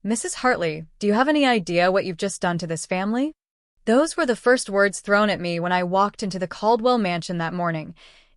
Mrs. Hartley, do you have any idea what you've just done to this family? Those were the first words thrown at me when I walked into the Caldwell mansion that morning,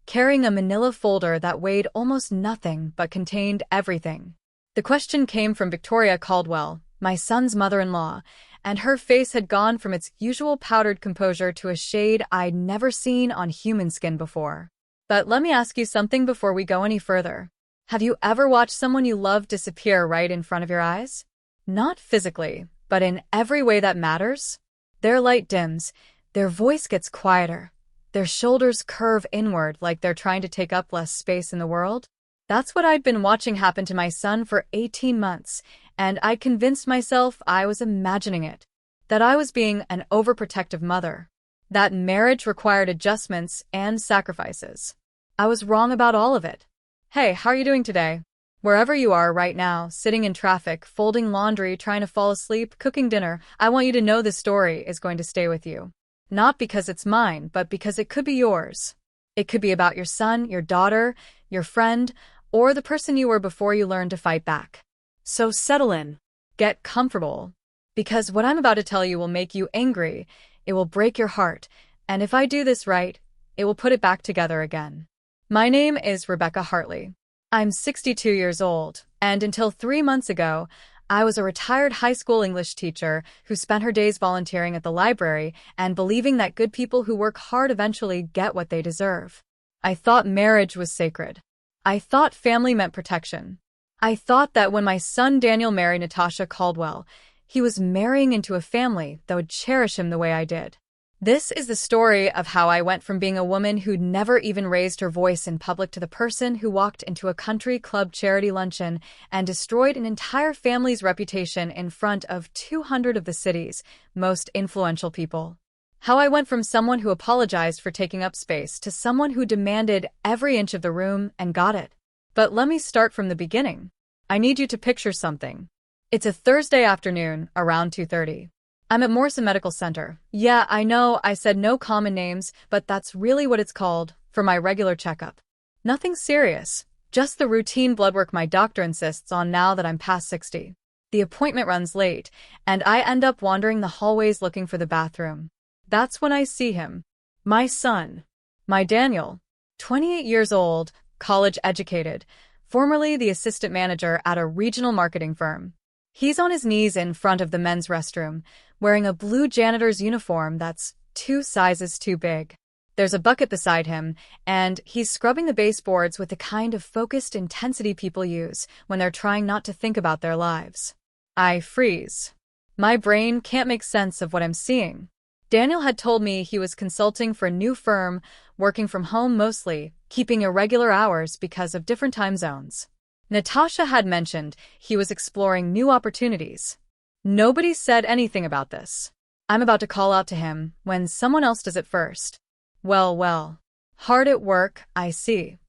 carrying a manila folder that weighed almost nothing but contained everything. The question came from Victoria Caldwell, my son's mother-in-law, and her face had gone from its usual powdered composure to a shade I'd never seen on human skin before. But let me ask you something before we go any further. Have you ever watched someone you love disappear right in front of your eyes? Not physically, but in every way that matters? Their light dims, their voice gets quieter, their shoulders curve inward like they're trying to take up less space in the world. That's what I'd been watching happen to my son for 18 months, and I convinced myself I was imagining it, that I was being an overprotective mother, that marriage required adjustments and sacrifices. I was wrong about all of it. Hey, how are you doing today? Wherever you are right now, sitting in traffic, folding laundry, trying to fall asleep, cooking dinner, I want you to know this story is going to stay with you. Not because it's mine, but because it could be yours. It could be about your son, your daughter, your friend, or the person you were before you learned to fight back. So settle in. Get comfortable. Because what I'm about to tell you will make you angry, it will break your heart, and if I do this right, it will put it back together again. My name is Rebecca Hartley. I'm 62 years old, and until 3 months ago, I was a retired high school English teacher who spent her days volunteering at the library and believing that good people who work hard eventually get what they deserve. I thought marriage was sacred. I thought family meant protection. I thought that when my son Daniel married Natasha Caldwell, he was marrying into a family that would cherish him the way I did. This is the story of how I went from being a woman who'd never even raised her voice in public to the person who walked into a country club charity luncheon and destroyed an entire family's reputation in front of 200 of the city's most influential people. How I went from someone who apologized for taking up space to someone who demanded every inch of the room and got it. But let me start from the beginning. I need you to picture something. It's a Thursday afternoon, around 2:30. I'm at Morrison Medical Center. Yeah, I know I said no common names, but that's really what it's called, for my regular checkup. Nothing serious, just the routine blood work my doctor insists on now that I'm past 60. The appointment runs late, and I end up wandering the hallways looking for the bathroom. That's when I see him. My son. My Daniel. 28 years old, college educated, formerly the assistant manager at a regional marketing firm. He's on his knees in front of the men's restroom, wearing a blue janitor's uniform that's 2 sizes too big. There's a bucket beside him, and he's scrubbing the baseboards with the kind of focused intensity people use when they're trying not to think about their lives. I freeze. My brain can't make sense of what I'm seeing. Daniel had told me he was consulting for a new firm, working from home mostly, keeping irregular hours because of different time zones. Natasha had mentioned he was exploring new opportunities. Nobody said anything about this. I'm about to call out to him when someone else does it first. Well. Hard at work, I see.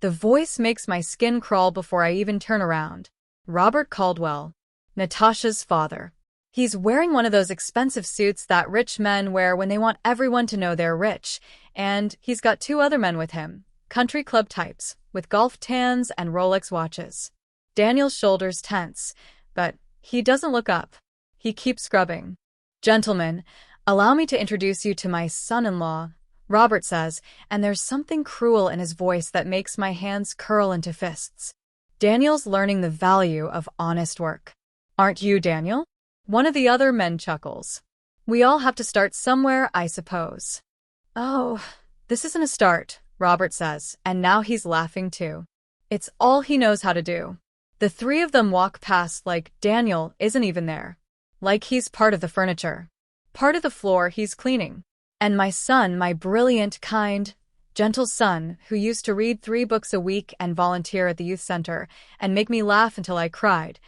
The voice makes my skin crawl before I even turn around. Robert Caldwell, Natasha's father. He's wearing one of those expensive suits that rich men wear when they want everyone to know they're rich, and he's got 2 other men with him, country club types, with golf tans and Rolex watches. Daniel's shoulders tense, but he doesn't look up. He keeps scrubbing. Gentlemen, allow me to introduce you to my son-in-law, Robert says, and there's something cruel in his voice that makes my hands curl into fists. Daniel's learning the value of honest work. Aren't you, Daniel? One of the other men chuckles. We all have to start somewhere, I suppose. Oh, this isn't a start, Robert says, and now he's laughing too. It's all he knows how to do. The 3 of them walk past like Daniel isn't even there. Like he's part of the furniture. Part of the floor he's cleaning. And my son, my brilliant, kind, gentle son, who used to read 3 books a week and volunteer at the youth center and make me laugh until I cried,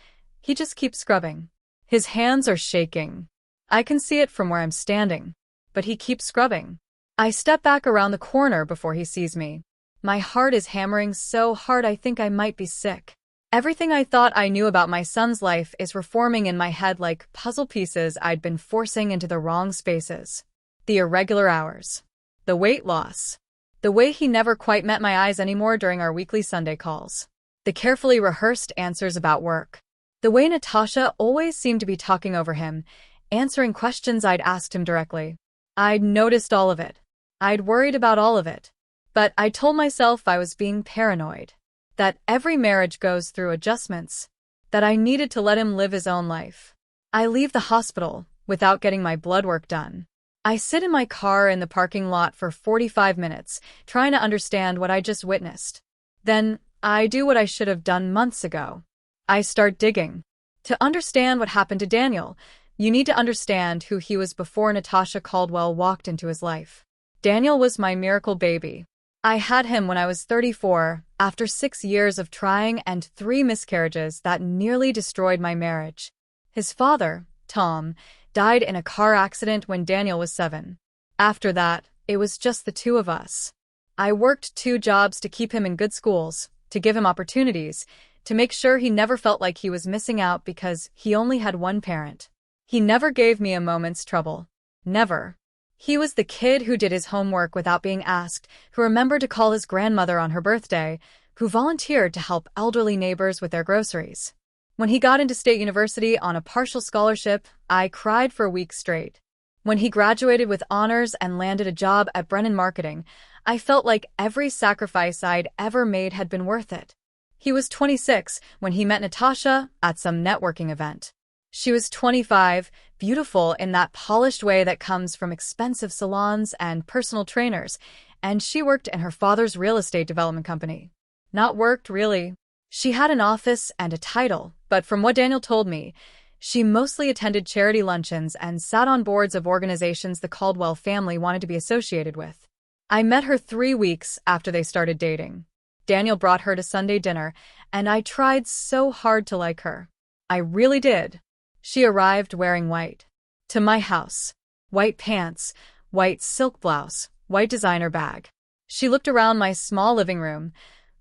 he just keeps scrubbing. His hands are shaking. I can see it from where I'm standing. But he keeps scrubbing. I step back around the corner before he sees me. My heart is hammering so hard I think I might be sick. Everything I thought I knew about my son's life is reforming in my head like puzzle pieces I'd been forcing into the wrong spaces. The irregular hours. The weight loss. The way he never quite met my eyes anymore during our weekly Sunday calls. The carefully rehearsed answers about work. The way Natasha always seemed to be talking over him, answering questions I'd asked him directly. I'd noticed all of it. I'd worried about all of it. But I told myself I was being paranoid. That every marriage goes through adjustments. That I needed to let him live his own life. I leave the hospital without getting my blood work done. I sit in my car in the parking lot for 45 minutes, trying to understand what I just witnessed. Then, I do what I should have done months ago. I start digging. To understand what happened to Daniel, you need to understand who he was before Natasha Caldwell walked into his life. Daniel was my miracle baby. I had him when I was 34, after 6 years of trying and 3 miscarriages that nearly destroyed my marriage. His father, Tom, died in a car accident when Daniel was 7. After that, it was just the 2 of us. I worked 2 jobs to keep him in good schools, to give him opportunities, to make sure he never felt like he was missing out because he only had one parent. He never gave me a moment's trouble. Never. He was the kid who did his homework without being asked, who remembered to call his grandmother on her birthday, who volunteered to help elderly neighbors with their groceries. When he got into state university on a partial scholarship, I cried for a week straight. When he graduated with honors and landed a job at Brennan Marketing, I felt like every sacrifice I'd ever made had been worth it. He was 26 when he met Natasha at some networking event. She was 25, beautiful in that polished way that comes from expensive salons and personal trainers, and she worked in her father's real estate development company. Not worked, really. She had an office and a title, but from what Daniel told me, she mostly attended charity luncheons and sat on boards of organizations the Caldwell family wanted to be associated with. I met her 3 weeks after they started dating. Daniel brought her to Sunday dinner, and I tried so hard to like her. I really did. She arrived wearing white. To my house. White pants, white silk blouse, white designer bag. She looked around my small living room,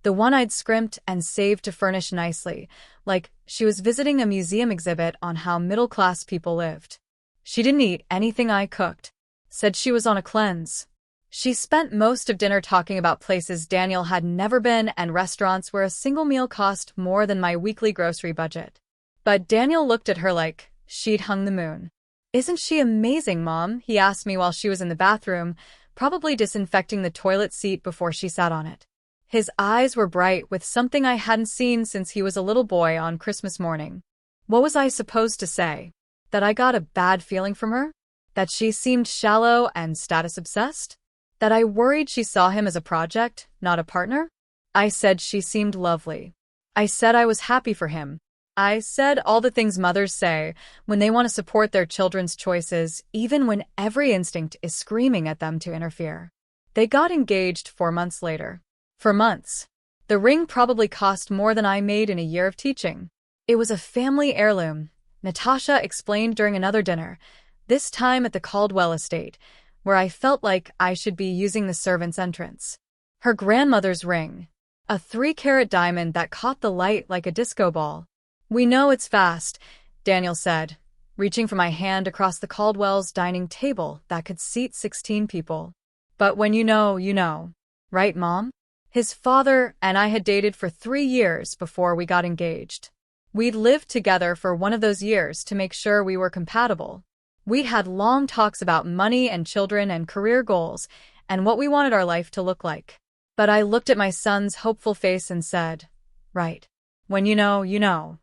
the one I'd scrimped and saved to furnish nicely, like she was visiting a museum exhibit on how middle-class people lived. She didn't eat anything I cooked. Said she was on a cleanse. She spent most of dinner talking about places Daniel had never been and restaurants where a single meal cost more than my weekly grocery budget. But Daniel looked at her like she'd hung the moon. "Isn't she amazing, Mom?" he asked me while she was in the bathroom, probably disinfecting the toilet seat before she sat on it. His eyes were bright with something I hadn't seen since he was a little boy on Christmas morning. What was I supposed to say? That I got a bad feeling from her? That she seemed shallow and status-obsessed? That I worried she saw him as a project, not a partner? I said she seemed lovely. I said I was happy for him. I said all the things mothers say when they want to support their children's choices, even when every instinct is screaming at them to interfere. They got engaged 4 months later. For months. The ring probably cost more than I made in a year of teaching. It was a family heirloom, Natasha explained during another dinner, this time at the Caldwell estate, where I felt like I should be using the servants' entrance. Her grandmother's ring. A 3-carat diamond that caught the light like a disco ball. "We know it's fast," Daniel said, reaching for my hand across the Caldwell's dining table that could seat 16 people. "But when you know, you know. Right, Mom?" His father and I had dated for 3 years before we got engaged. We'd lived together for one of those years to make sure we were compatible. We had long talks about money and children and career goals and what we wanted our life to look like. But I looked at my son's hopeful face and said, "Right. When you know, you know."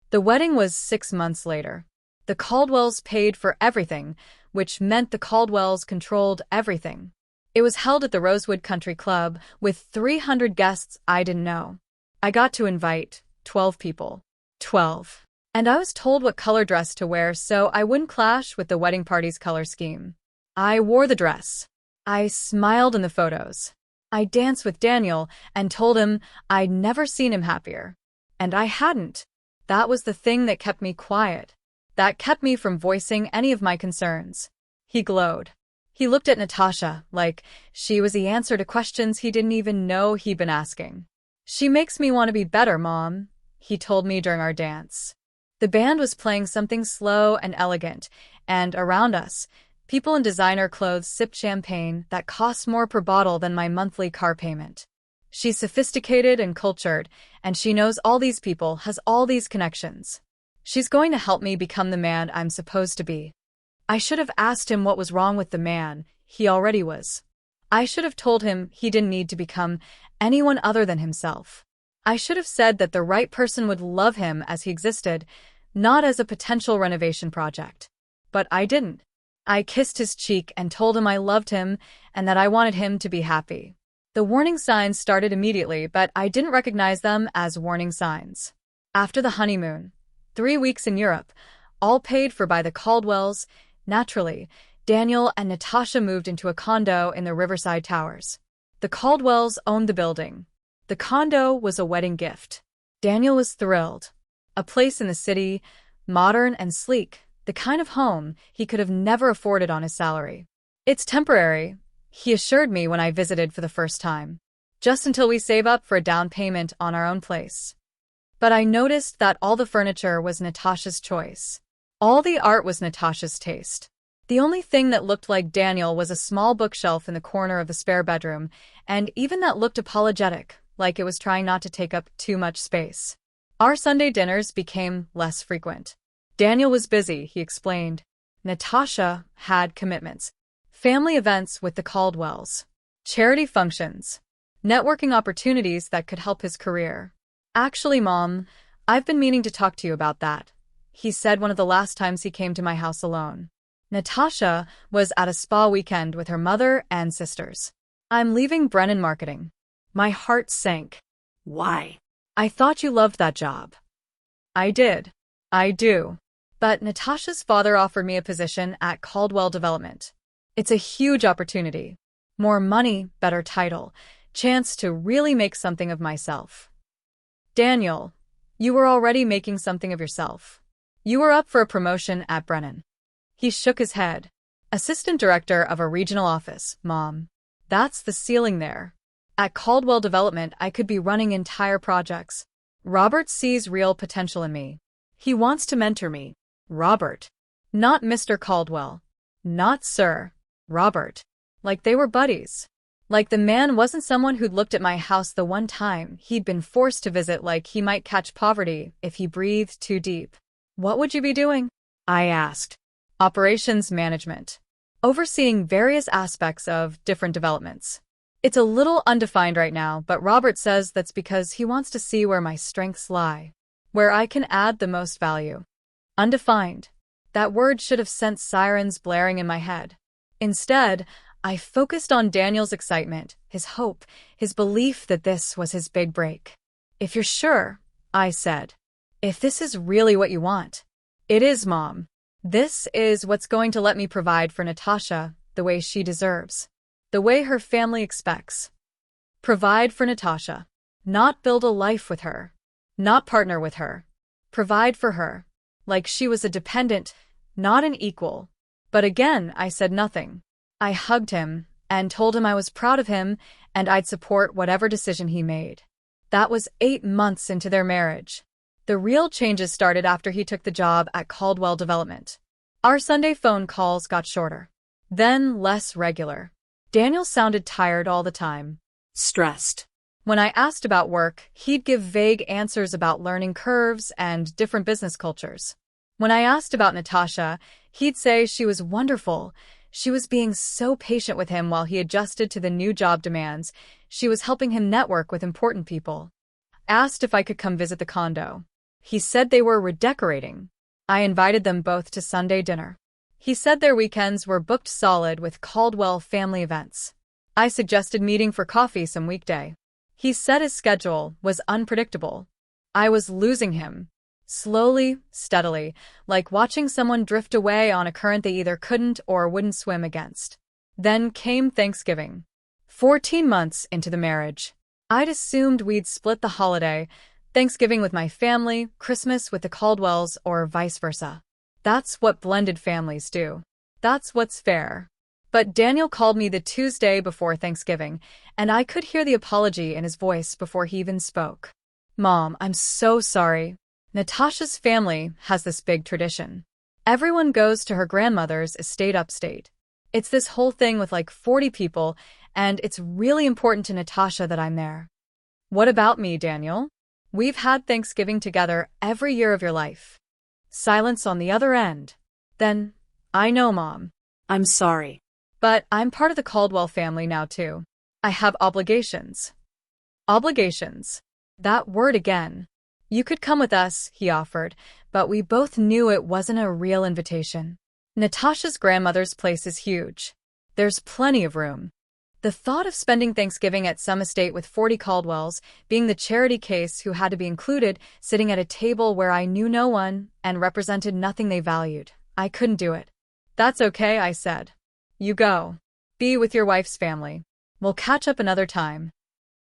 The wedding was 6 months later. The Caldwells paid for everything, which meant the Caldwells controlled everything. It was held at the Rosewood Country Club with 300 guests I didn't know. I got to invite 12 people. 12. And I was told what color dress to wear so I wouldn't clash with the wedding party's color scheme. I wore the dress. I smiled in the photos. I danced with Daniel and told him I'd never seen him happier. And I hadn't. That was the thing that kept me quiet. That kept me from voicing any of my concerns. He glowed. He looked at Natasha like she was the answer to questions he didn't even know he'd been asking. "She makes me want to be better, Mom," he told me during our dance. The band was playing something slow and elegant, and around us, people in designer clothes sipped champagne that cost more per bottle than my monthly car payment. She's sophisticated and cultured, and she knows all these people, has all these connections. She's going to help me become the man I'm supposed to be. I should have asked him what was wrong with the man he already was. I should have told him he didn't need to become anyone other than himself. I should have said that the right person would love him as he existed, not as a potential renovation project. But I didn't. I kissed his cheek and told him I loved him and that I wanted him to be happy. The warning signs started immediately, but I didn't recognize them as warning signs. After the honeymoon, 3 weeks in Europe, all paid for by the Caldwells, naturally, Daniel and Natasha moved into a condo in the Riverside Towers. The Caldwells owned the building. The condo was a wedding gift. Daniel was thrilled. A place in the city, modern and sleek, the kind of home he could have never afforded on his salary. It's temporary, he assured me when I visited for the first time. Just until we save up for a down payment on our own place. But I noticed that all the furniture was Natasha's choice. All the art was Natasha's taste. The only thing that looked like Daniel was a small bookshelf in the corner of the spare bedroom, and even that looked apologetic, like it was trying not to take up too much space. Our Sunday dinners became less frequent. Daniel was busy, he explained. Natasha had commitments. Family events with the Caldwells. Charity functions. Networking opportunities that could help his career. Actually, Mom, I've been meaning to talk to you about that, he said one of the last times he came to my house alone. Natasha was at a spa weekend with her mother and sisters. I'm leaving Brennan Marketing. My heart sank. Why? I thought you loved that job. I did. I do. But Natasha's father offered me a position at Caldwell Development. It's a huge opportunity. More money, better title, chance to really make something of myself. Daniel, you were already making something of yourself. You were up for a promotion at Brennan. He shook his head. Assistant director of a regional office, Mom. That's the ceiling there. At Caldwell Development, I could be running entire projects. Robert sees real potential in me. He wants to mentor me. Robert. Not Mr. Caldwell. Not Sir. Robert. Like they were buddies. Like the man wasn't someone who'd looked at my house the one time he'd been forced to visit, like he might catch poverty if he breathed too deep. What would you be doing? I asked. Operations management. Overseeing various aspects of different developments. It's a little undefined right now, but Robert says that's because he wants to see where my strengths lie. Where I can add the most value. Undefined. That word should have sent sirens blaring in my head. Instead, I focused on Daniel's excitement, his hope, his belief that this was his big break. If you're sure, I said. If this is really what you want. It is, Mom. This is what's going to let me provide for Natasha the way she deserves. The way her family expects. Provide for Natasha. Not build a life with her. Not partner with her. Provide for her. Like she was a dependent, not an equal. But again, I said nothing. I hugged him and told him I was proud of him and I'd support whatever decision he made. That was 8 months into their marriage. The real changes started after he took the job at Caldwell Development. Our Sunday phone calls got shorter. Then less regular. Daniel sounded tired all the time. Stressed. When I asked about work, he'd give vague answers about learning curves and different business cultures. When I asked about Natasha, he'd say she was wonderful. She was being so patient with him while he adjusted to the new job demands. She was helping him network with important people. Asked if I could come visit the condo. He said they were redecorating. I invited them both to Sunday dinner. He said their weekends were booked solid with Caldwell family events. I suggested meeting for coffee some weekday. He said his schedule was unpredictable. I was losing him. Slowly, steadily, like watching someone drift away on a current they either couldn't or wouldn't swim against. Then came Thanksgiving. 14 months into the marriage. I'd assumed we'd split the holiday, Thanksgiving with my family, Christmas with the Caldwells, or vice versa. That's what blended families do. That's what's fair. But Daniel called me the Tuesday before Thanksgiving, and I could hear the apology in his voice before he even spoke. Mom, I'm so sorry. Natasha's family has this big tradition. Everyone goes to her grandmother's estate upstate. It's this whole thing with like 40 people, and it's really important to Natasha that I'm there. What about me, Daniel? We've had Thanksgiving together every year of your life. Silence on the other end. Then, I know, Mom. I'm sorry. But I'm part of the Caldwell family now, too. I have obligations. Obligations. That word again. You could come with us, he offered, but we both knew it wasn't a real invitation. Natasha's grandmother's place is huge. There's plenty of room. The thought of spending Thanksgiving at some estate with 40 Caldwells, being the charity case who had to be included, sitting at a table where I knew no one and represented nothing they valued, I couldn't do it. That's okay, I said. You go. Be with your wife's family. We'll catch up another time.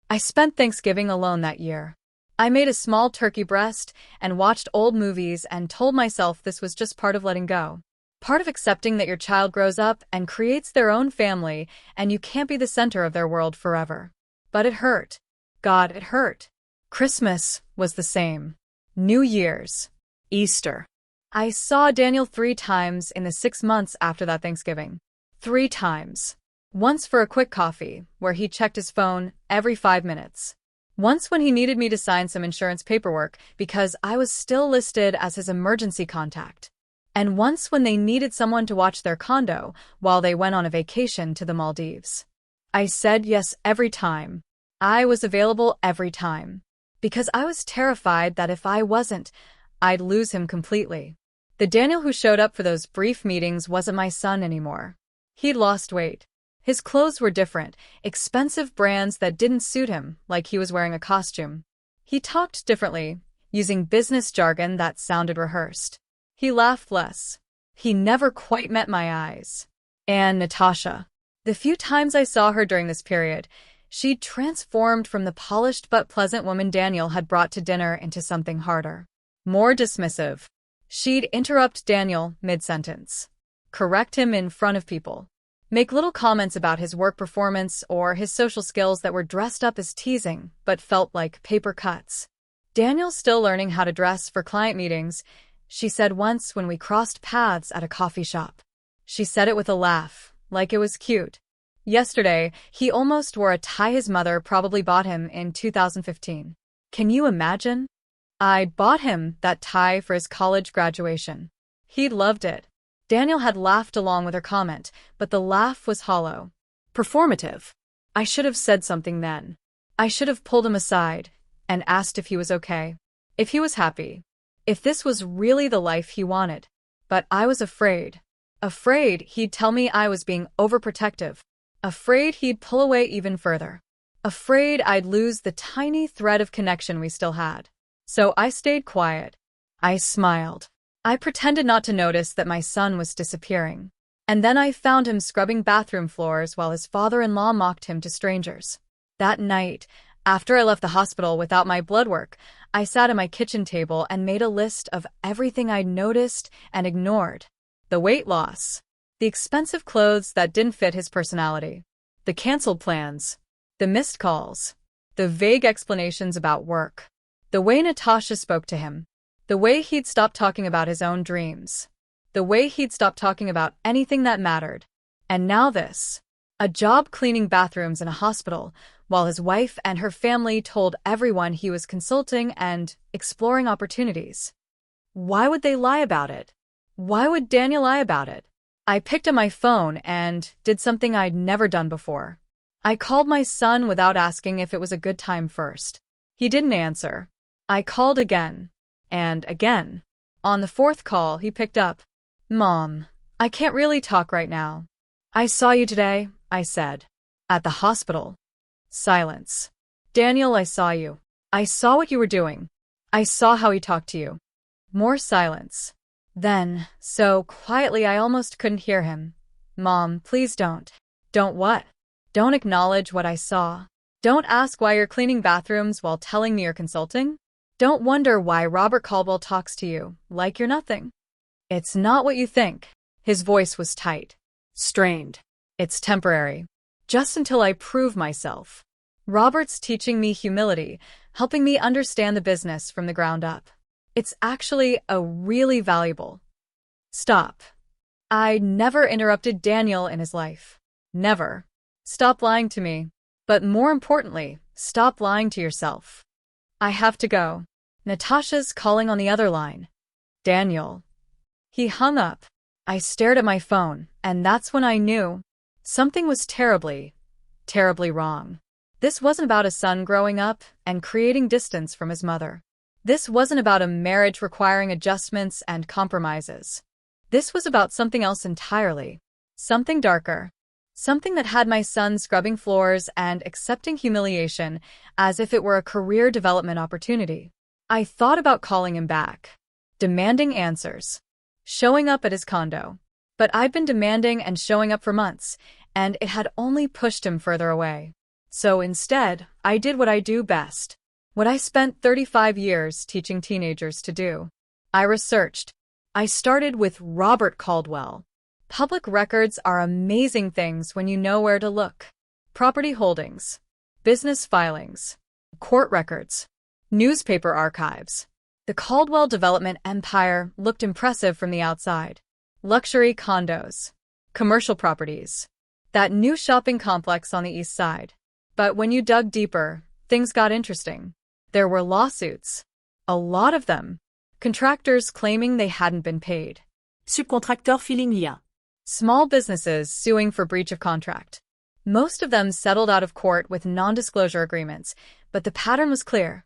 I spent Thanksgiving alone that year. I made a small turkey breast and watched old movies and told myself this was just part of letting go. Part of accepting that your child grows up and creates their own family and you can't be the center of their world forever. But it hurt. God, it hurt. Christmas was the same. New Year's. Easter. I saw Daniel 3 times in the 6 months after that Thanksgiving. 3 times. Once for a quick coffee, where he checked his phone every 5 minutes. Once when he needed me to sign some insurance paperwork because I was still listed as his emergency contact. And once when they needed someone to watch their condo while they went on a vacation to the Maldives. I said yes every time. I was available every time. Because I was terrified that if I wasn't, I'd lose him completely. The Daniel who showed up for those brief meetings wasn't my son anymore. He'd lost weight. His clothes were different, expensive brands that didn't suit him, like he was wearing a costume. He talked differently, using business jargon that sounded rehearsed. He laughed less. He never quite met my eyes. And Natasha. The few times I saw her during this period, she'd transformed from the polished but pleasant woman Daniel had brought to dinner into something harder. More dismissive. She'd interrupt Daniel mid-sentence. Correct him in front of people. Make little comments about his work performance or his social skills that were dressed up as teasing but felt like paper cuts. Daniel's still learning how to dress for client meetings, she said once when we crossed paths at a coffee shop. She said it with a laugh, like it was cute. Yesterday, he almost wore a tie his mother probably bought him in 2015. Can you imagine? I bought him that tie for his college graduation. He loved it. Daniel had laughed along with her comment, but the laugh was hollow. Performative. I should have said something then. I should have pulled him aside and asked if he was okay. If he was happy. If this was really the life he wanted. But I was afraid. Afraid he'd tell me I was being overprotective. Afraid he'd pull away even further. Afraid I'd lose the tiny thread of connection we still had. So I stayed quiet. I smiled. I pretended not to notice that my son was disappearing. And then I found him scrubbing bathroom floors while his father-in-law mocked him to strangers. That night, after I left the hospital without my blood work, I sat at my kitchen table and made a list of everything I'd noticed and ignored. The weight loss. The expensive clothes that didn't fit his personality. The canceled plans. The missed calls. The vague explanations about work. The way Natasha spoke to him. The way he'd stopped talking about his own dreams. The way he'd stopped talking about anything that mattered. And now this. A job cleaning bathrooms in a hospital, while his wife and her family told everyone he was consulting and exploring opportunities. Why would they lie about it? Why would Daniel lie about it? I picked up my phone and did something I'd never done before. I called my son without asking if it was a good time first. He didn't answer. I called again. And again. On the 4th call, he picked up. Mom, I can't really talk right now. I saw you today, I said. At the hospital. Silence. Daniel, I saw you. I saw what you were doing. I saw how he talked to you. More silence. Then, so quietly I almost couldn't hear him. Mom, please don't. Don't what? Don't acknowledge what I saw. Don't ask why you're cleaning bathrooms while telling me you're consulting. Don't wonder why Robert Caldwell talks to you like you're nothing. It's not what you think. His voice was tight. Strained. It's temporary. Just until I prove myself. Robert's teaching me humility, helping me understand the business from the ground up. It's actually a really valuable. Stop. I never interrupted Daniel in his life. Never. Stop lying to me. But more importantly, stop lying to yourself. I have to go. Natasha's calling on the other line. Daniel, He hung up. I stared at my phone, and that's when I knew something was terribly, terribly wrong. This wasn't about a son growing up and creating distance from his mother. This wasn't about a marriage requiring adjustments and compromises. This was about something else entirely. Something darker. Something that had my son scrubbing floors and accepting humiliation as if it were a career development opportunity. I thought about calling him back, demanding answers, showing up at his condo. But I'd been demanding and showing up for months, and it had only pushed him further away. So instead, I did what I do best, what I spent 35 years teaching teenagers to do. I researched. I started with Robert Caldwell. Public records are amazing things when you know where to look. Property holdings, business filings, court records, newspaper archives. The Caldwell development empire looked impressive from the outside. Luxury condos, commercial properties, that new shopping complex on the east side. But when you dug deeper, things got interesting. There were lawsuits. A lot of them. Contractors claiming they hadn't been paid. Subcontracteurs filing liens. Small businesses suing for breach of contract. Most of them settled out of court with non-disclosure agreements, but the pattern was clear.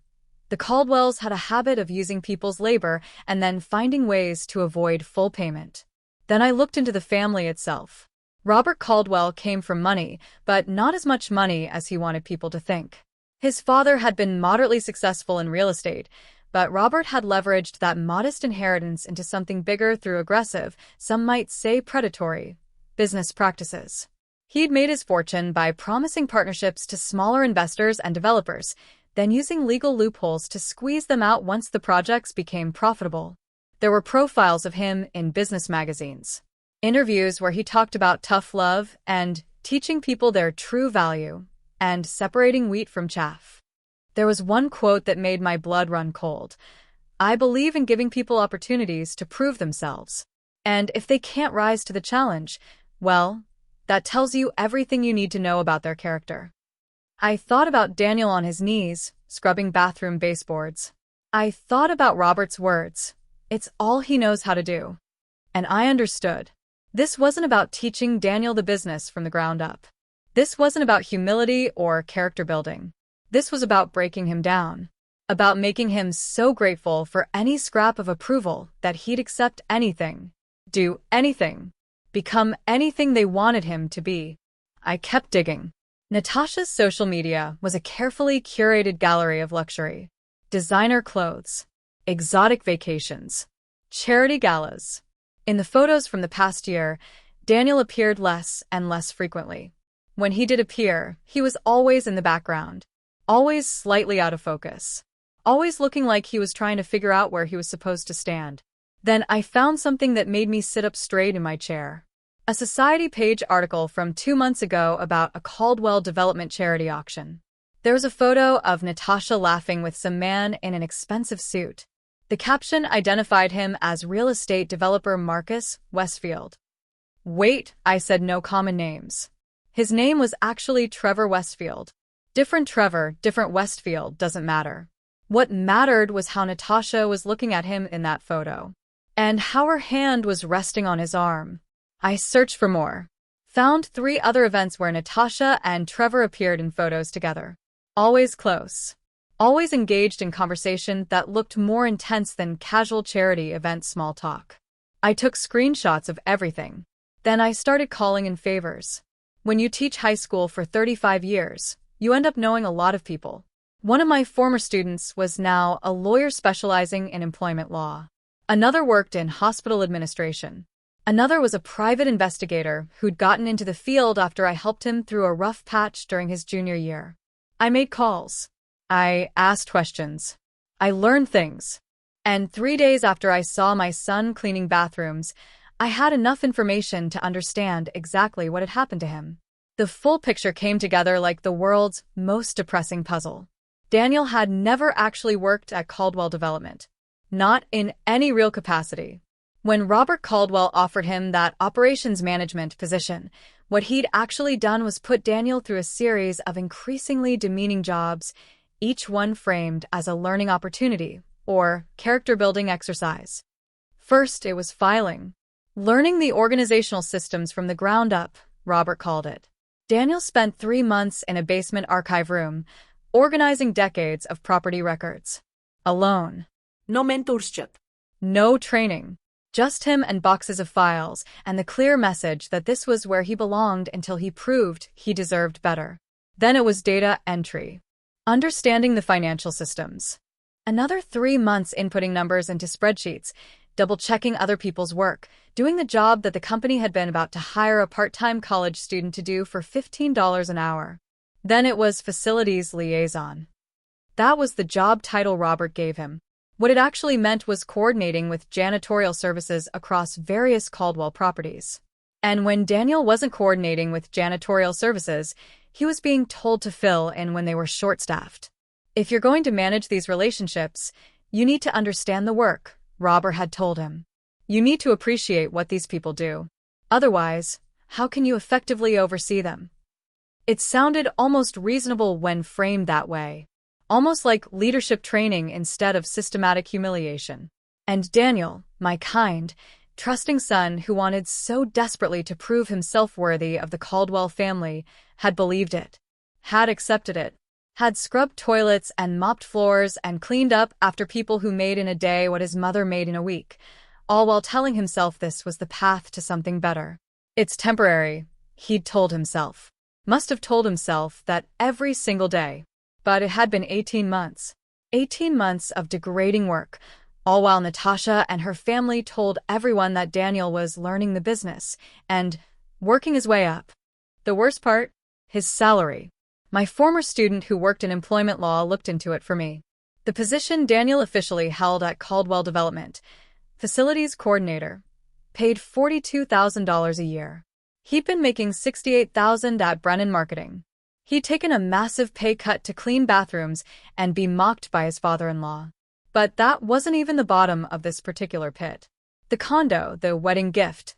The Caldwells had a habit of using people's labor and then finding ways to avoid full payment. Then I looked into the family itself. Robert Caldwell came from money, but not as much money as he wanted people to think. His father had been moderately successful in real estate, but Robert had leveraged that modest inheritance into something bigger through aggressive, some might say predatory, business practices. He'd made his fortune by promising partnerships to smaller investors and developers, then using legal loopholes to squeeze them out once the projects became profitable. There were profiles of him in business magazines, interviews where he talked about tough love and teaching people their true value, and separating wheat from chaff. There was one quote that made my blood run cold. I believe in giving people opportunities to prove themselves. And if they can't rise to the challenge, well, that tells you everything you need to know about their character. I thought about Daniel on his knees, scrubbing bathroom baseboards. I thought about Robert's words. It's all he knows how to do. And I understood. This wasn't about teaching Daniel the business from the ground up. This wasn't about humility or character building. This was about breaking him down, about making him so grateful for any scrap of approval that he'd accept anything, do anything, become anything they wanted him to be. I kept digging. Natasha's social media was a carefully curated gallery of luxury, designer clothes, exotic vacations, charity galas. In the photos from the past year, Daniel appeared less and less frequently. When he did appear, he was always in the background. Always slightly out of focus. Always looking like he was trying to figure out where he was supposed to stand. Then I found something that made me sit up straight in my chair. A Society Page article from 2 months ago about a Caldwell development charity auction. There was a photo of Natasha laughing with some man in an expensive suit. The caption identified him as real estate developer Marcus Westfield. Wait, I said, no common names. His name was actually Trevor Westfield. Different Trevor, different Westfield, doesn't matter. What mattered was how Natasha was looking at him in that photo, and how her hand was resting on his arm. I searched for more. Found 3 other events where Natasha and Trevor appeared in photos together. Always close. Always engaged in conversation that looked more intense than casual charity event small talk. I took screenshots of everything. Then I started calling in favors. When you teach high school for 35 years, you end up knowing a lot of people. One of my former students was now a lawyer specializing in employment law. Another worked in hospital administration. Another was a private investigator who'd gotten into the field after I helped him through a rough patch during his junior year. I made calls. I asked questions. I learned things. And 3 days after I saw my son cleaning bathrooms, I had enough information to understand exactly what had happened to him. The full picture came together like the world's most depressing puzzle. Daniel had never actually worked at Caldwell Development. Not in any real capacity. When Robert Caldwell offered him that operations management position, what he'd actually done was put Daniel through a series of increasingly demeaning jobs, each one framed as a learning opportunity or character-building exercise. First, it was filing. Learning the organizational systems from the ground up, Robert called it. Daniel spent 3 months in a basement archive room, organizing decades of property records. Alone. No mentorship. No training. Just him and boxes of files, and the clear message that this was where he belonged until he proved he deserved better. Then it was data entry. Understanding the financial systems. Another 3 months inputting numbers into spreadsheets, double-checking other people's work, doing the job that the company had been about to hire a part-time college student to do for $15 an hour. Then it was facilities liaison. That was the job title Robert gave him. What it actually meant was coordinating with janitorial services across various Caldwell properties. And when Daniel wasn't coordinating with janitorial services, he was being told to fill in when they were short-staffed. If you're going to manage these relationships, you need to understand the work, Robert had told him. You need to appreciate what these people do. Otherwise, how can you effectively oversee them? It sounded almost reasonable when framed that way. Almost like leadership training instead of systematic humiliation. And Daniel, my kind, trusting son who wanted so desperately to prove himself worthy of the Caldwell family, had believed it, had accepted it, had scrubbed toilets and mopped floors and cleaned up after people who made in a day what his mother made in a week, all while telling himself this was the path to something better. It's temporary, he'd told himself. Must have told himself that every single day. But it had been 18 months. 18 months of degrading work, all while Natasha and her family told everyone that Daniel was learning the business and working his way up. The worst part? His salary. My former student who worked in employment law looked into it for me. The position Daniel officially held at Caldwell Development, facilities coordinator, paid $42,000 a year. He'd been making $68,000 at Brennan Marketing. He'd taken a massive pay cut to clean bathrooms and be mocked by his father-in-law. But that wasn't even the bottom of this particular pit. The condo, the wedding gift,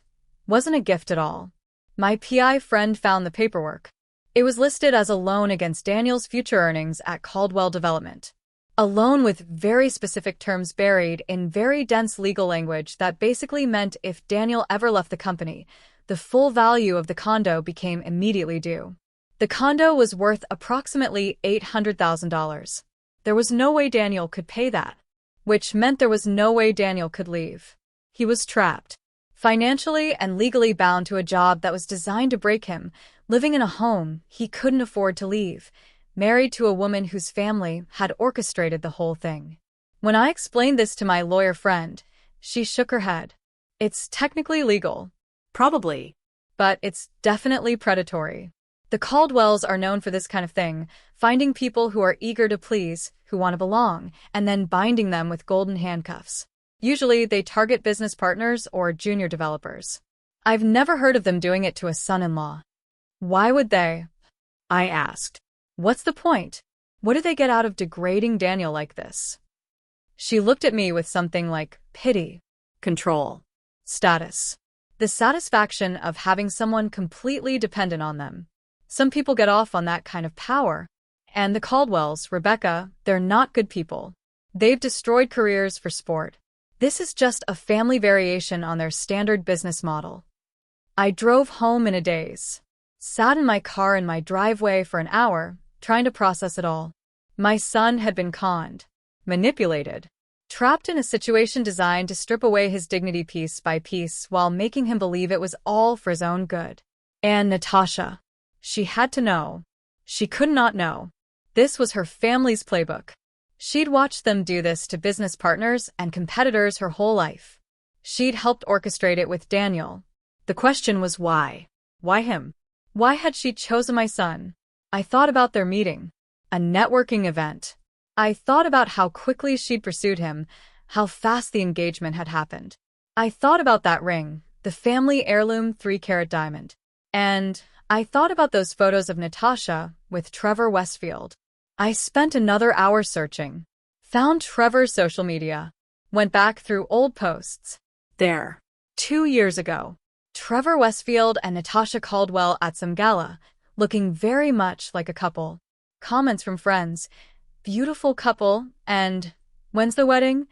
wasn't a gift at all. My PI friend found the paperwork. It was listed as a loan against Daniel's future earnings at Caldwell Development. A loan with very specific terms buried in very dense legal language that basically meant if Daniel ever left the company, the full value of the condo became immediately due. The condo was worth approximately $800,000. There was no way Daniel could pay that, which meant there was no way Daniel could leave. He was trapped, financially and legally bound to a job that was designed to break him, living in a home he couldn't afford to leave, married to a woman whose family had orchestrated the whole thing. When I explained this to my lawyer friend, she shook her head. It's technically legal. Probably. But it's definitely predatory. The Caldwells are known for this kind of thing, finding people who are eager to please, who want to belong, and then binding them with golden handcuffs. Usually, they target business partners or junior developers. I've never heard of them doing it to a son-in-law. Why would they? I asked. What's the point? What do they get out of degrading Daniel like this? She looked at me with something like pity, control, status, the satisfaction of having someone completely dependent on them. Some people get off on that kind of power. And the Caldwells, Rebecca, they're not good people. They've destroyed careers for sport. This is just a family variation on their standard business model. I drove home in a daze. Sat in my car in my driveway for an hour, trying to process it all. My son had been conned, manipulated, trapped in a situation designed to strip away his dignity piece by piece while making him believe it was all for his own good. And Natasha. She had to know. She could not know. This was her family's playbook. She'd watched them do this to business partners and competitors her whole life. She'd helped orchestrate it with Daniel. The question was why? Why him? Why had she chosen my son? I thought about their meeting. A networking event. I thought about how quickly she'd pursued him, how fast the engagement had happened. I thought about that ring, the family heirloom 3-carat diamond. And I thought about those photos of Natasha with Trevor Westfield. I spent another hour searching. Found Trevor's social media. Went back through old posts. There. 2 years ago. Trevor Westfield and Natasha Caldwell at some gala, looking very much like a couple. Comments from friends. Beautiful couple, and when's the wedding?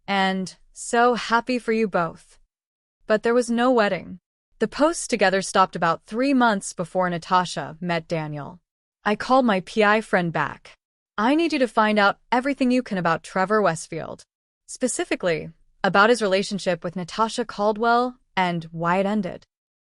And So happy for you both. But there was no wedding. The posts together stopped about 3 months before Natasha met Daniel. I called my PI friend back. I need you to find out everything you can about Trevor Westfield. Specifically, about his relationship with Natasha Caldwell and why it ended.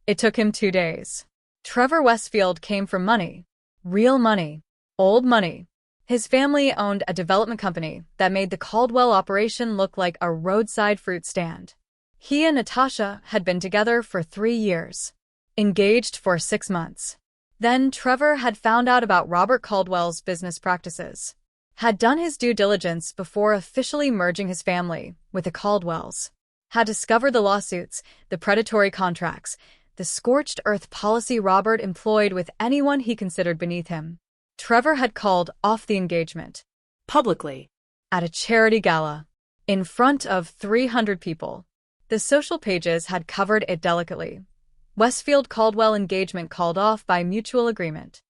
It took him 2 days. Trevor Westfield came from money. Real money. Old money. His family owned a development company that made the Caldwell operation look like a roadside fruit stand. He and Natasha had been together for 3 years. Engaged for 6 months. Then Trevor had found out about Robert Caldwell's business practices. Had done his due diligence before officially merging his family with the Caldwells. Had discovered the lawsuits, the predatory contracts, the scorched earth policy Robert employed with anyone he considered beneath him. Trevor had called off the engagement. Publicly. At a charity gala. In front of 300 people. The social pages had covered it delicately. Westfield-Caldwell engagement called off by mutual agreement.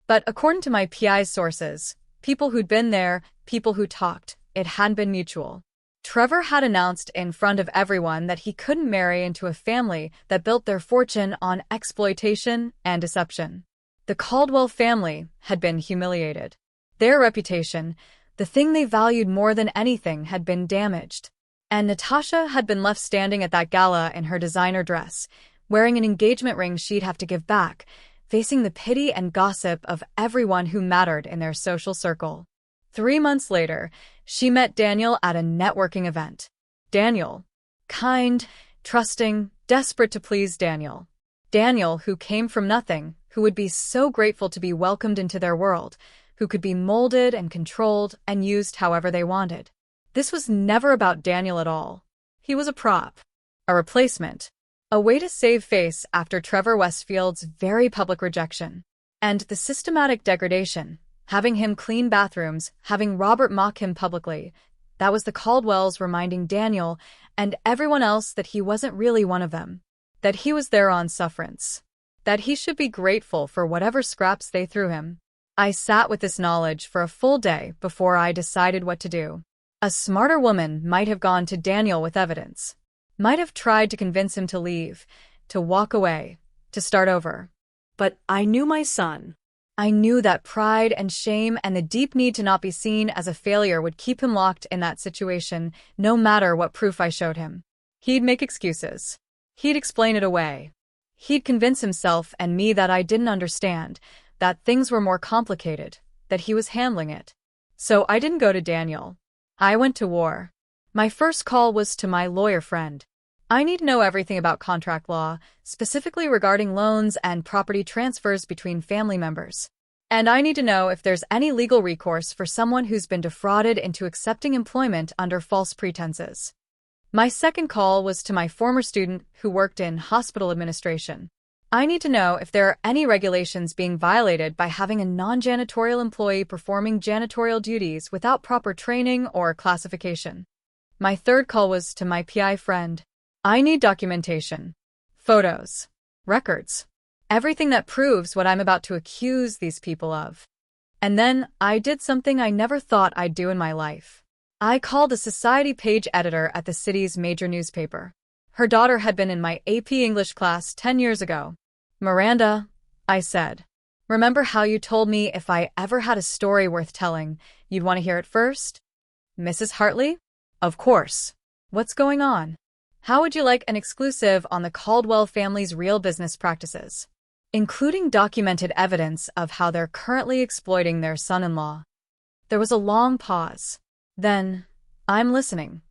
But according to my PI's sources, people who'd been there, people who talked, it hadn't been mutual. Trevor had announced in front of everyone that he couldn't marry into a family that built their fortune on exploitation and deception. The Caldwell family had been humiliated. Their reputation, the thing they valued more than anything, had been damaged. And Natasha had been left standing at that gala in her designer dress, wearing an engagement ring she'd have to give back, facing the pity and gossip of everyone who mattered in their social circle. 3 months later, she met Daniel at a networking event. Daniel. Kind, trusting, desperate to please Daniel. Daniel, who came from nothing, who would be so grateful to be welcomed into their world, who could be molded and controlled and used however they wanted. This was never about Daniel at all. He was a prop. A replacement. A way to save face after Trevor Westfield's very public rejection. And the systematic degradation, having him clean bathrooms, having Robert mock him publicly, that was the Caldwells reminding Daniel and everyone else that he wasn't really one of them. That he was there on sufferance. That he should be grateful for whatever scraps they threw him. I sat with this knowledge for a full day before I decided what to do. A smarter woman might have gone to Daniel with evidence. Might have tried to convince him to leave, to walk away, to start over. But I knew my son. I knew that pride and shame and the deep need to not be seen as a failure would keep him locked in that situation, no matter what proof I showed him. He'd make excuses. He'd explain it away. He'd convince himself and me that I didn't understand, that things were more complicated, that he was handling it. So I didn't go to Daniel. I went to war. My first call was to my lawyer friend. I need to know everything about contract law, specifically regarding loans and property transfers between family members. And I need to know if there's any legal recourse for someone who's been defrauded into accepting employment under false pretenses. My second call was to my former student who worked in hospital administration. I need to know if there are any regulations being violated by having a non-janitorial employee performing janitorial duties without proper training or classification. My third call was to my PI friend. I need documentation. Photos. Records. Everything that proves what I'm about to accuse these people of. And then I did something I never thought I'd do in my life. I called a society page editor at the city's major newspaper. Her daughter had been in my AP English class 10 years ago. Miranda, I said, remember how you told me if I ever had a story worth telling, you'd want to hear it first? Mrs. Hartley? Of course. What's going on? How would you like an exclusive on the Caldwell family's real business practices, including documented evidence of how they're currently exploiting their son-in-law? There was a long pause. Then, I'm listening.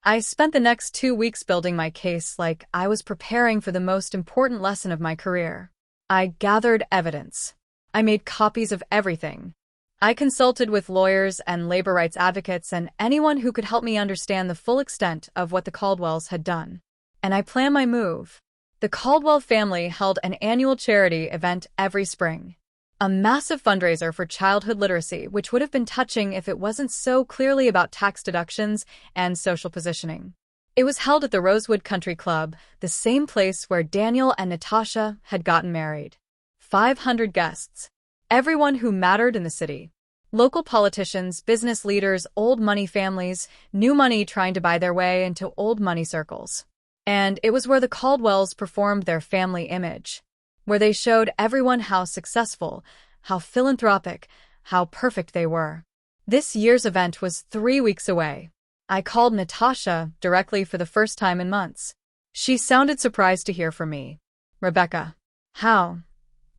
I spent the next 2 weeks building my case like I was preparing for the most important lesson of my career. I gathered evidence. I made copies of everything. I consulted with lawyers and labor rights advocates and anyone who could help me understand the full extent of what the Caldwells had done. And I planned my move. The Caldwell family held an annual charity event every spring. A massive fundraiser for childhood literacy, which would have been touching if it wasn't so clearly about tax deductions and social positioning. It was held at the Rosewood Country Club, the same place where Daniel and Natasha had gotten married. 500 guests. Everyone who mattered in the city. Local politicians, business leaders, old money families, new money trying to buy their way into old money circles. And it was where the Caldwells performed their family image, where they showed everyone how successful, how philanthropic, how perfect they were. This year's event was 3 weeks away. I called Natasha directly for the first time in months. She sounded surprised to hear from me. Rebecca. How?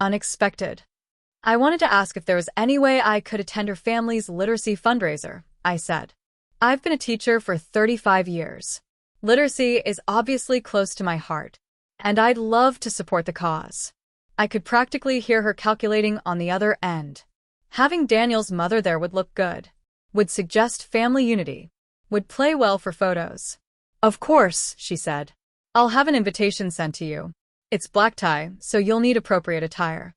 Unexpected. I wanted to ask if there was any way I could attend her family's literacy fundraiser, I said. I've been a teacher for 35 years. Literacy is obviously close to my heart, and I'd love to support the cause. I could practically hear her calculating on the other end. Having Daniel's mother there would look good, would suggest family unity, would play well for photos. Of course, she said. I'll have an invitation sent to you. It's black tie, so you'll need appropriate attire.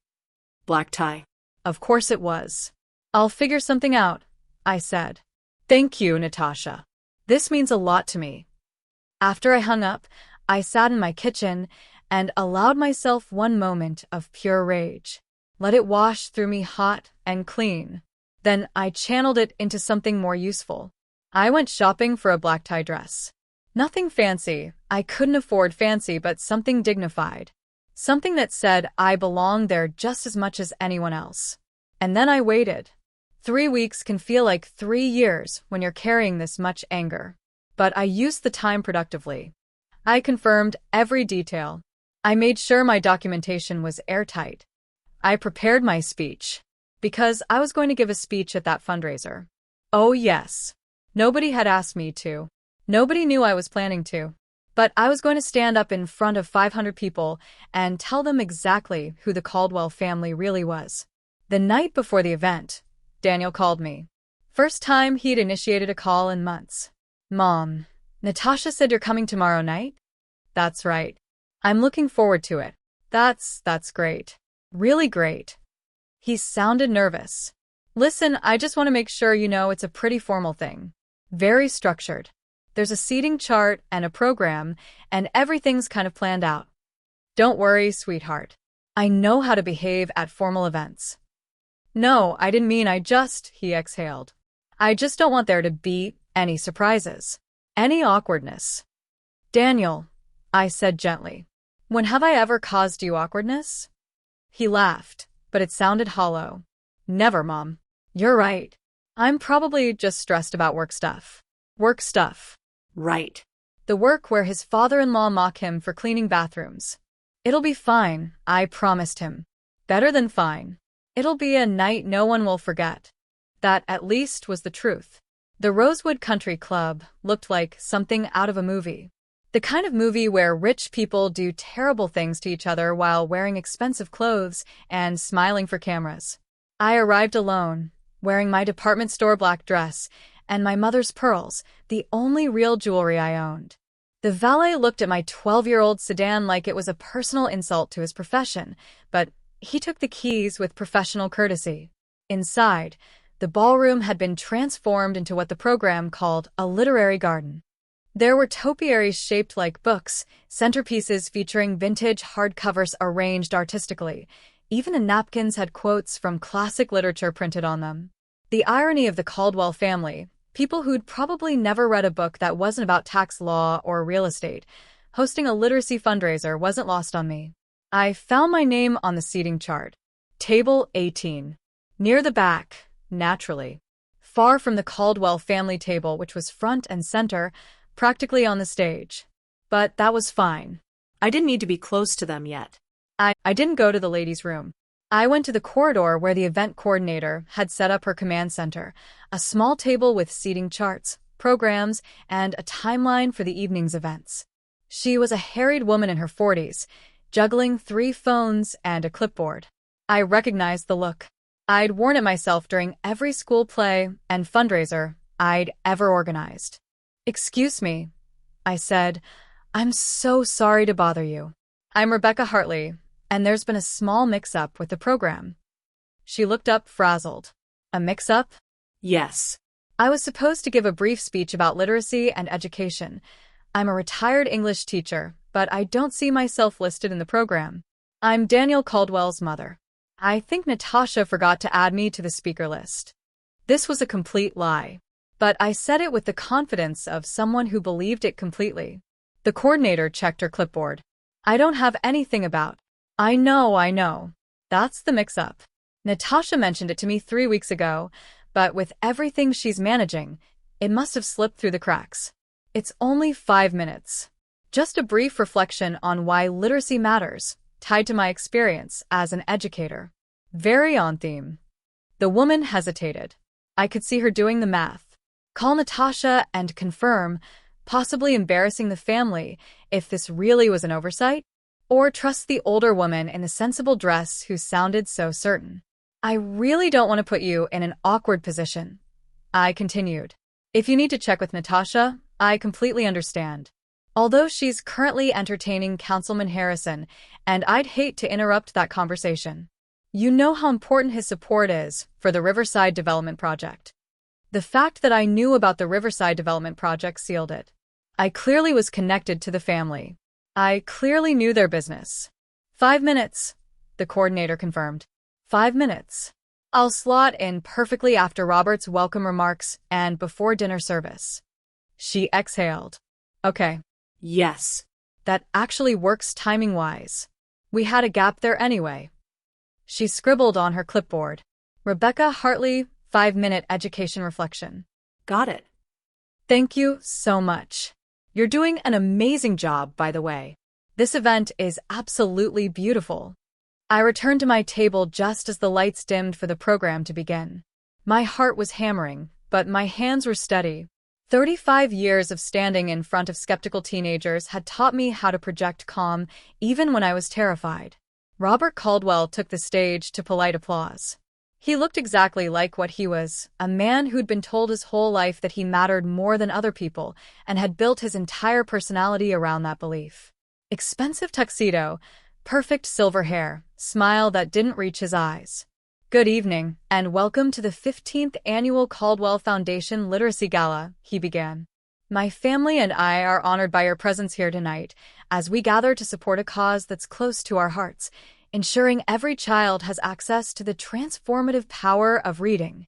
Black tie. Of course it was. I'll figure something out, I said. Thank you, Natasha. This means a lot to me. After I hung up, I sat in my kitchen and allowed myself one moment of pure rage. Let it wash through me hot and clean. Then I channeled it into something more useful. I went shopping for a black tie dress. Nothing fancy. I couldn't afford fancy, but something dignified. Something that said I belong there just as much as anyone else. And then I waited. 3 weeks can feel like 3 years when you're carrying this much anger. But I used the time productively. I confirmed every detail. I made sure my documentation was airtight. I prepared my speech, because I was going to give a speech at that fundraiser. Oh yes. Nobody had asked me to. Nobody knew I was planning to. But I was going to stand up in front of 500 people and tell them exactly who the Caldwell family really was. The night before the event, Daniel called me. First time he'd initiated a call in months. Mom, Natasha said you're coming tomorrow night? That's right. I'm looking forward to it. That's great. Really great. He sounded nervous. Listen, I just want to make sure you know it's a pretty formal thing. Very structured. There's a seating chart and a program, and everything's kind of planned out. Don't worry, sweetheart. I know how to behave at formal events. No, I didn't mean he exhaled. I just don't want there to be any surprises. Any awkwardness. Daniel, I said gently. When have I ever caused you awkwardness? He laughed, but it sounded hollow. Never, Mom. You're right. I'm probably just stressed about work stuff. Work stuff. Right. The work where his father-in-law mock him for cleaning bathrooms. It'll be fine, I promised him. Better than fine. It'll be a night no one will forget. That, at least, was the truth. The Rosewood Country Club looked like something out of a movie. The kind of movie where rich people do terrible things to each other while wearing expensive clothes and smiling for cameras. I arrived alone, wearing my department store black dress and my mother's pearls, the only real jewelry I owned. The valet looked at my 12-year-old sedan like it was a personal insult to his profession, but he took the keys with professional courtesy. Inside, the ballroom had been transformed into what the program called a literary garden. There were topiaries shaped like books, centerpieces featuring vintage hardcovers arranged artistically. Even the napkins had quotes from classic literature printed on them. The irony of the Caldwell family, people who'd probably never read a book that wasn't about tax law or real estate, hosting a literacy fundraiser wasn't lost on me. I found my name on the seating chart. Table 18. Near the back, naturally. Far from the Caldwell family table, which was front and center, practically on the stage. But that was fine. I didn't need to be close to them yet. I didn't go to the ladies' room. I went to the corridor where the event coordinator had set up her command center, a small table with seating charts, programs, and a timeline for the evening's events. She was a harried woman in her 40s, juggling 3 phones and a clipboard. I recognized the look. I'd worn it myself during every school play and fundraiser I'd ever organized. Excuse me, I said. I'm so sorry to bother you. I'm Rebecca Hartley, and there's been a small mix-up with the program. She looked up frazzled. A mix-up? Yes. I was supposed to give a brief speech about literacy and education. I'm a retired English teacher, but I don't see myself listed in the program. I'm Daniel Caldwell's mother. I think Natasha forgot to add me to the speaker list. This was a complete lie. But I said it with the confidence of someone who believed it completely. The coordinator checked her clipboard. I don't have anything about. I know. That's the mix-up. Natasha mentioned it to me 3 weeks ago, but with everything she's managing, it must have slipped through the cracks. It's only 5 minutes. Just a brief reflection on why literacy matters, tied to my experience as an educator. Very on theme. The woman hesitated. I could see her doing the math. Call Natasha and confirm, possibly embarrassing the family if this really was an oversight, or trust the older woman in the sensible dress who sounded so certain. I really don't want to put you in an awkward position. I continued. If you need to check with Natasha, I completely understand. Although she's currently entertaining Councilman Harrison, and I'd hate to interrupt that conversation. You know how important his support is for the Riverside Development Project. The fact that I knew about the Riverside Development Project sealed it. I clearly was connected to the family. I clearly knew their business. 5 minutes, the coordinator confirmed. 5 minutes. I'll slot in perfectly after Robert's welcome remarks and before dinner service. She exhaled. Okay. Yes. That actually works timing-wise. We had a gap there anyway. She scribbled on her clipboard. Rebecca Hartley, 5-minute education reflection. Got it. Thank you so much. You're doing an amazing job, by the way. This event is absolutely beautiful. I returned to my table just as the lights dimmed for the program to begin. My heart was hammering, but my hands were steady. 35 years of standing in front of skeptical teenagers had taught me how to project calm even when I was terrified. Robert Caldwell took the stage to polite applause. He looked exactly like what he was, a man who'd been told his whole life that he mattered more than other people and had built his entire personality around that belief. Expensive tuxedo, perfect silver hair, smile that didn't reach his eyes. Good evening, and welcome to the 15th Annual Caldwell Foundation Literacy Gala, he began. My family and I are honored by your presence here tonight as we gather to support a cause that's close to our hearts, ensuring every child has access to the transformative power of reading.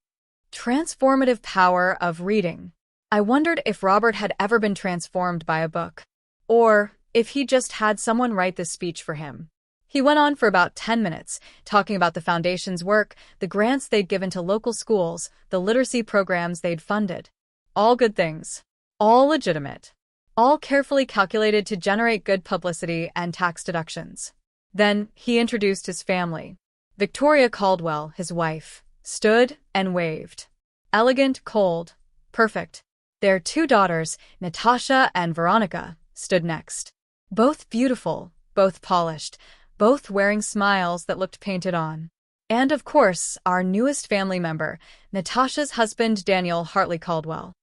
Transformative power of reading. I wondered if Robert had ever been transformed by a book, or if he just had someone write this speech for him. He went on for about 10 minutes, talking about the foundation's work, the grants they'd given to local schools, the literacy programs they'd funded. All good things. All legitimate. All carefully calculated to generate good publicity and tax deductions. Then he introduced his family. Victoria Caldwell, his wife, stood and waved. Elegant, cold, perfect. Their 2 daughters, Natasha and Veronica, stood next. Both beautiful, both polished, both wearing smiles that looked painted on. And of course, our newest family member, Natasha's husband Daniel Hartley Caldwell.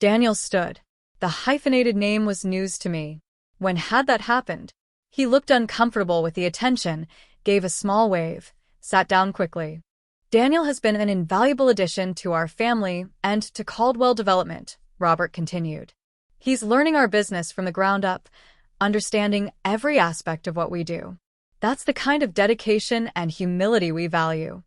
Daniel stood. The hyphenated name was news to me. When had that happened? He looked uncomfortable with the attention, gave a small wave, sat down quickly. Daniel has been an invaluable addition to our family and to Caldwell Development, Robert continued. He's learning our business from the ground up, understanding every aspect of what we do. That's the kind of dedication and humility we value.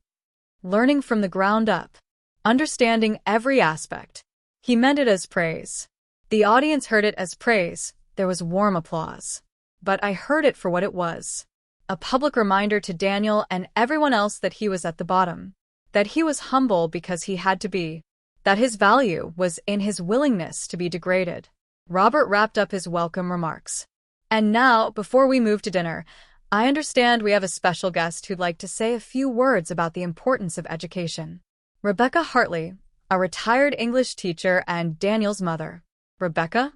Learning from the ground up, understanding every aspect. He meant it as praise. The audience heard it as praise. There was warm applause. But I heard it for what it was. A public reminder to Daniel and everyone else that he was at the bottom. That he was humble because he had to be. That his value was in his willingness to be degraded. Robert wrapped up his welcome remarks. And now, before we move to dinner, I understand we have a special guest who'd like to say a few words about the importance of education. Rebecca Hartley, a retired English teacher and Daniel's mother. Rebecca?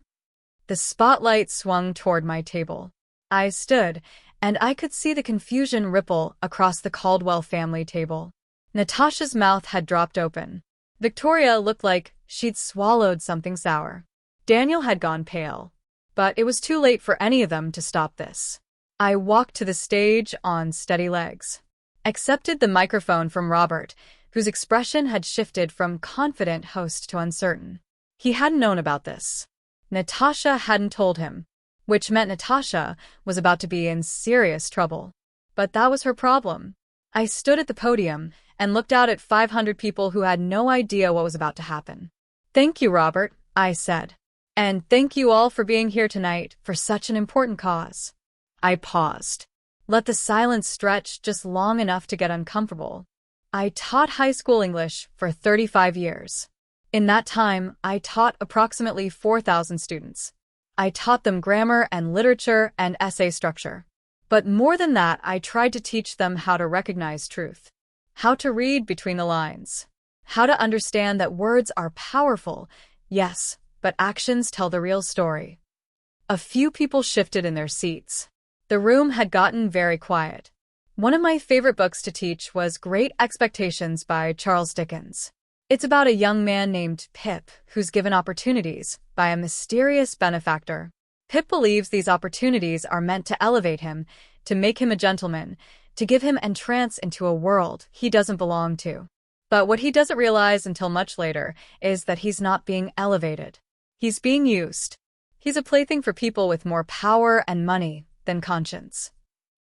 The spotlight swung toward my table. I stood, and I could see the confusion ripple across the Caldwell family table. Natasha's mouth had dropped open. Victoria looked like she'd swallowed something sour. Daniel had gone pale. But it was too late for any of them to stop this. I walked to the stage on steady legs. Accepted the microphone from Robert, whose expression had shifted from confident host to uncertain. He hadn't known about this. Natasha hadn't told him, which meant Natasha was about to be in serious trouble. But that was her problem. I stood at the podium, and looked out at 500 people who had no idea what was about to happen. "Thank you, Robert," I said. "And thank you all for being here tonight for such an important cause." I paused. Let the silence stretch just long enough to get uncomfortable. I taught high school English for 35 years. In that time, I taught approximately 4,000 students. I taught them grammar and literature and essay structure. But more than that, I tried to teach them how to recognize truth, how to read between the lines, how to understand that words are powerful, yes, but actions tell the real story. A few people shifted in their seats. The room had gotten very quiet. One of my favorite books to teach was Great Expectations by Charles Dickens. It's about a young man named Pip who's given opportunities by a mysterious benefactor. Pip believes these opportunities are meant to elevate him, to make him a gentleman, to give him entrance into a world he doesn't belong to. But what he doesn't realize until much later is that he's not being elevated. He's being used. He's a plaything for people with more power and money than conscience.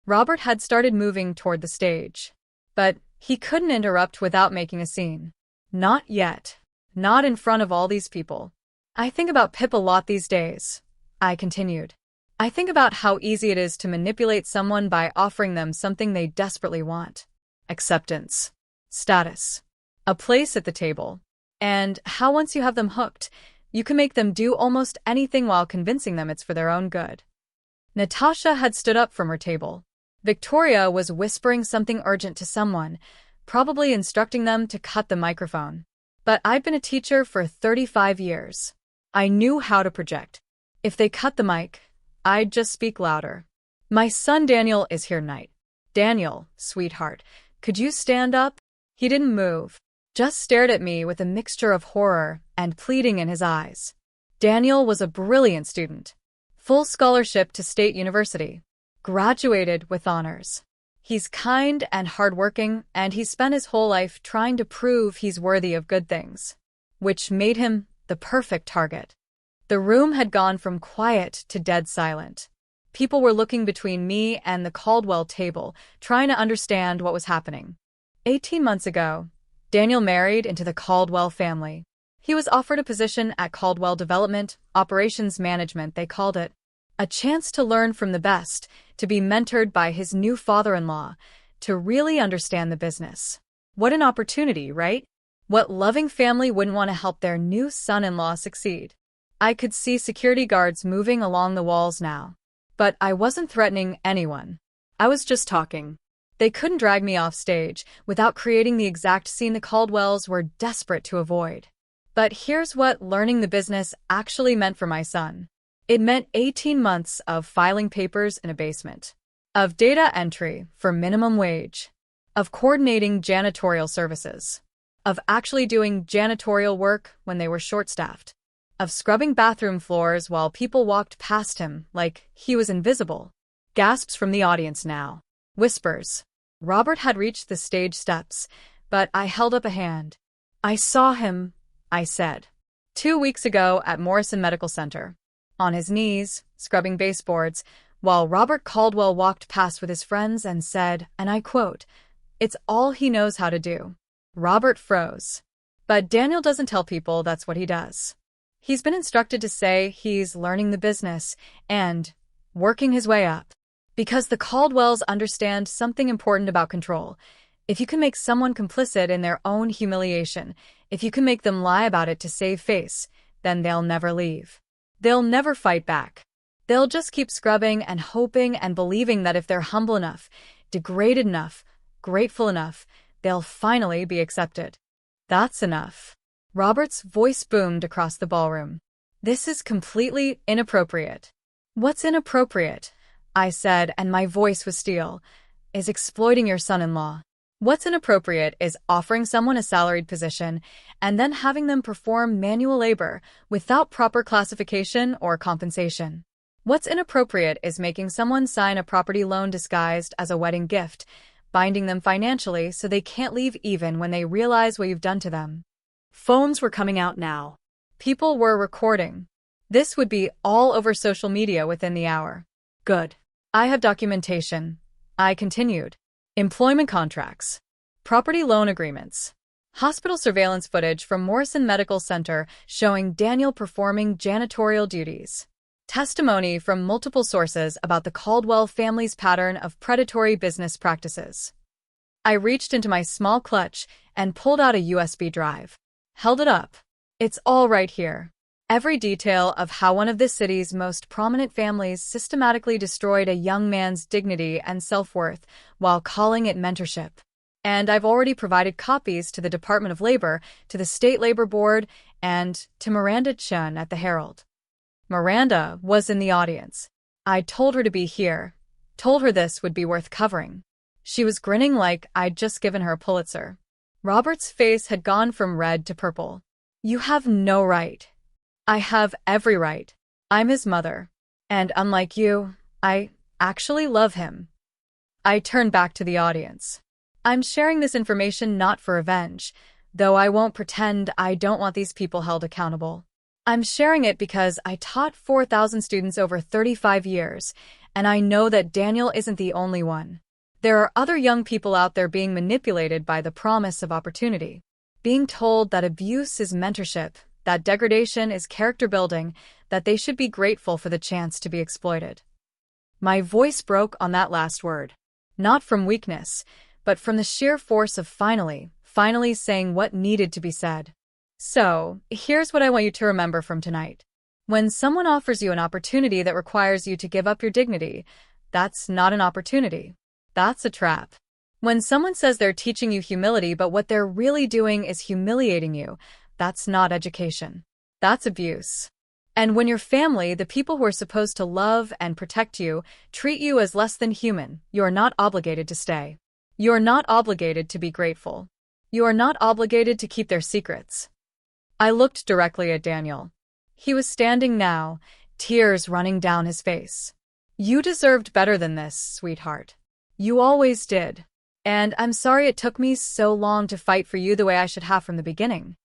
Robert had started moving toward the stage, but he couldn't interrupt without making a scene. Not yet. Not in front of all these people. "I think about Pip a lot these days," I continued. "I think about how easy it is to manipulate someone by offering them something they desperately want. Acceptance, status, a place at the table. And how once you have them hooked, you can make them do almost anything while convincing them it's for their own good." Natasha had stood up from her table. Victoria was whispering something urgent to someone, probably instructing them to cut the microphone. But I'd been a teacher for 35 years. I knew how to project. If they cut the mic, I'd just speak louder. "My son Daniel is here tonight. Daniel, sweetheart, could you stand up?" He didn't move, just stared at me with a mixture of horror and pleading in his eyes. Daniel was a brilliant student. Full scholarship to State University. Graduated with honors. He's kind and hardworking, and he spent his whole life trying to prove he's worthy of good things, which made him the perfect target. The room had gone from quiet to dead silent. People were looking between me and the Caldwell table, trying to understand what was happening. 18 months ago, Daniel married into the Caldwell family. He was offered a position at Caldwell Development, Operations Management, they called it. A chance to learn from the best, to be mentored by his new father-in-law, to really understand the business. What an opportunity, right? What loving family wouldn't want to help their new son-in-law succeed? I could see security guards moving along the walls now. But I wasn't threatening anyone. I was just talking. They couldn't drag me off stage without creating the exact scene the Caldwells were desperate to avoid. But here's what learning the business actually meant for my son. It meant 18 months of filing papers in a basement, of data entry for minimum wage, of coordinating janitorial services, of actually doing janitorial work when they were short-staffed, of scrubbing bathroom floors while people walked past him like he was invisible. Gasps from the audience now. Whispers. Robert had reached the stage steps, but I held up a hand. "I saw him," I said, 2 weeks ago at Morrison Medical Center. On his knees, scrubbing baseboards, while Robert Caldwell walked past with his friends and said, and I quote, "It's all he knows how to do." Robert froze. But Daniel doesn't tell people that's what he does. He's been instructed to say he's learning the business and working his way up. Because the Caldwells understand something important about control. If you can make someone complicit in their own humiliation, if you can make them lie about it to save face, then they'll never leave. They'll never fight back. They'll just keep scrubbing and hoping and believing that if they're humble enough, degraded enough, grateful enough, they'll finally be accepted. That's enough. Robert's voice boomed across the ballroom. "This is completely inappropriate." "What's inappropriate?" I said, and my voice was steel. "Is exploiting your son-in-law. What's inappropriate is offering someone a salaried position and then having them perform manual labor without proper classification or compensation. What's inappropriate is making someone sign a property loan disguised as a wedding gift, binding them financially so they can't leave even when they realize what you've done to them." Phones were coming out now. People were recording. This would be all over social media within the hour. "Good. I have documentation," I continued. "Employment contracts. Property loan agreements. Hospital surveillance footage from Morrison Medical Center showing Daniel performing janitorial duties. Testimony from multiple sources about the Caldwell family's pattern of predatory business practices. I reached into my small clutch and pulled out a USB drive. Held it up. It's all right here. Every detail of how one of this city's most prominent families systematically destroyed a young man's dignity and self-worth while calling it mentorship. And I've already provided copies to the Department of Labor, to the State Labor Board, and to Miranda Chun at the Herald. Miranda was in the audience. I told her to be here, told her this would be worth covering. She was grinning like I'd just given her a Pulitzer. Robert's face had gone from red to purple. You have no right. I have every right. I'm his mother. And unlike you, I actually love him. I turned back to the audience. I'm sharing this information not for revenge, though I won't pretend I don't want these people held accountable. I'm sharing it because I taught 4,000 students over 35 years, and I know that Daniel isn't the only one. There are other young people out there being manipulated by the promise of opportunity, being told that abuse is mentorship, that degradation is character building, that they should be grateful for the chance to be exploited. My voice broke on that last word, not from weakness, but from the sheer force of finally saying what needed to be said. So, here's what I want you to remember from tonight. When someone offers you an opportunity that requires you to give up your dignity, that's not an opportunity. That's a trap. When someone says they're teaching you humility but what they're really doing is humiliating you, that's not education. That's abuse. And when your family, the people who are supposed to love and protect you, treat you as less than human, you're not obligated to stay. You're not obligated to be grateful. You are not obligated to keep their secrets. I looked directly at Daniel. He was standing now, tears running down his face. You deserved better than this, sweetheart. You always did. And I'm sorry it took me so long to fight for you the way I should have from the beginning.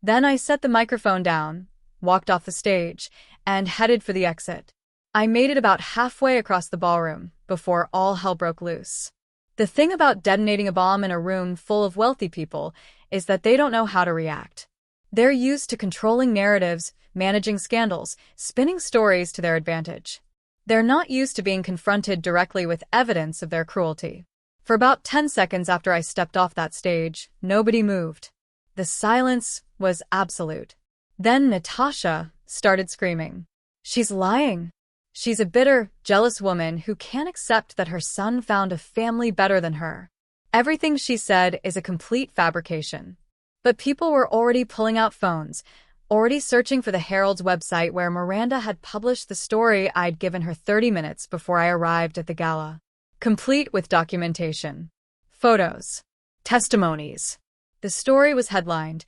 Then I set the microphone down, walked off the stage, and headed for the exit. I made it about halfway across the ballroom before all hell broke loose. The thing about detonating a bomb in a room full of wealthy people is that they don't know how to react. They're used to controlling narratives, managing scandals, spinning stories to their advantage. They're not used to being confronted directly with evidence of their cruelty. For about 10 seconds after I stepped off that stage, nobody moved. The silence was absolute. Then Natasha started screaming. She's lying. She's a bitter, jealous woman who can't accept that her son found a family better than her. Everything she said is a complete fabrication. But people were already pulling out phones, already searching for the Herald's website where Miranda had published the story I'd given her 30 minutes before I arrived at the gala. Complete with documentation, photos, testimonies. The story was headlined,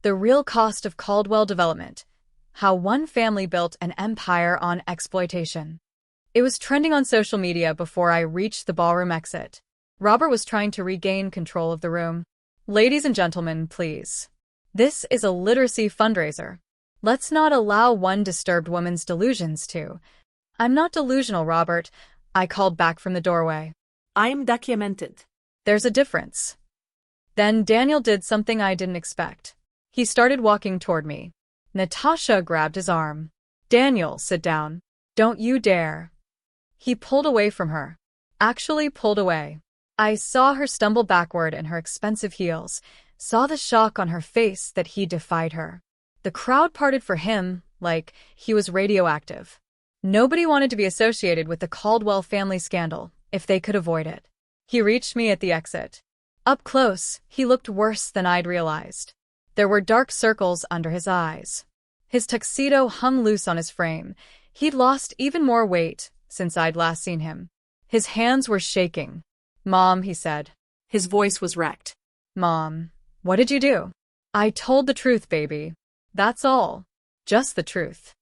"The Real Cost of Caldwell Development: How One Family Built an Empire on Exploitation." It was trending on social media before I reached the ballroom exit. Robert was trying to regain control of the room. "Ladies and gentlemen, please. This is a literacy fundraiser. Let's not allow one disturbed woman's delusions to—" "I'm not delusional, Robert," I called back from the doorway. I am documented. "There's a difference." Then Daniel did something I didn't expect. He started walking toward me. Natasha grabbed his arm. "Daniel, sit down. Don't you dare." He pulled away from her. Actually pulled away. I saw her stumble backward in her expensive heels, saw the shock on her face that he defied her. The crowd parted for him like he was radioactive. Nobody wanted to be associated with the Caldwell family scandal if they could avoid it. He reached me at the exit. Up close, he looked worse than I'd realized. There were dark circles under his eyes. His tuxedo hung loose on his frame. He'd lost even more weight since I'd last seen him. His hands were shaking. "Mom," he said. His voice was wrecked. "Mom, what did you do?" "I told the truth, baby. That's all. Just the truth.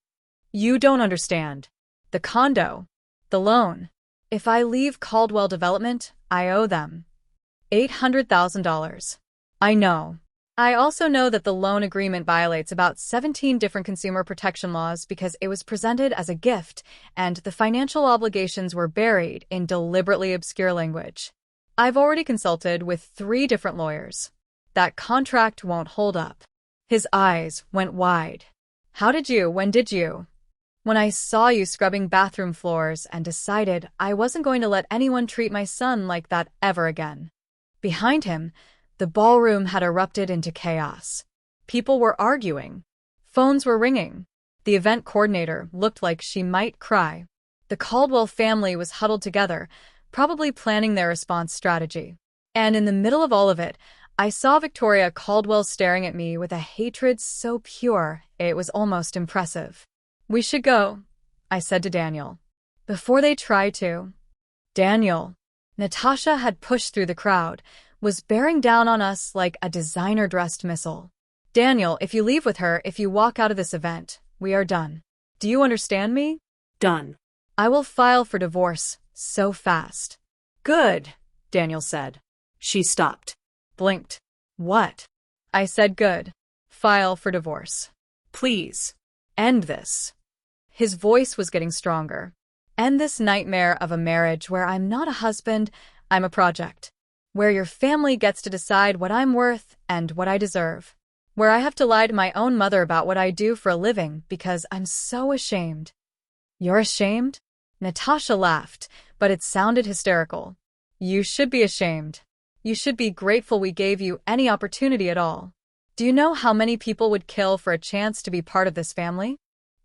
You don't understand. The condo. The loan. If I leave Caldwell Development, I owe them $800,000. I know. I also know that the loan agreement violates about 17 different consumer protection laws because it was presented as a gift, and the financial obligations were buried in deliberately obscure language. I've already consulted with 3 different lawyers. That contract won't hold up. His eyes went wide. When did you? When I saw you scrubbing bathroom floors and decided I wasn't going to let anyone treat my son like that ever again. Behind him, the ballroom had erupted into chaos. People were arguing. Phones were ringing. The event coordinator looked like she might cry. The Caldwell family was huddled together, probably planning their response strategy. And in the middle of all of it, I saw Victoria Caldwell staring at me with a hatred so pure it was almost impressive. We should go, I said to Daniel. Before they try to. Daniel. Natasha had pushed through the crowd, was bearing down on us like a designer-dressed missile. Daniel, if you leave with her, if you walk out of this event, we are done. Do you understand me? Done. I will file for divorce so fast. Good, Daniel said. She stopped. Blinked. What? I said good. File for divorce. Please. End this. His voice was getting stronger. End this nightmare of a marriage where I'm not a husband, I'm a project. Where your family gets to decide what I'm worth and what I deserve. Where I have to lie to my own mother about what I do for a living because I'm so ashamed. You're ashamed? Natasha laughed, but it sounded hysterical. You should be ashamed. You should be grateful we gave you any opportunity at all. Do you know how many people would kill for a chance to be part of this family?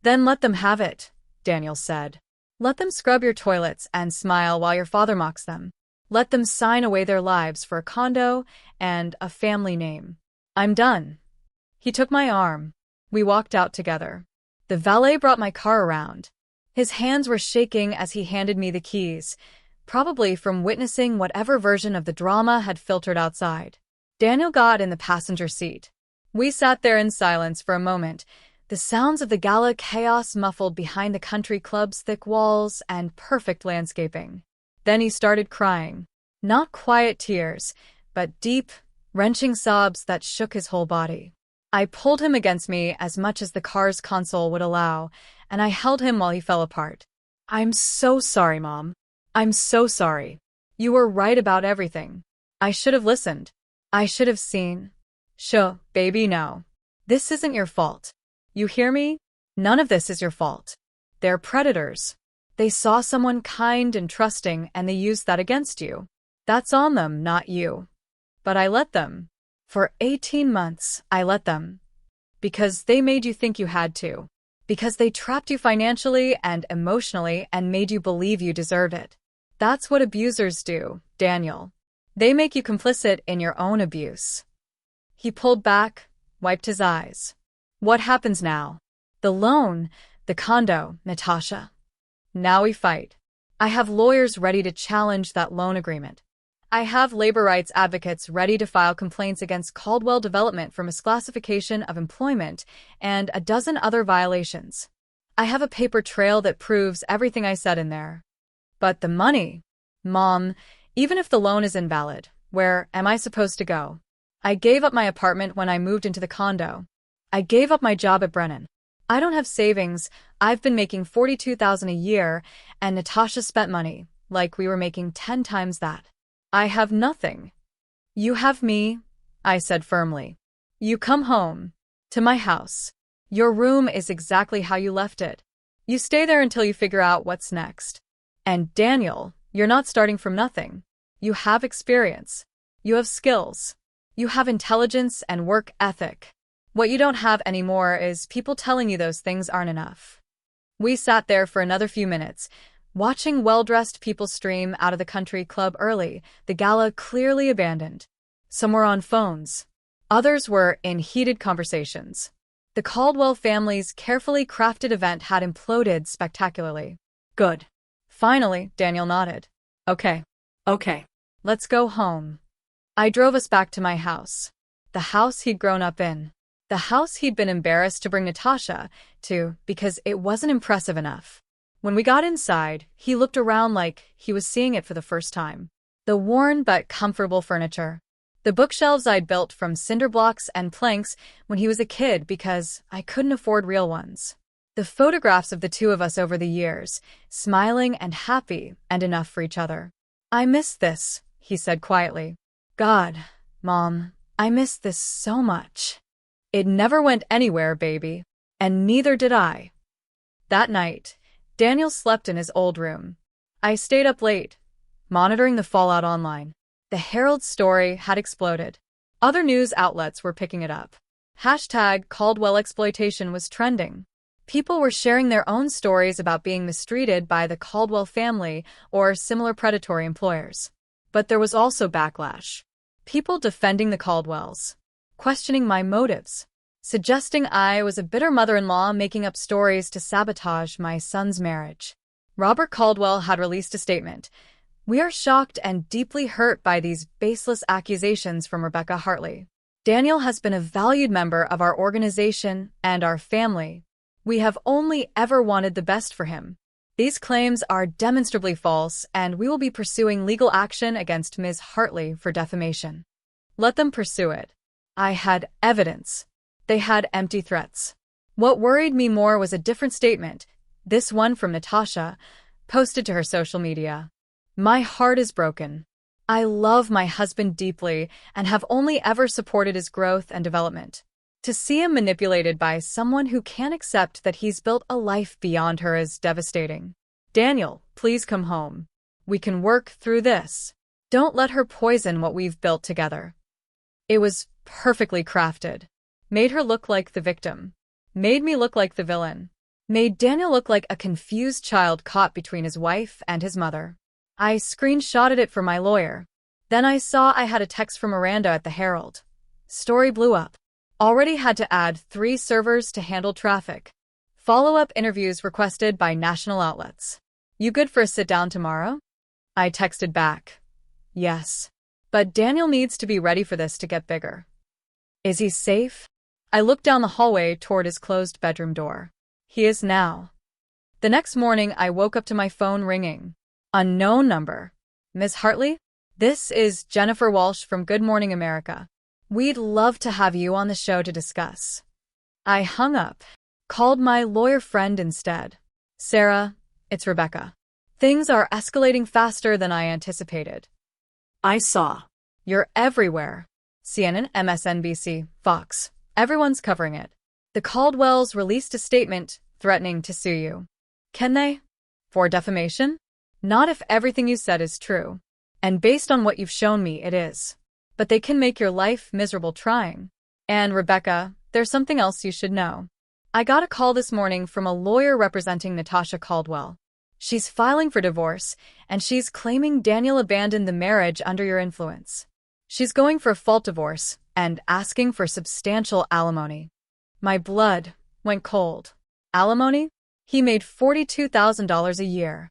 Then let them have it, Daniel said. Let them scrub your toilets and smile while your father mocks them. Let them sign away their lives for a condo and a family name. I'm done. He took my arm. We walked out together. The valet brought my car around. His hands were shaking as he handed me the keys, probably from witnessing whatever version of the drama had filtered outside. Daniel got in the passenger seat. We sat there in silence for a moment, the sounds of the gala chaos muffled behind the country club's thick walls and perfect landscaping. Then he started crying. Not quiet tears, but deep, wrenching sobs that shook his whole body. I pulled him against me as much as the car's console would allow, and I held him while he fell apart. I'm so sorry, Mom. I'm so sorry. You were right about everything. I should have listened. I should have seen. Baby, no. This isn't your fault. You hear me? None of this is your fault. They're predators. They saw someone kind and trusting and they used that against you. That's on them, not you. But I let them. For 18 months, I let them. Because they made you think you had to. Because they trapped you financially and emotionally and made you believe you deserved it. That's what abusers do, Daniel. They make you complicit in your own abuse. He pulled back, wiped his eyes. What happens now? The loan, the condo, Natasha. Now we fight. I have lawyers ready to challenge that loan agreement. I have labor rights advocates ready to file complaints against Caldwell Development for misclassification of employment and a dozen other violations. I have a paper trail that proves everything I said in there. But the money? Mom, even if the loan is invalid, where am I supposed to go? I gave up my apartment when I moved into the condo. I gave up my job at Brennan. I don't have savings. I've been making $42,000 a year, and Natasha spent money, like we were making 10 times that. I have nothing. You have me, I said firmly. You come home. To my house. Your room is exactly how you left it. You stay there until you figure out what's next. And Daniel, you're not starting from nothing. You have experience. You have skills. You have intelligence and work ethic. What you don't have anymore is people telling you those things aren't enough. We sat there for another few minutes, watching well-dressed people stream out of the country club early, the gala clearly abandoned. Some were on phones. Others were in heated conversations. The Caldwell family's carefully crafted event had imploded spectacularly. Good. Finally, Daniel nodded. Okay. Let's go home. I drove us back to my house. The house he'd grown up in. The house he'd been embarrassed to bring Natasha to because it wasn't impressive enough. When we got inside, he looked around like he was seeing it for the first time. The worn but comfortable furniture. The bookshelves I'd built from cinder blocks and planks when he was a kid because I couldn't afford real ones. The photographs of the two of us over the years, smiling and happy and enough for each other. I miss this, he said quietly. God, Mom, I miss this so much. It never went anywhere, baby. And neither did I. That night, Daniel slept in his old room. I stayed up late, monitoring the fallout online. The Herald's story had exploded. Other news outlets were picking it up. #CaldwellExploitation was trending. People were sharing their own stories about being mistreated by the Caldwell family or similar predatory employers. But there was also backlash. People defending the Caldwells, questioning my motives, suggesting I was a bitter mother-in-law making up stories to sabotage my son's marriage. Robert Caldwell had released a statement. We are shocked and deeply hurt by these baseless accusations from Rebecca Hartley. Daniel has been a valued member of our organization and our family. We have only ever wanted the best for him. These claims are demonstrably false, and we will be pursuing legal action against Ms. Hartley for defamation. Let them pursue it. I had evidence. They had empty threats. What worried me more was a different statement, this one from Natasha, posted to her social media. My heart is broken. I love my husband deeply and have only ever supported his growth and development. To see him manipulated by someone who can't accept that he's built a life beyond her is devastating. Daniel, please come home. We can work through this. Don't let her poison what we've built together. It was perfectly crafted. Made her look like the victim. Made me look like the villain. Made Daniel look like a confused child caught between his wife and his mother. I screenshotted it for my lawyer. Then I saw I had a text from Miranda at the Herald. Story blew up. Already had to add 3 servers to handle traffic. Follow-up interviews requested by national outlets. You good for a sit-down tomorrow? I texted back. Yes. But Daniel needs to be ready for this to get bigger. Is he safe? I looked down the hallway toward his closed bedroom door. He is now. The next morning, I woke up to my phone ringing. Unknown number. Ms. Hartley? This is Jennifer Walsh from Good Morning America. We'd love to have you on the show to discuss. I hung up. Called my lawyer friend instead. Sarah, it's Rebecca. Things are escalating faster than I anticipated. I saw. You're everywhere. CNN, MSNBC, Fox. Everyone's covering it. The Caldwells released a statement threatening to sue you. Can they? For defamation? Not if everything you said is true. And based on what you've shown me, it is. But they can make your life miserable trying. And Rebecca, there's something else you should know. I got a call this morning from a lawyer representing Natasha Caldwell. She's filing for divorce, and she's claiming Daniel abandoned the marriage under your influence. She's going for a fault divorce and asking for substantial alimony. My blood went cold. Alimony? He made $42,000 a year.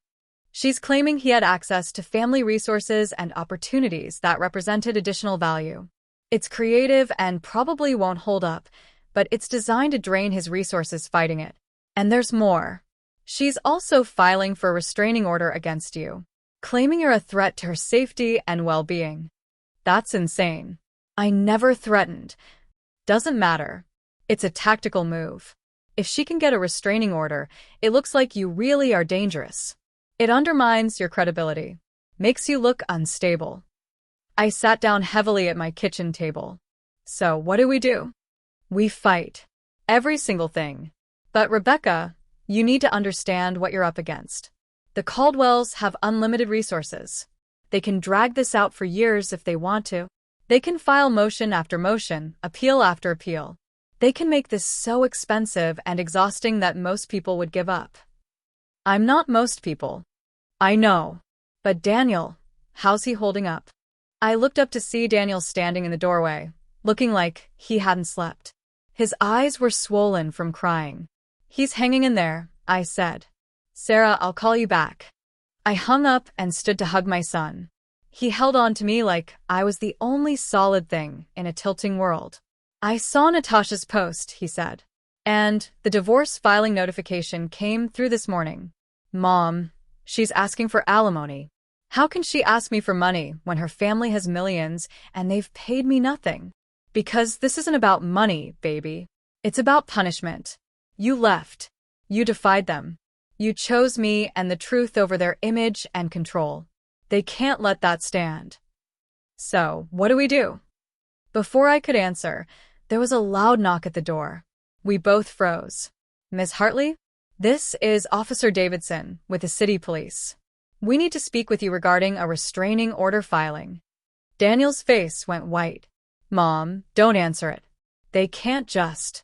She's claiming he had access to family resources and opportunities that represented additional value. It's creative and probably won't hold up, but it's designed to drain his resources fighting it. And there's more. She's also filing for a restraining order against you, claiming you're a threat to her safety and well-being. That's insane. I never threatened. Doesn't matter. It's a tactical move. If she can get a restraining order, it looks like you really are dangerous. It undermines your credibility, makes you look unstable. I sat down heavily at my kitchen table. So what do? We fight. Every single thing. But Rebecca, you need to understand what you're up against. The Caldwells have unlimited resources. They can drag this out for years if they want to. They can file motion after motion, appeal after appeal. They can make this so expensive and exhausting that most people would give up. I'm not most people. I know. But Daniel, how's he holding up? I looked up to see Daniel standing in the doorway, looking like he hadn't slept. His eyes were swollen from crying. He's hanging in there, I said. Sarah, I'll call you back. I hung up and stood to hug my son. He held on to me like I was the only solid thing in a tilting world. I saw Natasha's post, he said. And the divorce filing notification came through this morning. Mom, she's asking for alimony. How can she ask me for money when her family has millions and they've paid me nothing? Because this isn't about money, baby. It's about punishment. You left. You defied them. You chose me and the truth over their image and control. They can't let that stand. So, what do we do? Before I could answer, there was a loud knock at the door. We both froze. Miss Hartley? This is Officer Davidson with the city police. We need to speak with you regarding a restraining order filing. Daniel's face went white. Mom, don't answer it. They can't just.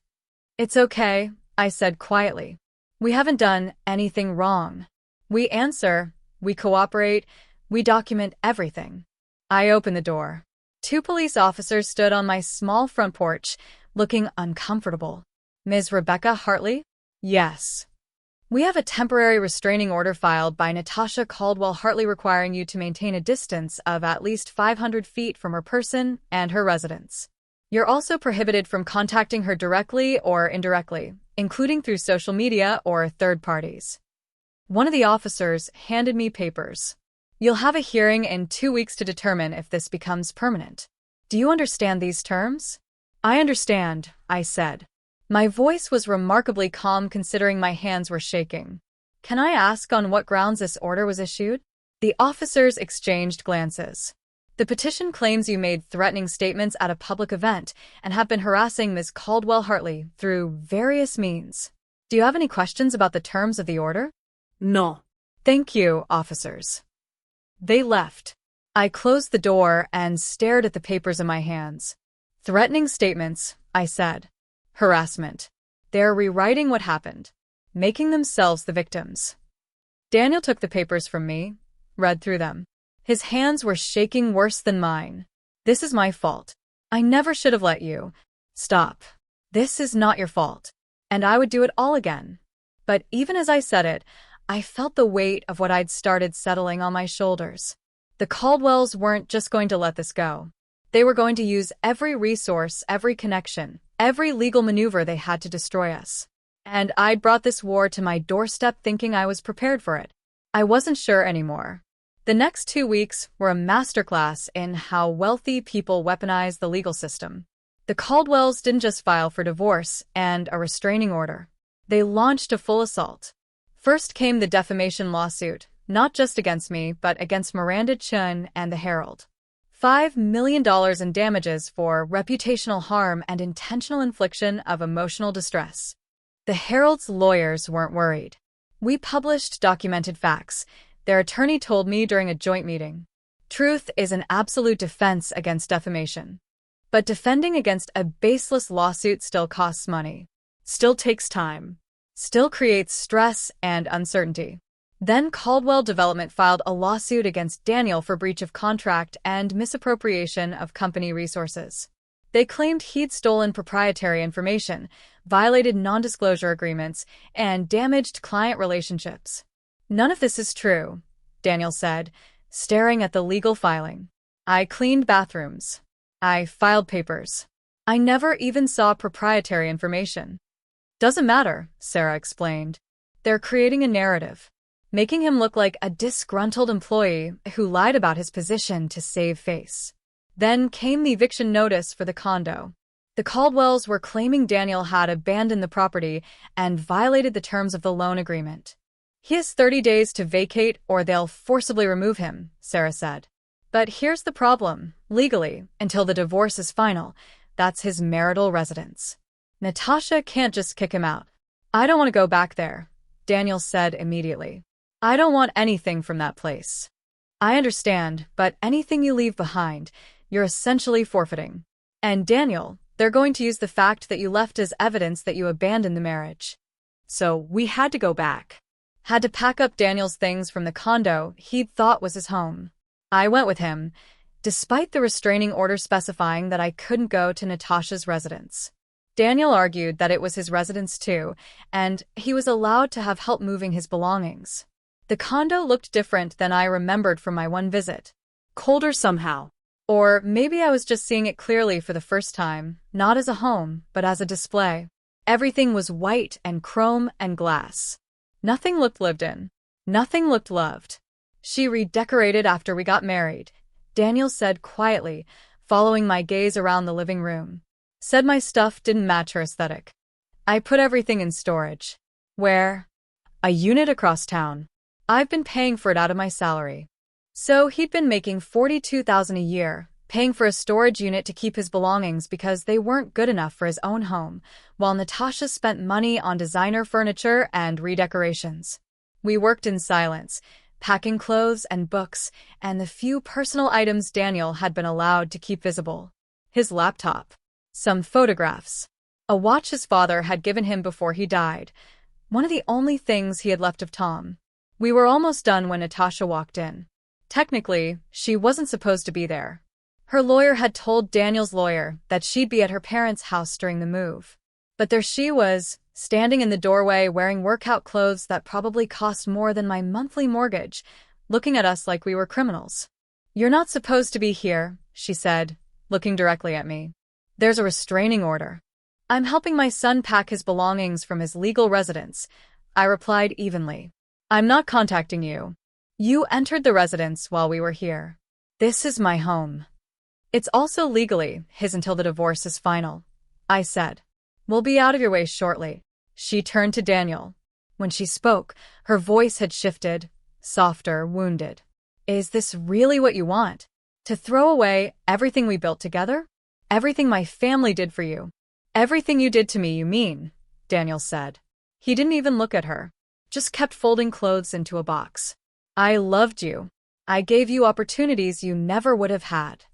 It's okay, I said quietly. We haven't done anything wrong. We answer, we cooperate, we document everything. I opened the door. 2 police officers stood on my small front porch, looking uncomfortable. Ms. Rebecca Hartley? Yes. We have a temporary restraining order filed by Natasha Caldwell Hartley requiring you to maintain a distance of at least 500 feet from her person and her residence. You're also prohibited from contacting her directly or indirectly, including through social media or third parties. One of the officers handed me papers. You'll have a hearing in 2 weeks to determine if this becomes permanent. Do you understand these terms? I understand, I said. My voice was remarkably calm considering my hands were shaking. Can I ask on what grounds this order was issued? The officers exchanged glances. The petition claims you made threatening statements at a public event and have been harassing Ms. Caldwell Hartley through various means. Do you have any questions about the terms of the order? No. Thank you, officers. They left. I closed the door and stared at the papers in my hands. Threatening statements, I said. Harassment. They're rewriting what happened, making themselves the victims. Daniel took the papers from me, read through them. His hands were shaking worse than mine. This is my fault. I never should have let you. Stop. This is not your fault. And I would do it all again. But even as I said it, I felt the weight of what I'd started settling on my shoulders. The Caldwells weren't just going to let this go. They were going to use every resource, every connection, every legal maneuver they had to destroy us. And I'd brought this war to my doorstep thinking I was prepared for it. I wasn't sure anymore. The next 2 weeks were a masterclass in how wealthy people weaponize the legal system. The Caldwells didn't just file for divorce and a restraining order. They launched a full assault. First came the defamation lawsuit, not just against me, but against Miranda Chun and the Herald. $5 million in damages for reputational harm and intentional infliction of emotional distress. The Herald's lawyers weren't worried. We published documented facts. Their attorney told me during a joint meeting. Truth is an absolute defense against defamation. But defending against a baseless lawsuit still costs money, still takes time, still creates stress and uncertainty. Then Caldwell Development filed a lawsuit against Daniel for breach of contract and misappropriation of company resources. They claimed he'd stolen proprietary information, violated non-disclosure agreements, and damaged client relationships. None of this is true, Daniel said, staring at the legal filing. I cleaned bathrooms. I filed papers. I never even saw proprietary information. Doesn't matter, Sarah explained. They're creating a narrative, making him look like a disgruntled employee who lied about his position to save face. Then came the eviction notice for the condo. The Caldwells were claiming Daniel had abandoned the property and violated the terms of the loan agreement. He has 30 days to vacate or they'll forcibly remove him, Sarah said. But here's the problem. Legally, until the divorce is final, that's his marital residence. Natasha can't just kick him out. I don't want to go back there, Daniel said immediately. I don't want anything from that place. I understand, but anything you leave behind, you're essentially forfeiting. And Daniel, they're going to use the fact that you left as evidence that you abandoned the marriage. So we had to go back. Had to pack up Daniel's things from the condo he'd thought was his home. I went with him, despite the restraining order specifying that I couldn't go to Natasha's residence. Daniel argued that it was his residence too, and he was allowed to have help moving his belongings. The condo looked different than I remembered from my one visit. Colder somehow. Or maybe I was just seeing it clearly for the first time, not as a home, but as a display. Everything was white and chrome and glass. Nothing looked lived in. Nothing looked loved. She redecorated after we got married, Daniel said quietly, following my gaze around the living room. Said my stuff didn't match her aesthetic. I put everything in storage. Where? A unit across town. I've been paying for it out of my salary. So he'd been making $42,000 a year, paying for a storage unit to keep his belongings because they weren't good enough for his own home, while Natasha spent money on designer furniture and redecorations. We worked in silence, packing clothes and books and the few personal items Daniel had been allowed to keep visible. His laptop, some photographs, a watch his father had given him before he died, one of the only things he had left of Tom. We were almost done when Natasha walked in. Technically, she wasn't supposed to be there. Her lawyer had told Daniel's lawyer that she'd be at her parents' house during the move. But there she was, standing in the doorway wearing workout clothes that probably cost more than my monthly mortgage, looking at us like we were criminals. "You're not supposed to be here," she said, looking directly at me. "There's a restraining order." "I'm helping my son pack his belongings from his legal residence," I replied evenly. "I'm not contacting you. You entered the residence while we were here. This is my home. It's also legally his until the divorce is final," I said. "We'll be out of your way shortly." She turned to Daniel. When she spoke, her voice had shifted, softer, wounded. "Is this really what you want? To throw away everything we built together? Everything my family did for you? Everything you did to me, you mean?" Daniel said. He didn't even look at her, just kept folding clothes into a box. "I loved you. I gave you opportunities you never would have had.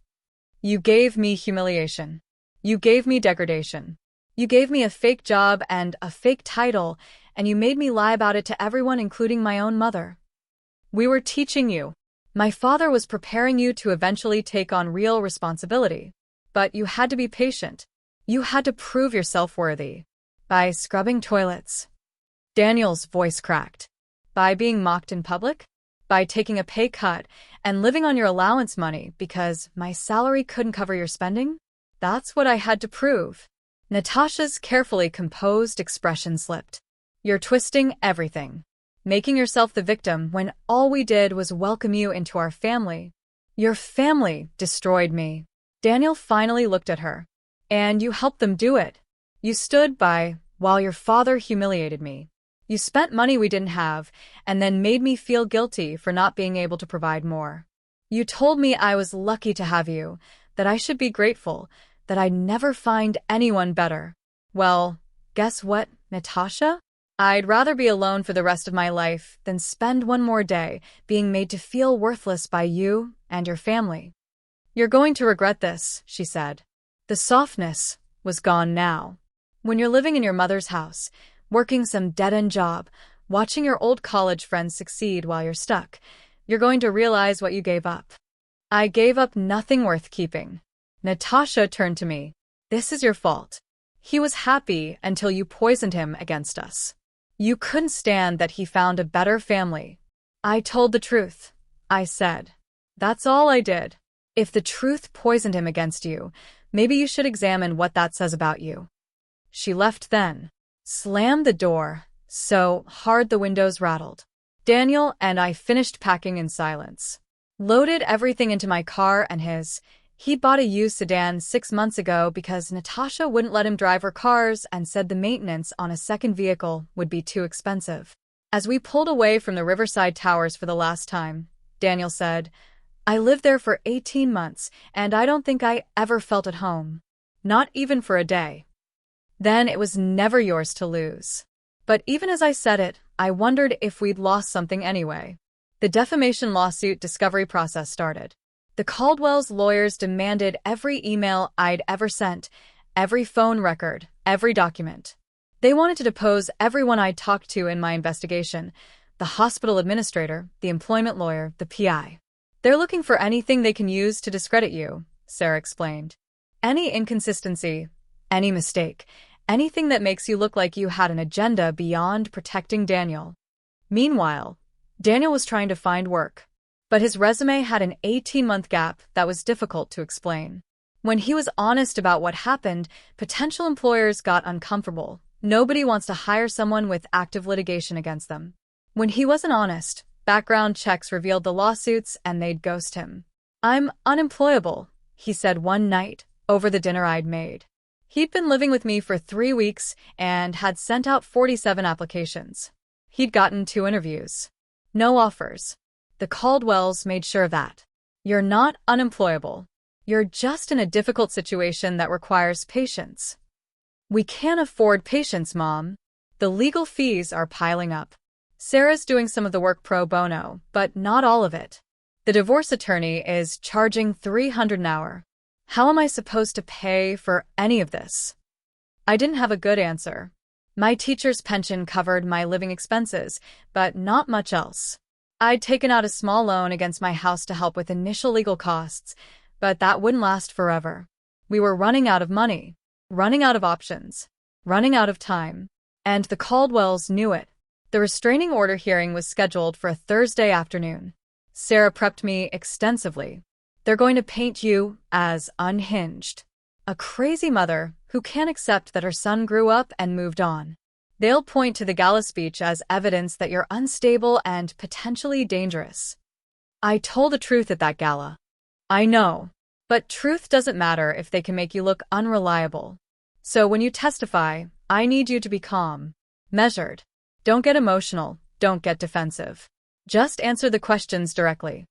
You gave me humiliation. You gave me degradation. You gave me a fake job and a fake title, and you made me lie about it to everyone, including my own mother. We were teaching you. My father was preparing you to eventually take on real responsibility. But you had to be patient. You had to prove yourself worthy. By scrubbing toilets." Daniel's voice cracked. "By being mocked in public? By taking a pay cut and living on your allowance money because my salary couldn't cover your spending? That's what I had to prove." Natasha's carefully composed expression slipped. "You're twisting everything. Making yourself the victim when all we did was welcome you into our family. Your family destroyed me." Daniel finally looked at her. "And you helped them do it. You stood by while your father humiliated me. You spent money we didn't have and then made me feel guilty for not being able to provide more. You told me I was lucky to have you, that I should be grateful, that I'd never find anyone better. Well, guess what, Natasha? I'd rather be alone for the rest of my life than spend one more day being made to feel worthless by you and your family. You're going to regret this," she said. The softness was gone now. When you're living in your mother's house, working some dead-end job, watching your old college friends succeed while you're stuck, you're going to realize what you gave up. "I gave up nothing worth keeping." Natasha turned to me. "This is your fault. He was happy until you poisoned him against us. You couldn't stand that he found a better family." "I told the truth," I said. "That's all I did. If the truth poisoned him against you, maybe you should examine what that says about you." She left then, slammed the door so hard the windows rattled. Daniel and I finished packing in silence. Loaded everything into my car and his. He bought a used sedan 6 months ago because Natasha wouldn't let him drive her cars and said the maintenance on a second vehicle would be too expensive. As we pulled away from the Riverside Towers for the last time, Daniel said, "I lived there for 18 months, and I don't think I ever felt at home. Not even for a day." Then it was never yours to lose. But even as I said it, I wondered if we'd lost something anyway. The defamation lawsuit discovery process started. The Caldwell's lawyers demanded every email I'd ever sent, every phone record, every document. They wanted to depose everyone I'd talked to in my investigation, the hospital administrator, the employment lawyer, the PI. "They're looking for anything they can use to discredit you," Sarah explained. "Any inconsistency, any mistake, anything that makes you look like you had an agenda beyond protecting Daniel." Meanwhile, Daniel was trying to find work, but his resume had an 18-month gap that was difficult to explain. When he was honest about what happened, potential employers got uncomfortable. Nobody wants to hire someone with active litigation against them. When he wasn't honest, background checks revealed the lawsuits and they'd ghost him. "I'm unemployable," he said one night over the dinner I'd made. He'd been living with me for 3 weeks and had sent out 47 applications. He'd gotten 2 interviews. No offers. The Caldwells made sure of that. "You're not unemployable. You're just in a difficult situation that requires patience. We can't afford patience, Mom. The legal fees are piling up. Sarah's doing some of the work pro bono, but not all of it. The divorce attorney is charging $300 an hour. How am I supposed to pay for any of this? I didn't have a good answer. My teacher's pension covered my living expenses, but not much else. I'd taken out a small loan against my house to help with initial legal costs, but that wouldn't last forever. We were running out of money, running out of options, running out of time, and the Caldwells knew it. The restraining order hearing was scheduled for a Thursday afternoon. Sarah prepped me extensively. They're going to paint you as unhinged. A crazy mother who can't accept that her son grew up and moved on. They'll point to the gala speech as evidence that you're unstable and potentially dangerous. I told the truth at that gala. I know, but truth doesn't matter if they can make you look unreliable. So when you testify, I need you to be calm, measured. Don't get emotional, don't get defensive. Just answer the questions directly.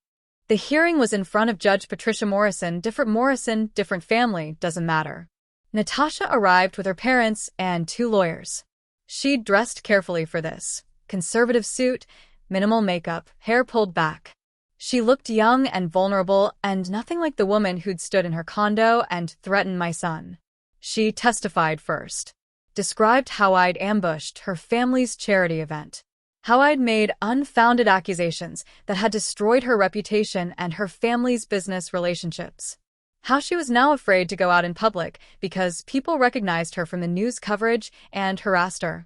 The hearing was in front of Judge Patricia Morrison, different family, doesn't matter. Natasha arrived with her parents and 2 lawyers. She'd dressed carefully for this. Conservative suit, minimal makeup, hair pulled back. She looked young and vulnerable and nothing like the woman who'd stood in her condo and threatened my son. She testified first. Described how I'd ambushed her family's charity event. How I'd made unfounded accusations that had destroyed her reputation and her family's business relationships. How she was now afraid to go out in public because people recognized her from the news coverage and harassed her.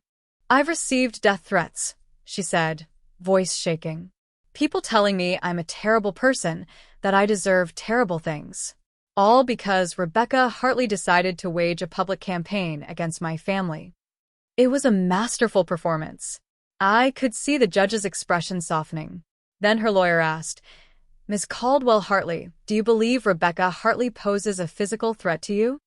I've received death threats, she said, voice shaking. People telling me I'm a terrible person, that I deserve terrible things. All because Rebecca Hartley decided to wage a public campaign against my family. It was a masterful performance. I could see the judge's expression softening. Then her lawyer asked, Ms. Caldwell Hartley, do you believe Rebecca Hartley poses a physical threat to you?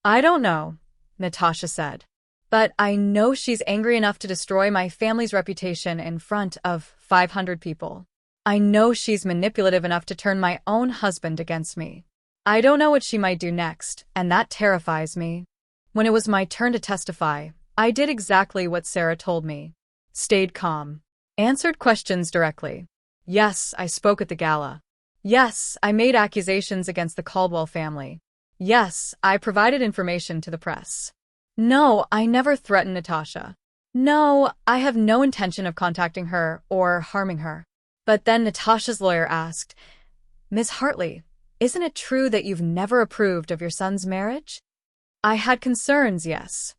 I don't know, Natasha said. But I know she's angry enough to destroy my family's reputation in front of 500 people. I know she's manipulative enough to turn my own husband against me. I don't know what she might do next, and that terrifies me. When it was my turn to testify, I did exactly what Sarah told me. Stayed calm. Answered questions directly. Yes, I spoke at the gala. Yes, I made accusations against the Caldwell family. Yes, I provided information to the press. No, I never threatened Natasha. No, I have no intention of contacting her or harming her. But then Natasha's lawyer asked, Ms. Hartley, isn't it true that you've never approved of your son's marriage? I had concerns, yes.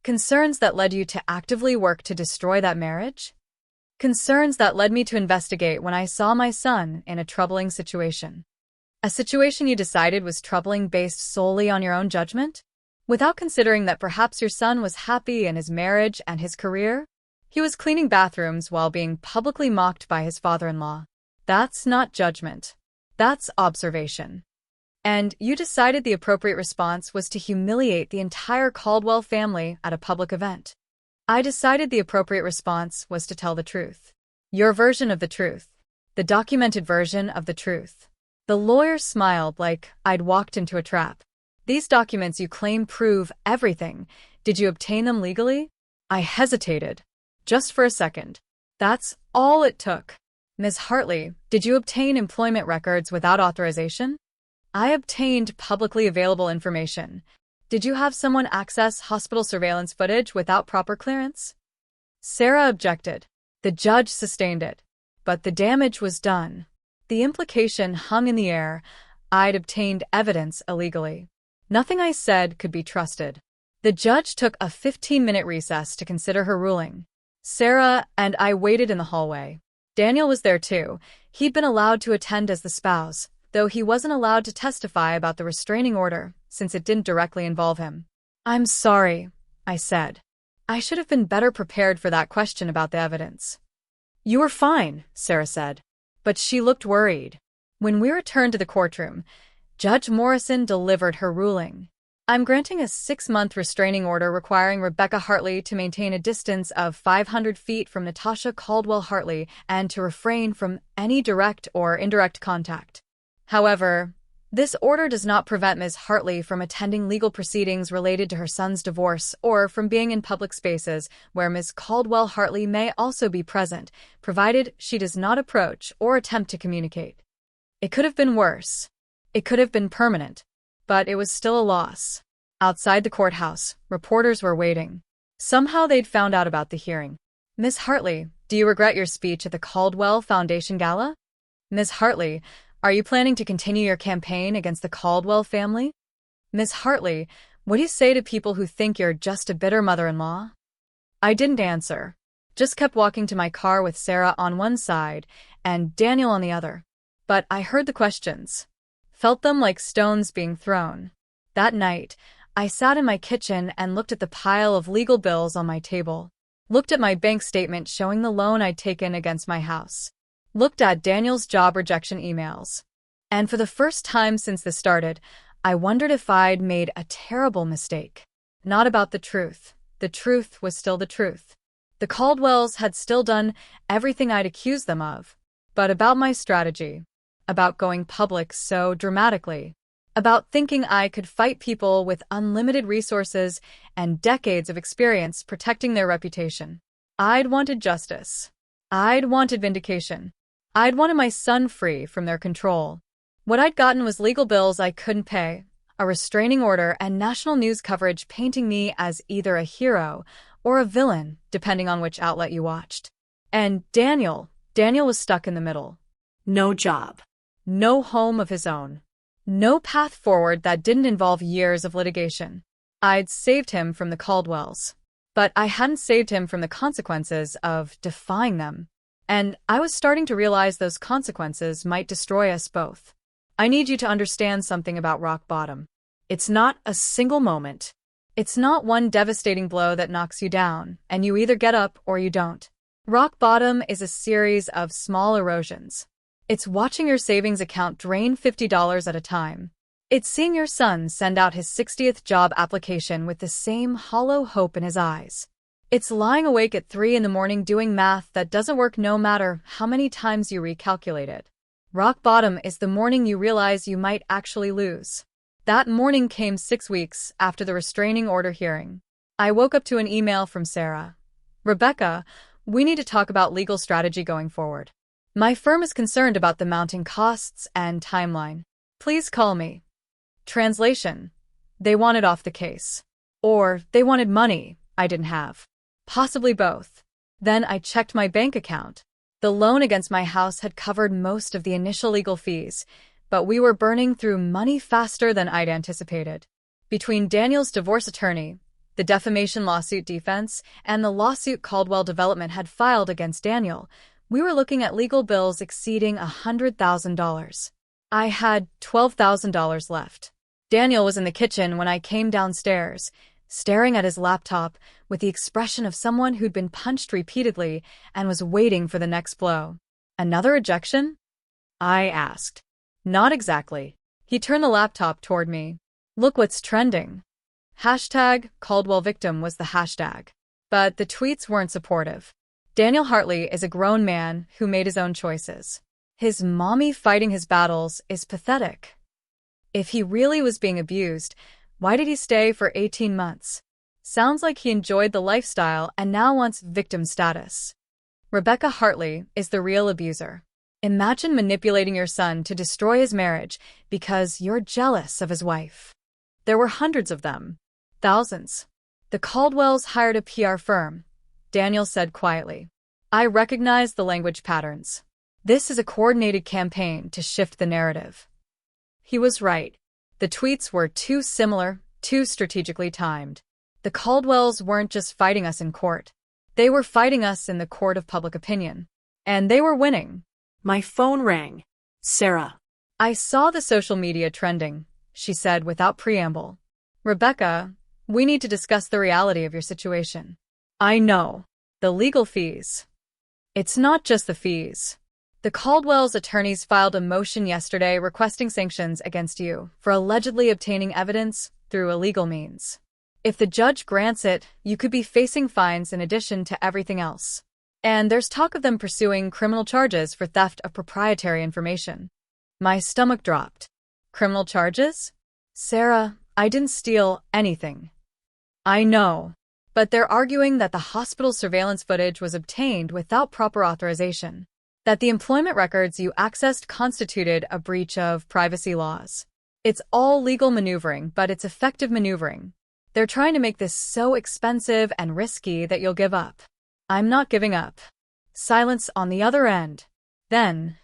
Concerns that led you to actively work to destroy that marriage? Concerns that led me to investigate when I saw my son in a troubling situation. A situation you decided was troubling based solely on your own judgment? Without considering that perhaps your son was happy in his marriage and his career? He was cleaning bathrooms while being publicly mocked by his father-in-law. That's not judgment. That's observation. And you decided the appropriate response was to humiliate the entire Caldwell family at a public event. I decided the appropriate response was to tell the truth. Your version of the truth. The documented version of the truth. The lawyer smiled like I'd walked into a trap. These documents you claim prove everything. Did you obtain them legally? I hesitated. Just for a second. That's all it took. Ms. Hartley, did you obtain employment records without authorization? I obtained publicly available information. Did you have someone access hospital surveillance footage without proper clearance? Sarah objected. The judge sustained it. But the damage was done. The implication hung in the air. I'd obtained evidence illegally. Nothing I said could be trusted. The judge took a 15-minute recess to consider her ruling. Sarah and I waited in the hallway. Daniel was there too. He'd been allowed to attend as the spouse, though he wasn't allowed to testify about the restraining order, since it didn't directly involve him. I'm sorry, I said. I should have been better prepared for that question about the evidence. You were fine, Sarah said. But she looked worried. When we returned to the courtroom, Judge Morrison delivered her ruling. I'm granting a 6-month restraining order requiring Rebecca Hartley to maintain a distance of 500 feet from Natasha Caldwell Hartley and to refrain from any direct or indirect contact. However, This order does not prevent Ms. Hartley from attending legal proceedings related to her son's divorce or from being in public spaces where Ms. Caldwell Hartley may also be present, provided she does not approach or attempt to communicate. It could have been worse. It could have been permanent. But it was still a loss. Outside the courthouse, reporters were waiting. Somehow they'd found out about the hearing. Miss Hartley, do you regret your speech at the Caldwell Foundation Gala? Miss Hartley, are you planning to continue your campaign against the Caldwell family? Miss Hartley, what do you say to people who think you're just a bitter mother-in-law? I didn't answer. Just kept walking to my car with Sarah on one side and Daniel on the other. But I heard the questions. Felt them like stones being thrown. That night, I sat in my kitchen and looked at the pile of legal bills on my table. Looked at my bank statement showing the loan I'd taken against my house. Looked at Daniel's job rejection emails. And for the first time since this started, I wondered if I'd made a terrible mistake. Not about the truth. The truth was still the truth. The Caldwells had still done everything I'd accused them of. But about my strategy. About going public so dramatically. About thinking I could fight people with unlimited resources and decades of experience protecting their reputation. I'd wanted justice. I'd wanted vindication. I'd wanted my son free from their control. What I'd gotten was legal bills I couldn't pay, a restraining order, and national news coverage painting me as either a hero or a villain, depending on which outlet you watched. And Daniel was stuck in the middle. No job. No home of his own. No path forward that didn't involve years of litigation. I'd saved him from the Caldwells, but I hadn't saved him from the consequences of defying them. And I was starting to realize those consequences might destroy us both. I need you to understand something about rock bottom. It's not a single moment. It's not one devastating blow that knocks you down, and you either get up or you don't. Rock bottom is a series of small erosions. It's watching your savings account drain $50 at a time. It's seeing your son send out his 60th job application with the same hollow hope in his eyes. It's lying awake at 3 in the morning doing math that doesn't work no matter how many times you recalculate it. Rock bottom is the morning you realize you might actually lose. That morning came 6 weeks after the restraining order hearing. I woke up to an email from Sarah. Rebecca, we need to talk about legal strategy going forward. My firm is concerned about the mounting costs and timeline. Please call me. Translation. They wanted off the case. Or they wanted money I didn't have. Possibly both. Then I checked my bank account. The loan against my house had covered most of the initial legal fees, but we were burning through money faster than I'd anticipated. Between Daniel's divorce attorney, the defamation lawsuit defense, and the lawsuit Caldwell Development had filed against Daniel, we were looking at legal bills exceeding $100,000. I had $12,000 left. Daniel was in the kitchen when I came downstairs, staring at his laptop with the expression of someone who'd been punched repeatedly and was waiting for the next blow. Another ejection? I asked. Not exactly. He turned the laptop toward me. Look what's trending. #CaldwellVictim was the hashtag. But the tweets weren't supportive. Daniel Hartley is a grown man who made his own choices. His mommy fighting his battles is pathetic. If he really was being abused, why did he stay for 18 months? Sounds like he enjoyed the lifestyle and now wants victim status. Rebecca Hartley is the real abuser. Imagine manipulating your son to destroy his marriage because you're jealous of his wife. There were hundreds of them. Thousands. The Caldwells hired a PR firm. Daniel said quietly. I recognize the language patterns. This is a coordinated campaign to shift the narrative. He was right. The tweets were too similar, too strategically timed. The Caldwells weren't just fighting us in court. They were fighting us in the court of public opinion. And they were winning. My phone rang. Sarah. I saw the social media trending, she said without preamble. Rebecca, we need to discuss the reality of your situation. I know. The legal fees. It's not just the fees. The Caldwells' attorneys filed a motion yesterday requesting sanctions against you for allegedly obtaining evidence through illegal means. If the judge grants it, you could be facing fines in addition to everything else. And there's talk of them pursuing criminal charges for theft of proprietary information. My stomach dropped. Criminal charges? Sarah, I didn't steal anything. I know. But they're arguing that the hospital surveillance footage was obtained without proper authorization, that the employment records you accessed constituted a breach of privacy laws. It's all legal maneuvering, but it's effective maneuvering. They're trying to make this so expensive and risky that you'll give up. I'm not giving up. Silence on the other end. Then,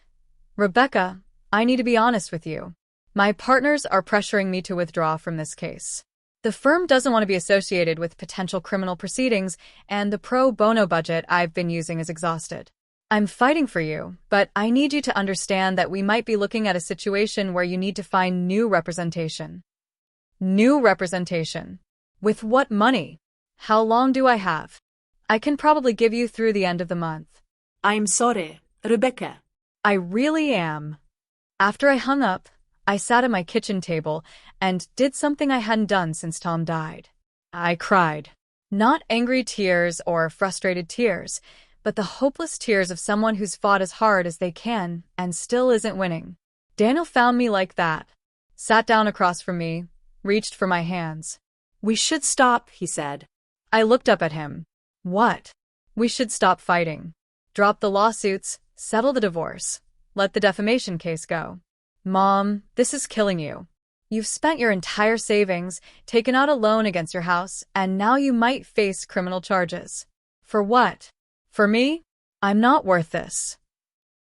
Rebecca, I need to be honest with you. My partners are pressuring me to withdraw from this case. The firm doesn't want to be associated with potential criminal proceedings, and the pro bono budget I've been using is exhausted. I'm fighting for you, but I need you to understand that we might be looking at a situation where you need to find new representation. New representation. With what money? How long do I have? I can probably give you through the end of the month. I'm sorry, Rebecca. I really am. After I hung up, I sat at my kitchen table and did something I hadn't done since Tom died. I cried. Not angry tears or frustrated tears, but the hopeless tears of someone who's fought as hard as they can and still isn't winning. Daniel found me like that. Sat down across from me, reached for my hands. We should stop, he said. I looked up at him. What? We should stop fighting. Drop the lawsuits, settle the divorce. Let the defamation case go. Mom, this is killing you. You've spent your entire savings, taken out a loan against your house, and now you might face criminal charges. For what? For me? I'm not worth this.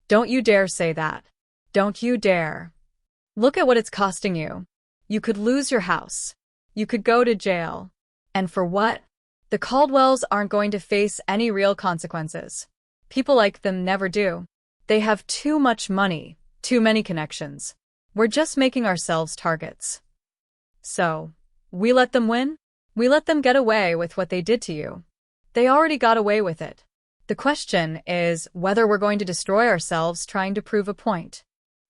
Don't you dare say that. Don't you dare. Look at what it's costing you. You could lose your house. You could go to jail. And for what? The Caldwells aren't going to face any real consequences. People like them never do. They have too much money, too many connections. We're just making ourselves targets. So, we let them win? We let them get away with what they did to you. They already got away with it. The question is whether we're going to destroy ourselves trying to prove a point.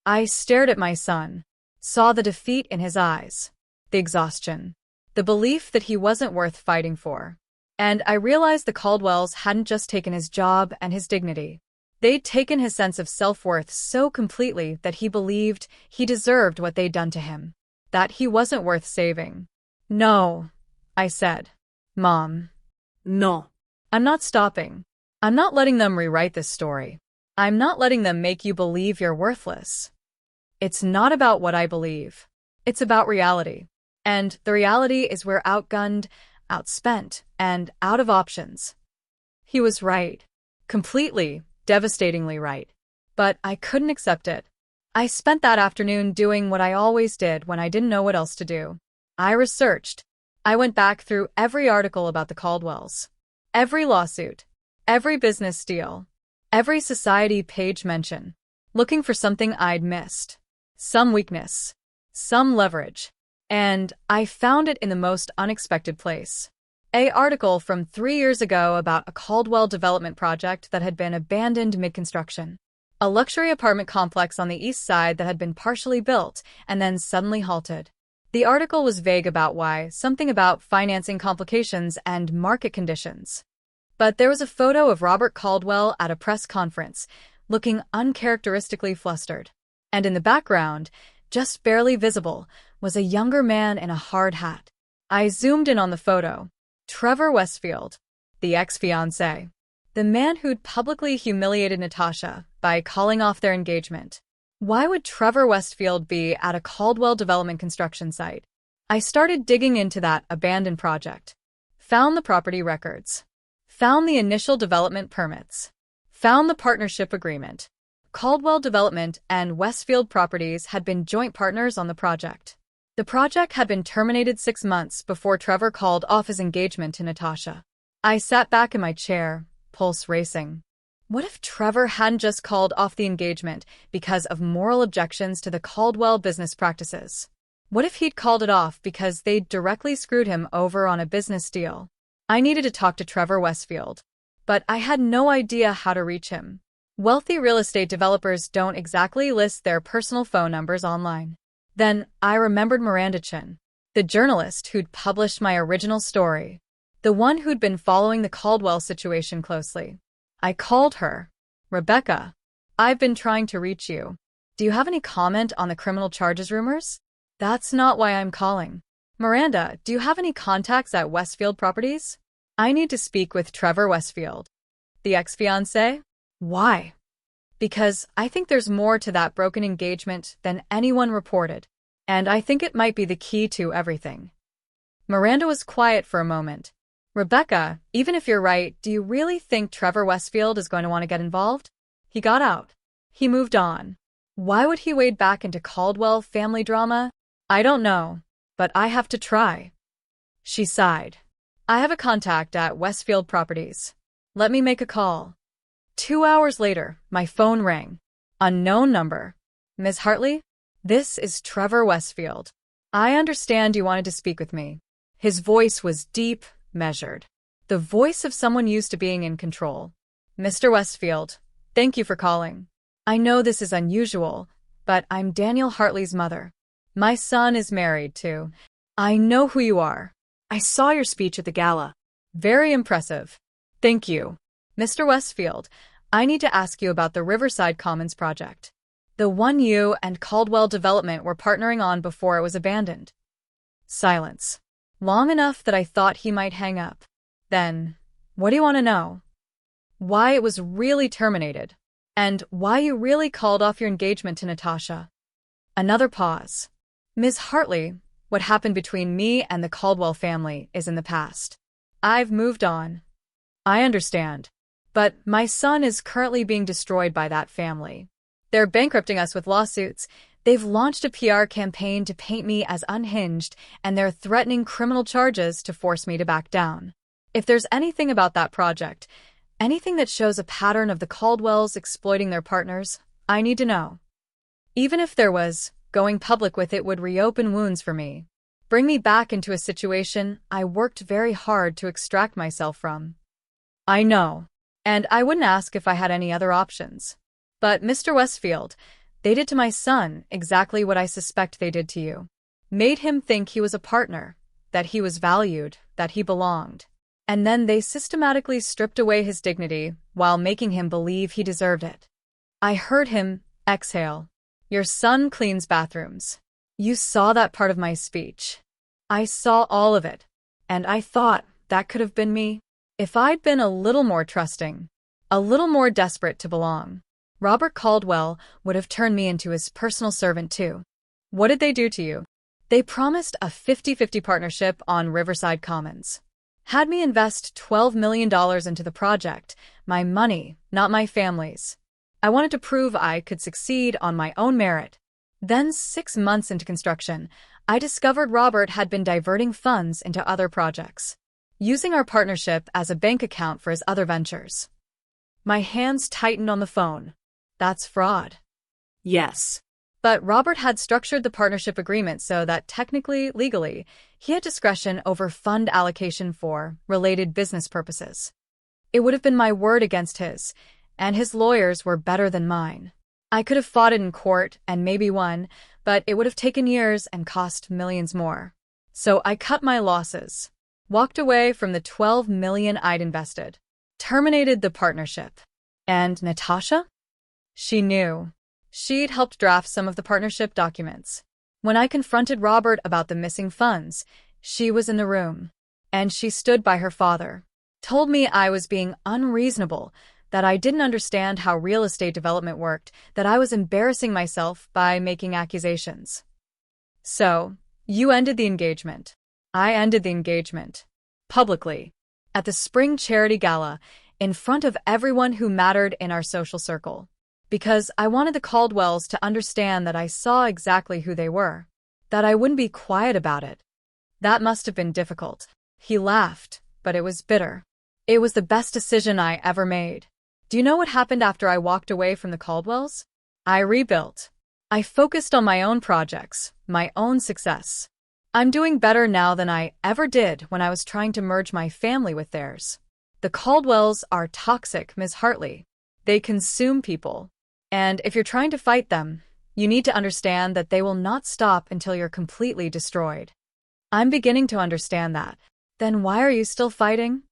I stared at my son, saw the defeat in his eyes, the exhaustion, the belief that he wasn't worth fighting for. And I realized the Caldwells hadn't just taken his job and his dignity. They'd taken his sense of self-worth so completely that he believed he deserved what they'd done to him, that he wasn't worth saving. No, I said. Mom. No. I'm not stopping. I'm not letting them rewrite this story. I'm not letting them make you believe you're worthless. It's not about what I believe. It's about reality. And the reality is we're outgunned, outspent, and out of options. He was right. Completely, devastatingly right. But I couldn't accept it. I spent that afternoon doing what I always did when I didn't know what else to do. I researched. I went back through every article about the Caldwells. Every lawsuit. Every business deal. Every society page mention. Looking for something I'd missed. Some weakness. Some leverage. And I found it in the most unexpected place. An article from 3 years ago about a Caldwell development project that had been abandoned mid-construction. A luxury apartment complex on the east side that had been partially built and then suddenly halted. The article was vague about why, something about financing complications and market conditions. But there was a photo of Robert Caldwell at a press conference, looking uncharacteristically flustered. And in the background, just barely visible, was a younger man in a hard hat. I zoomed in on the photo. Trevor Westfield, the ex-fiancé. The man who'd publicly humiliated Natasha by calling off their engagement. Why would Trevor Westfield be at a Caldwell development construction site? I started digging into that abandoned project. Found the property records. Found the initial development permits. Found the partnership agreement. Caldwell Development and Westfield Properties had been joint partners on the project. The project had been terminated 6 months before Trevor called off his engagement to Natasha. I sat back in my chair, pulse racing. What if Trevor hadn't just called off the engagement because of moral objections to the Caldwell business practices? What if he'd called it off because they'd directly screwed him over on a business deal? I needed to talk to Trevor Westfield, but I had no idea how to reach him. Wealthy real estate developers don't exactly list their personal phone numbers online. Then I remembered Miranda Chin, the journalist who'd published my original story, the one who'd been following the Caldwell situation closely. I called her. Rebecca, I've been trying to reach you. Do you have any comment on the criminal charges rumors? That's not why I'm calling. Miranda, do you have any contacts at Westfield Properties? I need to speak with Trevor Westfield. The ex-fiancé? Why? Because I think there's more to that broken engagement than anyone reported, and I think it might be the key to everything. Miranda was quiet for a moment. Rebecca, even if you're right, do you really think Trevor Westfield is going to want to get involved? He got out. He moved on. Why would he wade back into Caldwell family drama? I don't know, but I have to try. She sighed. I have a contact at Westfield Properties. Let me make a call. 2 hours later, my phone rang. Unknown number. Ms. Hartley? This is Trevor Westfield. I understand you wanted to speak with me. His voice was deep, measured. The voice of someone used to being in control. Mr. Westfield, thank you for calling. I know this is unusual, but I'm Daniel Hartley's mother. My son is married to. I know who you are. I saw your speech at the gala. Very impressive. Thank you. Mr. Westfield, I need to ask you about the Riverside Commons project. The one you and Caldwell Development were partnering on before it was abandoned. Silence. Long enough that I thought he might hang up. Then, what do you want to know? Why it was really terminated, and why you really called off your engagement to Natasha. Another pause. Ms. Hartley, what happened between me and the Caldwell family is in the past. I've moved on. I understand. But my son is currently being destroyed by that family. They're bankrupting us with lawsuits. They've launched a PR campaign to paint me as unhinged, and they're threatening criminal charges to force me to back down. If there's anything about that project, anything that shows a pattern of the Caldwells exploiting their partners, I need to know. Even if there was, going public with it would reopen wounds for me. Bring me back into a situation I worked very hard to extract myself from. I know, and I wouldn't ask if I had any other options. But Mr. Westfield, they did to my son exactly what I suspect they did to you. Made him think he was a partner, that he was valued, that he belonged. And then they systematically stripped away his dignity while making him believe he deserved it. I heard him exhale. Your son cleans bathrooms. You saw that part of my speech. I saw all of it. And I thought that could have been me. If I'd been a little more trusting, a little more desperate to belong, Robert Caldwell would have turned me into his personal servant too. What did they do to you? They promised a 50-50 partnership on Riverside Commons. Had me invest $12 million into the project, my money, not my family's. I wanted to prove I could succeed on my own merit. Then 6 months into construction, I discovered Robert had been diverting funds into other projects, using our partnership as a bank account for his other ventures. My hands tightened on the phone. That's fraud. Yes. But Robert had structured the partnership agreement so that technically, legally, he had discretion over fund allocation for related business purposes. It would have been my word against his, and his lawyers were better than mine. I could have fought it in court and maybe won, but it would have taken years and cost millions more. So I cut my losses, walked away from the $12 million I'd invested, terminated the partnership. And Natasha? She knew. She'd helped draft some of the partnership documents. When I confronted Robert about the missing funds, she was in the room. And she stood by her father. Told me I was being unreasonable, that I didn't understand how real estate development worked, that I was embarrassing myself by making accusations. So, you ended the engagement. I ended the engagement. Publicly. At the spring charity gala, in front of everyone who mattered in our social circle. Because I wanted the Caldwells to understand that I saw exactly who they were. That I wouldn't be quiet about it. That must have been difficult. He laughed, but it was bitter. It was the best decision I ever made. Do you know what happened after I walked away from the Caldwells? I rebuilt. I focused on my own projects, my own success. I'm doing better now than I ever did when I was trying to merge my family with theirs. The Caldwells are toxic, Ms. Hartley. They consume people. And if you're trying to fight them, you need to understand that they will not stop until you're completely destroyed. I'm beginning to understand that. Then why are you still fighting?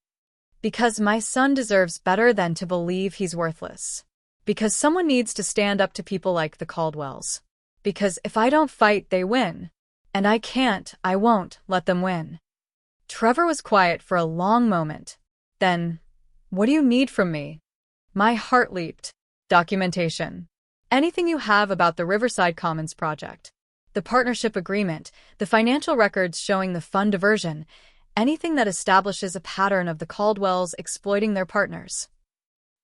Because my son deserves better than to believe he's worthless. Because someone needs to stand up to people like the Caldwells. Because if I don't fight, they win. And I won't let them win. Trevor was quiet for a long moment. Then, what do you need from me? My heart leaped. Documentation. Anything you have about the Riverside Commons project. The partnership agreement, the financial records showing the fund diversion, anything that establishes a pattern of the Caldwells exploiting their partners.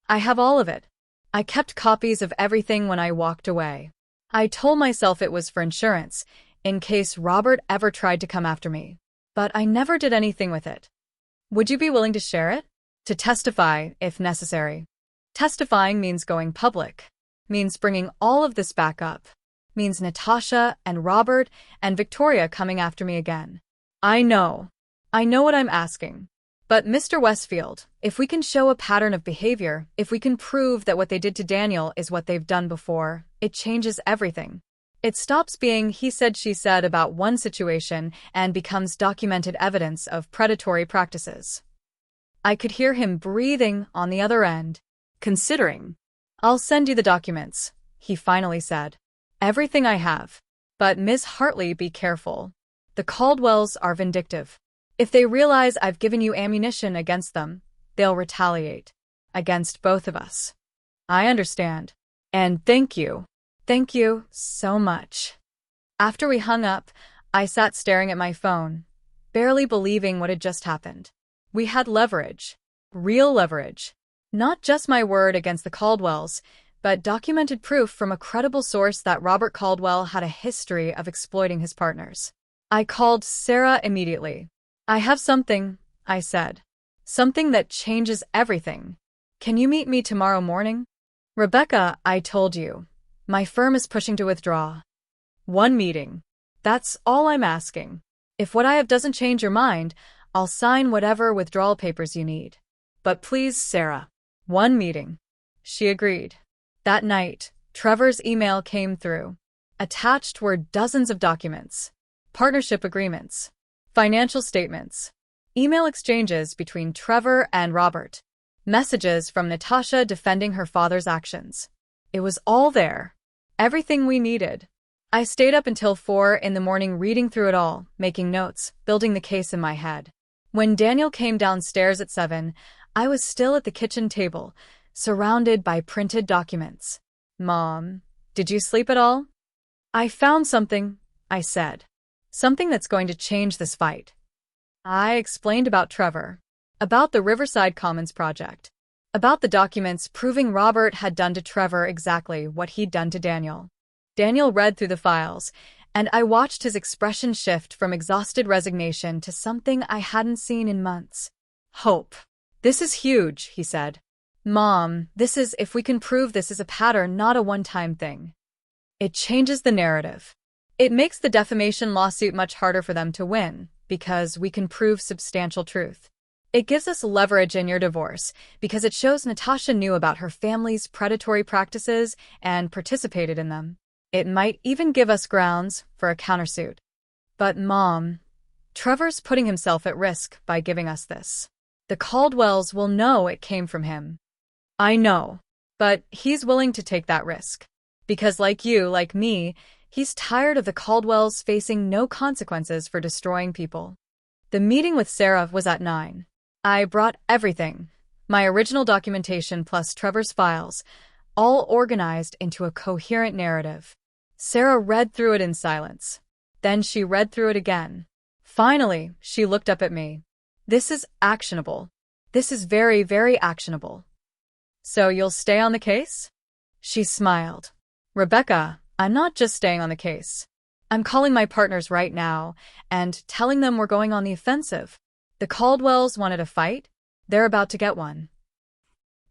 I have all of it. I kept copies of everything when I walked away. I told myself it was for insurance, in case Robert ever tried to come after me. But I never did anything with it. Would you be willing to share it? To testify, if necessary. Testifying means going public. Means bringing all of this back up. Means Natasha and Robert and Victoria coming after me again. I know what I'm asking. But Mr. Westfield, if we can show a pattern of behavior, if we can prove that what they did to Daniel is what they've done before, it changes everything. It stops being he said she said about one situation and becomes documented evidence of predatory practices. I could hear him breathing on the other end. Considering. I'll send you the documents, he finally said. Everything I have. But Ms. Hartley, be careful. The Caldwells are vindictive. If they realize I've given you ammunition against them, they'll retaliate. Against both of us. I understand. And thank you. Thank you so much. After we hung up, I sat staring at my phone, barely believing what had just happened. We had leverage. Real leverage. Not just my word against the Caldwells, but documented proof from a credible source that Robert Caldwell had a history of exploiting his partners. I called Sarah immediately. I have something, I said. Something that changes everything. Can you meet me tomorrow morning? Rebecca, I told you. My firm is pushing to withdraw. One meeting. That's all I'm asking. If what I have doesn't change your mind, I'll sign whatever withdrawal papers you need. But please, Sarah. One meeting. She agreed. That night, Trevor's email came through. Attached were dozens of documents. Partnership agreements. Financial statements. Email exchanges between Trevor and Robert. Messages from Natasha defending her father's actions. It was all there. Everything we needed. I stayed up until 4 in the morning reading through it all, making notes, building the case in my head. When Daniel came downstairs at 7, I was still at the kitchen table, surrounded by printed documents. Mom, did you sleep at all? I found something, I said. Something that's going to change this fight. I explained about Trevor, about the Riverside Commons project, about the documents proving Robert had done to Trevor exactly what he'd done to Daniel. Daniel read through the files, and I watched his expression shift from exhausted resignation to something I hadn't seen in months. Hope. This is huge, he said. Mom, this is if we can prove this is a pattern, not a one-time thing. It changes the narrative. It makes the defamation lawsuit much harder for them to win, because we can prove substantial truth. It gives us leverage in your divorce, because it shows Natasha knew about her family's predatory practices and participated in them. It might even give us grounds for a countersuit. But Mom, Trevor's putting himself at risk by giving us this. The Caldwells will know it came from him. I know, but he's willing to take that risk. Because like you, like me, he's tired of the Caldwells facing no consequences for destroying people. The meeting with Sarah was at 9. I brought everything, my original documentation plus Trevor's files, all organized into a coherent narrative. Sarah read through it in silence. Then she read through it again. Finally, she looked up at me. This is actionable. This is very, very actionable. So you'll stay on the case? She smiled. Rebecca, I'm not just staying on the case. I'm calling my partners right now and telling them we're going on the offensive. The Caldwells wanted a fight. They're about to get one.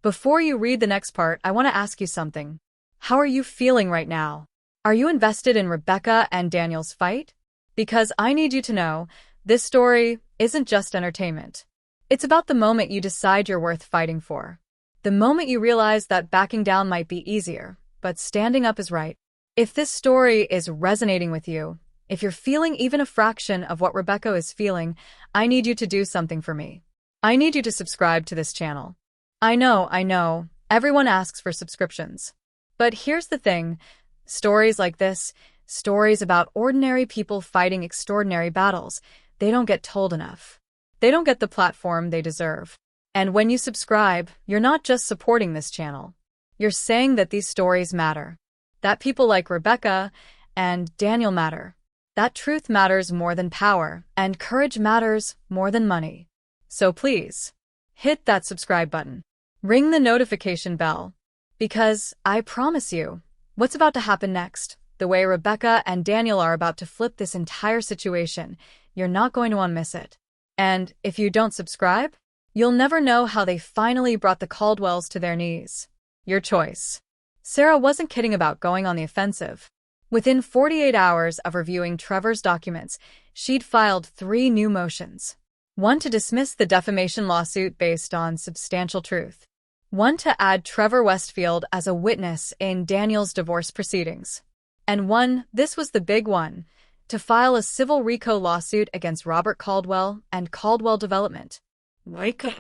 Before you read the next part, I want to ask you something. How are you feeling right now? Are you invested in Rebecca and Daniel's fight? Because I need you to know, this story isn't just entertainment. It's about the moment you decide you're worth fighting for. The moment you realize that backing down might be easier, but standing up is right. If this story is resonating with you, if you're feeling even a fraction of what Rebecca is feeling, I need you to do something for me. I need you to subscribe to this channel. I know, everyone asks for subscriptions. But here's the thing, stories like this, Stories about ordinary people fighting extraordinary battles. They don't get told enough. They don't get the platform they deserve. And when you subscribe, you're not just supporting this channel. You're saying that these stories matter. That people like Rebecca and Daniel matter. That truth matters more than power, and courage matters more than money. So please, hit that subscribe button. Ring the notification bell. Because, I promise you, what's about to happen next, the way Rebecca and Daniel are about to flip this entire situation, you're not going to want to miss it. And if you don't subscribe, you'll never know how they finally brought the Caldwells to their knees. Your choice. Sarah wasn't kidding about going on the offensive. Within 48 hours of reviewing Trevor's documents, she'd filed 3 new motions. 1 to dismiss the defamation lawsuit based on substantial truth. 1 to add Trevor Westfield as a witness in Daniel's divorce proceedings. And 1, this was the big one, to file a civil RICO lawsuit against Robert Caldwell and Caldwell Development. RICO?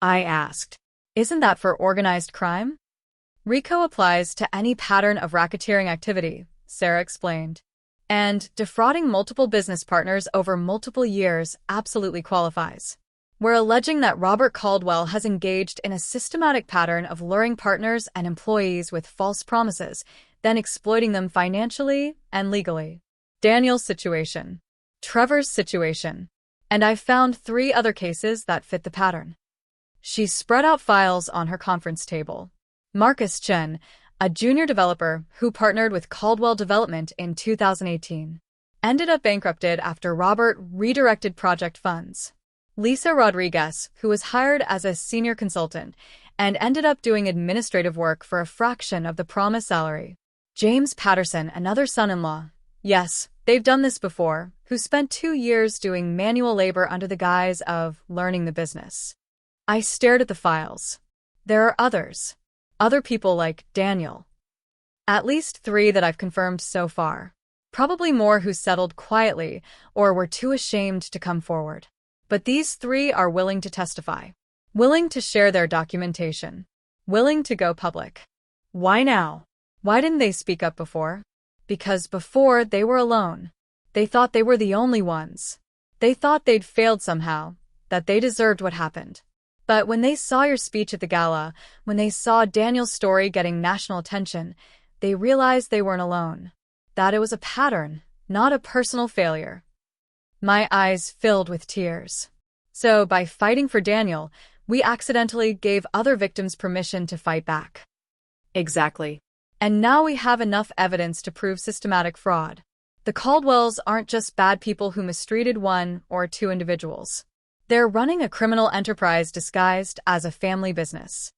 I asked. Isn't that for organized crime? RICO applies to any pattern of racketeering activity, Sarah explained. And defrauding multiple business partners over multiple years absolutely qualifies. We're alleging that Robert Caldwell has engaged in a systematic pattern of luring partners and employees with false promises, then exploiting them financially and legally. Daniel's situation. Trevor's situation. And I've found 3 other cases that fit the pattern. She spread out files on her conference table. Marcus Chen, a junior developer who partnered with Caldwell Development in 2018, ended up bankrupted after Robert redirected project funds. Lisa Rodriguez, who was hired as a senior consultant and ended up doing administrative work for a fraction of the promised salary. James Patterson, another son-in-law. Yes, they've done this before, who spent 2 years doing manual labor under the guise of learning the business. I stared at the files. There are others. Other people like Daniel. At least 3 that I've confirmed so far. Probably more who settled quietly or were too ashamed to come forward. But these 3 are willing to testify. Willing to share their documentation. Willing to go public. Why now? Why didn't they speak up before? Because before they were alone. They thought they were the only ones. They thought they'd failed somehow, that they deserved what happened. But when they saw your speech at the gala, when they saw Daniel's story getting national attention, they realized they weren't alone. That it was a pattern, not a personal failure. My eyes filled with tears. So, by fighting for Daniel, we accidentally gave other victims permission to fight back. Exactly. And now we have enough evidence to prove systematic fraud. The Caldwells aren't just bad people who mistreated 1 or 2 individuals. They're running a criminal enterprise disguised as a family business.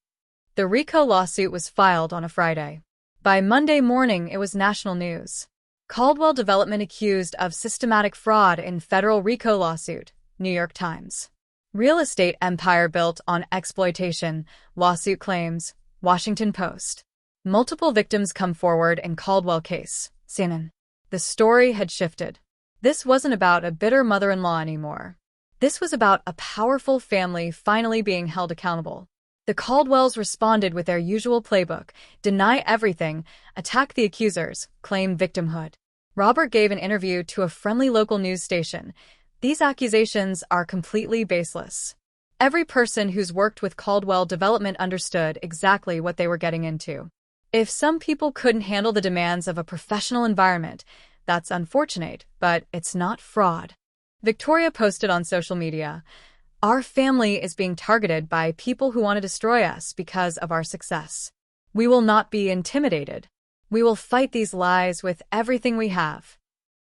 The RICO lawsuit was filed on a Friday. By Monday morning, it was national news. Caldwell Development accused of systematic fraud in federal RICO lawsuit, New York Times. Real estate empire built on exploitation, lawsuit claims, Washington Post. Multiple victims come forward in Caldwell case, CNN. The story had shifted. This wasn't about a bitter mother-in-law anymore. This was about a powerful family finally being held accountable. The Caldwells responded with their usual playbook: deny everything, attack the accusers, claim victimhood. Robert gave an interview to a friendly local news station. These accusations are completely baseless. Every person who's worked with Caldwell Development understood exactly what they were getting into. If some people couldn't handle the demands of a professional environment, that's unfortunate, but it's not fraud. Victoria posted on social media, "Our family is being targeted by people who want to destroy us because of our success. We will not be intimidated. We will fight these lies with everything we have."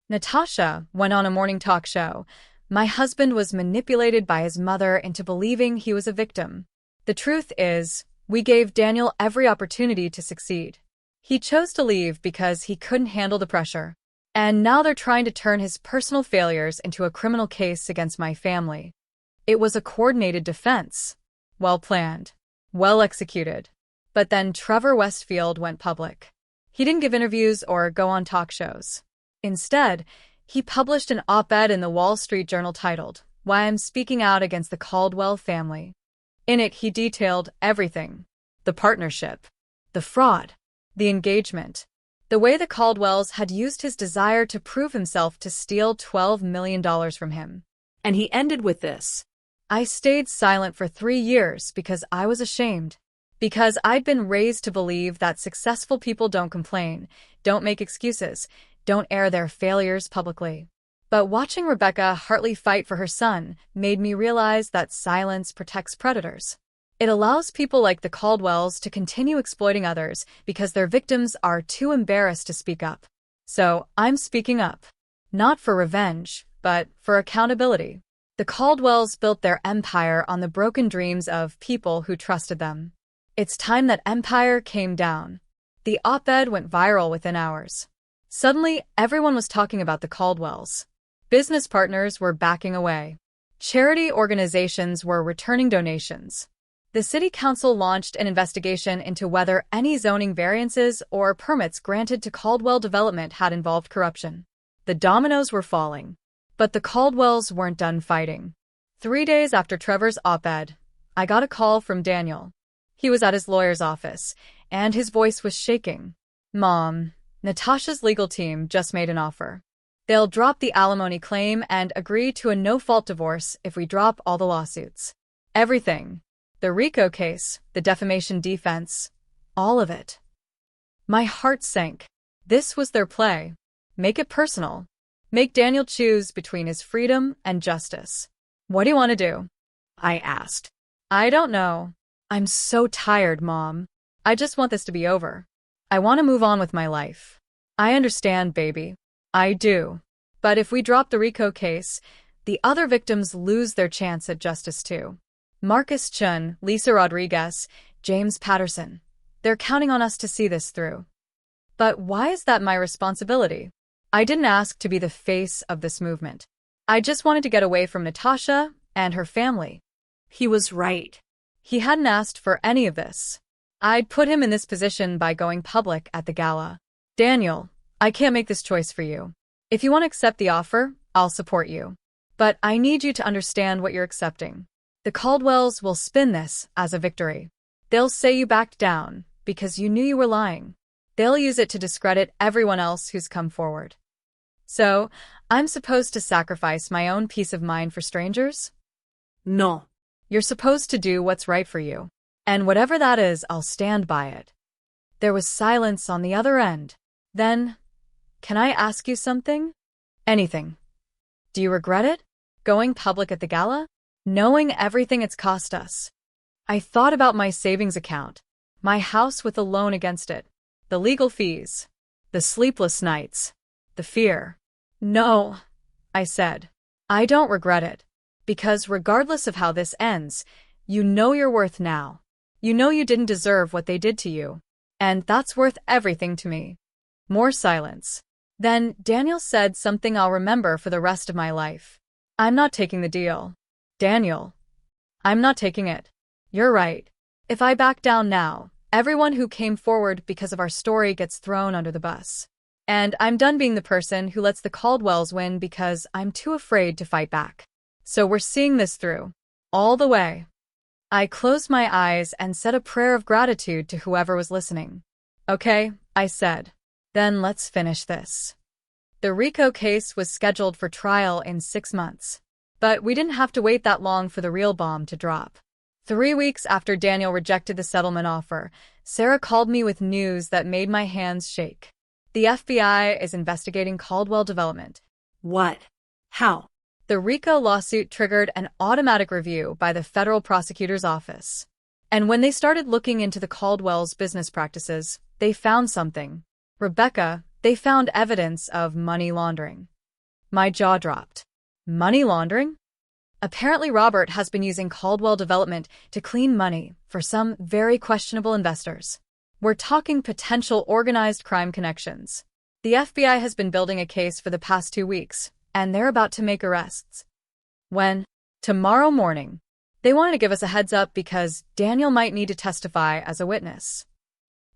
Natasha went on a morning talk show. "My husband was manipulated by his mother into believing he was a victim. The truth is, we gave Daniel every opportunity to succeed. He chose to leave because he couldn't handle the pressure. And now they're trying to turn his personal failures into a criminal case against my family. It was a coordinated defense. Well planned. Well executed. But then Trevor Westfield went public. He didn't give interviews or go on talk shows. Instead, he published an op-ed in the Wall Street Journal titled, 'Why I'm Speaking Out Against the Caldwell Family.' In it, he detailed everything. The partnership. The fraud. The engagement. The way the Caldwells had used his desire to prove himself to steal $12 million from him. And he ended with this. I stayed silent for 3 years because I was ashamed. Because I'd been raised to believe that successful people don't complain, don't make excuses, don't air their failures publicly. But watching Rebecca Hartley fight for her son made me realize that silence protects predators. It allows people like the Caldwells to continue exploiting others because their victims are too embarrassed to speak up. So, I'm speaking up. Not for revenge, but for accountability. The Caldwells built their empire on the broken dreams of people who trusted them. It's time that empire came down. The op-ed went viral within hours. Suddenly, everyone was talking about the Caldwells. Business partners were backing away. Charity organizations were returning donations. The city council launched an investigation into whether any zoning variances or permits granted to Caldwell development had involved corruption. The dominoes were falling. But the Caldwells weren't done fighting. 3 days after Trevor's op-ed, I got a call from Daniel. He was at his lawyer's office, and his voice was shaking. Mom, Natasha's legal team just made an offer. They'll drop the alimony claim and agree to a no-fault divorce if we drop all the lawsuits. Everything. The RICO case, the defamation defense, all of it. My heart sank. This was their play. Make it personal. Make Daniel choose between his freedom and justice. What do you want to do? I asked. I don't know. I'm so tired, Mom. I just want this to be over. I want to move on with my life. I understand, baby. I do. But if we drop the RICO case, the other victims lose their chance at justice too. Marcus Chun, Lisa Rodriguez, James Patterson. They're counting on us to see this through. But why is that my responsibility? I didn't ask to be the face of this movement. I just wanted to get away from Natasha and her family. He was right. He hadn't asked for any of this. I'd put him in this position by going public at the gala. Daniel, I can't make this choice for you. If you want to accept the offer, I'll support you. But I need you to understand what you're accepting. The Caldwells will spin this as a victory. They'll say you backed down because you knew you were lying. They'll use it to discredit everyone else who's come forward. So, I'm supposed to sacrifice my own peace of mind for strangers? No. You're supposed to do what's right for you. And whatever that is, I'll stand by it. There was silence on the other end. Then, can I ask you something? Anything. Do you regret it? Going public at the gala? Knowing everything it's cost us? I thought about my savings account, my house with a loan against it, the legal fees, the sleepless nights, the fear. No, I said. I don't regret it. Because regardless of how this ends, you know your worth now. You know you didn't deserve what they did to you. And that's worth everything to me. More silence. Then Daniel said something I'll remember for the rest of my life. I'm not taking the deal. Daniel. I'm not taking it. You're right. If I back down now, everyone who came forward because of our story gets thrown under the bus. And I'm done being the person who lets the Caldwells win because I'm too afraid to fight back. So we're seeing this through. All the way. I closed my eyes and said a prayer of gratitude to whoever was listening. Okay, I said. Then let's finish this. The RICO case was scheduled for trial in 6 months. But we didn't have to wait that long for the real bomb to drop. 3 weeks after Daniel rejected the settlement offer, Sarah called me with news that made my hands shake. The FBI is investigating Caldwell development. What? How? The RICO lawsuit triggered an automatic review by the federal prosecutor's office. And when they started looking into the Caldwell's business practices, they found something. Rebecca, they found evidence of money laundering. My jaw dropped. Money laundering? Apparently Robert has been using Caldwell development to clean money for some very questionable investors. We're talking potential organized crime connections. The FBI has been building a case for the past 2 weeks, and they're about to make arrests. When? Tomorrow morning. They wanted to give us a heads up because Daniel might need to testify as a witness.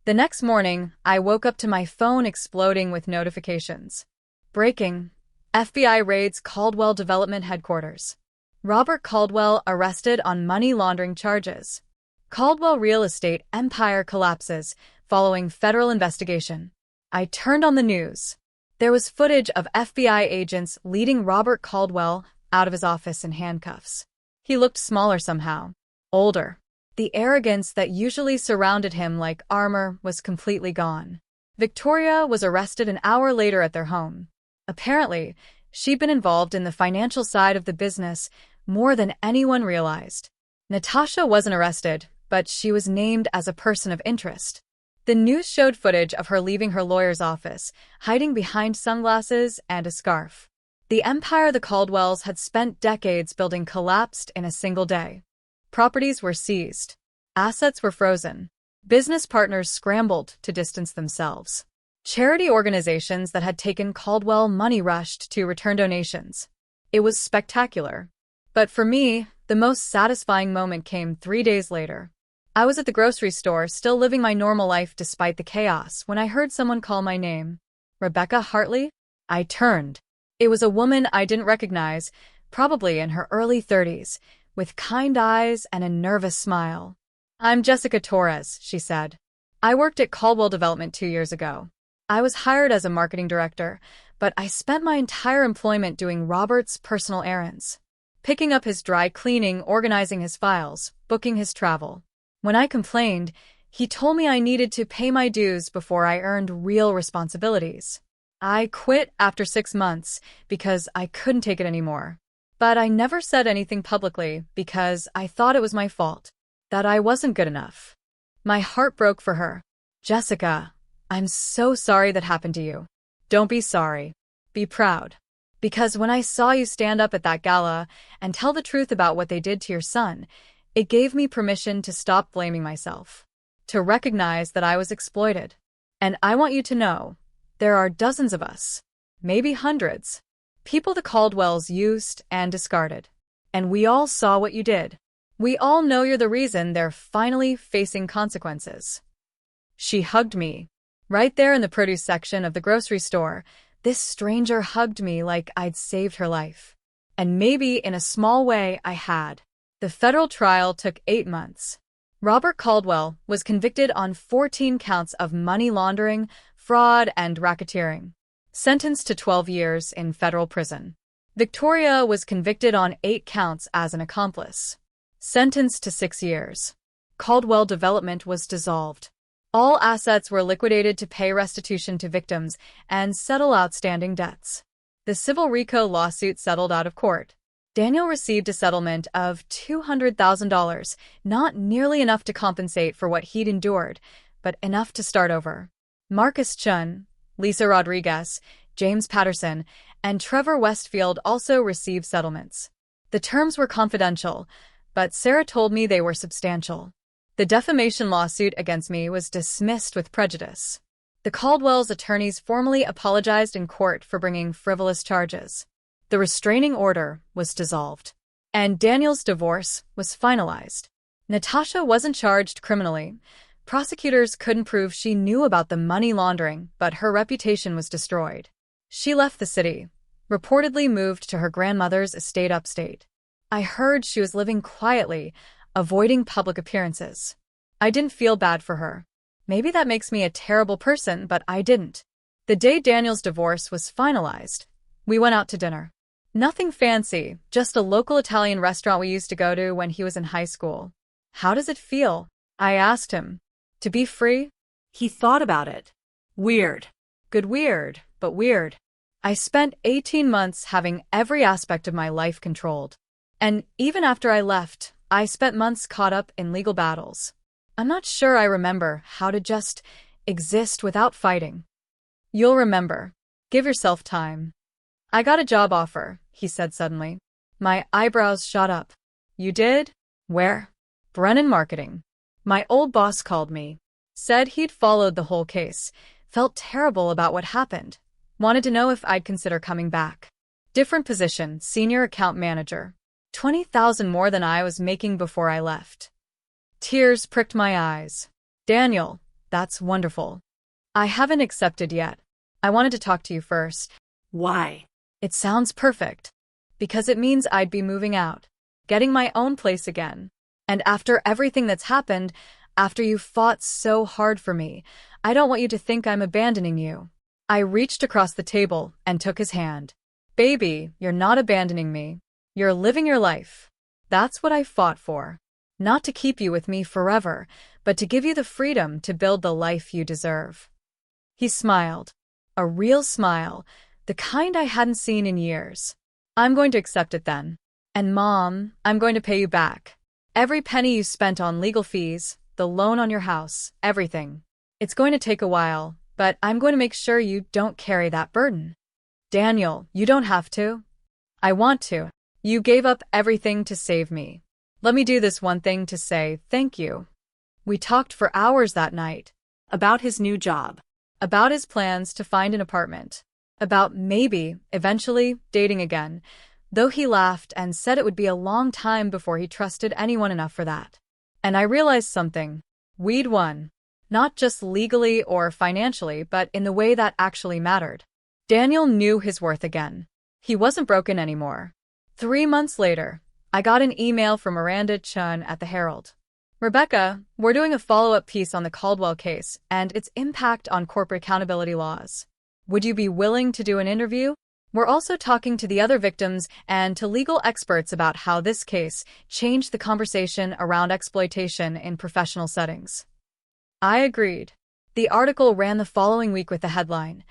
The next morning, I woke up to my phone exploding with notifications. Breaking. FBI raids Caldwell Development Headquarters. Robert Caldwell arrested on money laundering charges. Caldwell real estate empire collapses following federal investigation. I turned on the news. There was footage of FBI agents leading Robert Caldwell out of his office in handcuffs. He looked smaller somehow, older. The arrogance that usually surrounded him like armor was completely gone. Victoria was arrested an hour later at their home. Apparently, she'd been involved in the financial side of the business more than anyone realized. Natasha wasn't arrested, but she was named as a person of interest. The news showed footage of her leaving her lawyer's office, hiding behind sunglasses and a scarf. The empire the Caldwells had spent decades building collapsed in a single day. Properties were seized. Assets were frozen. Business partners scrambled to distance themselves. Charity organizations that had taken Caldwell money rushed to return donations. It was spectacular. But for me, the most satisfying moment came 3 days later. I was at the grocery store, still living my normal life despite the chaos, when I heard someone call my name. Rebecca Hartley? I turned. It was a woman I didn't recognize, probably in her early 30s, with kind eyes and a nervous smile. "I'm Jessica Torres," she said. "I worked at Caldwell Development 2 years ago. I was hired as a marketing director, but I spent my entire employment doing Robert's personal errands. Picking up his dry cleaning, organizing his files, booking his travel. When I complained, he told me I needed to pay my dues before I earned real responsibilities. I quit after 6 months because I couldn't take it anymore. But I never said anything publicly because I thought it was my fault, that I wasn't good enough." My heart broke for her. "Jessica, I'm so sorry that happened to you." "Don't be sorry. Be proud. Because when I saw you stand up at that gala and tell the truth about what they did to your son, it gave me permission to stop blaming myself, to recognize that I was exploited. And I want you to know, there are dozens of us, maybe hundreds, people the Caldwells used and discarded. And we all saw what you did. We all know you're the reason they're finally facing consequences." She hugged me. Right there in the produce section of the grocery store, this stranger hugged me like I'd saved her life. And maybe in a small way I had. The federal trial took 8 months. Robert Caldwell was convicted on 14 counts of money laundering, fraud, and racketeering. Sentenced to 12 years in federal prison. Victoria was convicted on 8 counts as an accomplice. Sentenced to 6 years. Caldwell Development was dissolved. All assets were liquidated to pay restitution to victims and settle outstanding debts. The civil RICO lawsuit settled out of court. Daniel received a settlement of $200,000, not nearly enough to compensate for what he'd endured, but enough to start over. Marcus Chun, Lisa Rodriguez, James Patterson, and Trevor Westfield also received settlements. The terms were confidential, but Sarah told me they were substantial. The defamation lawsuit against me was dismissed with prejudice. The Caldwells' attorneys formally apologized in court for bringing frivolous charges. The restraining order was dissolved. And Daniel's divorce was finalized. Natasha wasn't charged criminally. Prosecutors couldn't prove she knew about the money laundering, but her reputation was destroyed. She left the city, reportedly moved to her grandmother's estate upstate. I heard she was living quietly, avoiding public appearances. I didn't feel bad for her. Maybe that makes me a terrible person, but I didn't. The day Daniel's divorce was finalized, we went out to dinner. Nothing fancy, just a local Italian restaurant we used to go to when he was in high school. "How does it feel?" I asked him. "To be free?" He thought about it. Weird. Good weird, but weird. I spent 18 months having every aspect of my life controlled. And even after I left, I spent months caught up in legal battles. I'm not sure I remember how to just exist without fighting. "You'll remember. Give yourself time." "I got a job offer," he said suddenly. My eyebrows shot up. "You did? Where?" "Brennan Marketing. My old boss called me. Said he'd followed the whole case. Felt terrible about what happened. Wanted to know if I'd consider coming back. Different position, senior account manager. 20,000 more than I was making before I left." Tears pricked my eyes. "Daniel, that's wonderful. I haven't accepted yet. I wanted to talk to you first." "Why?" "It sounds perfect. Because it means I'd be moving out, getting my own place again. And after everything that's happened, After you fought so hard for me, I don't want you to think I'm abandoning you. I reached across the table and took his hand. Baby, you're not abandoning me. You're living your life. That's what I fought for. Not to keep you with me forever, but to give you the freedom to build the life you deserve. He smiled. A real smile, the kind I hadn't seen in years. I'm going to accept it then. And Mom, I'm going to pay you back. Every penny you spent on legal fees, the loan on your house, everything. It's going to take a while, but I'm going to make sure you don't carry that burden. Daniel, you don't have to. I want to. You gave up everything to save me. Let me do this one thing to say thank you. We talked for hours that night. About his new job. About his plans to find an apartment. About maybe, eventually, dating again, though he laughed and said it would be a long time before he trusted anyone enough for that. And I realized something. We'd won. Not just legally or financially, but in the way that actually mattered. Daniel knew his worth again. He wasn't broken anymore. 3 months later, I got an email from Miranda Chun at the Herald. Rebecca, we're doing a follow-up piece on the Caldwell case and its impact on corporate accountability laws. Would you be willing to do an interview? We're also talking to the other victims and to legal experts about how this case changed the conversation around exploitation in professional settings. I agreed. The article ran the following week with the headline,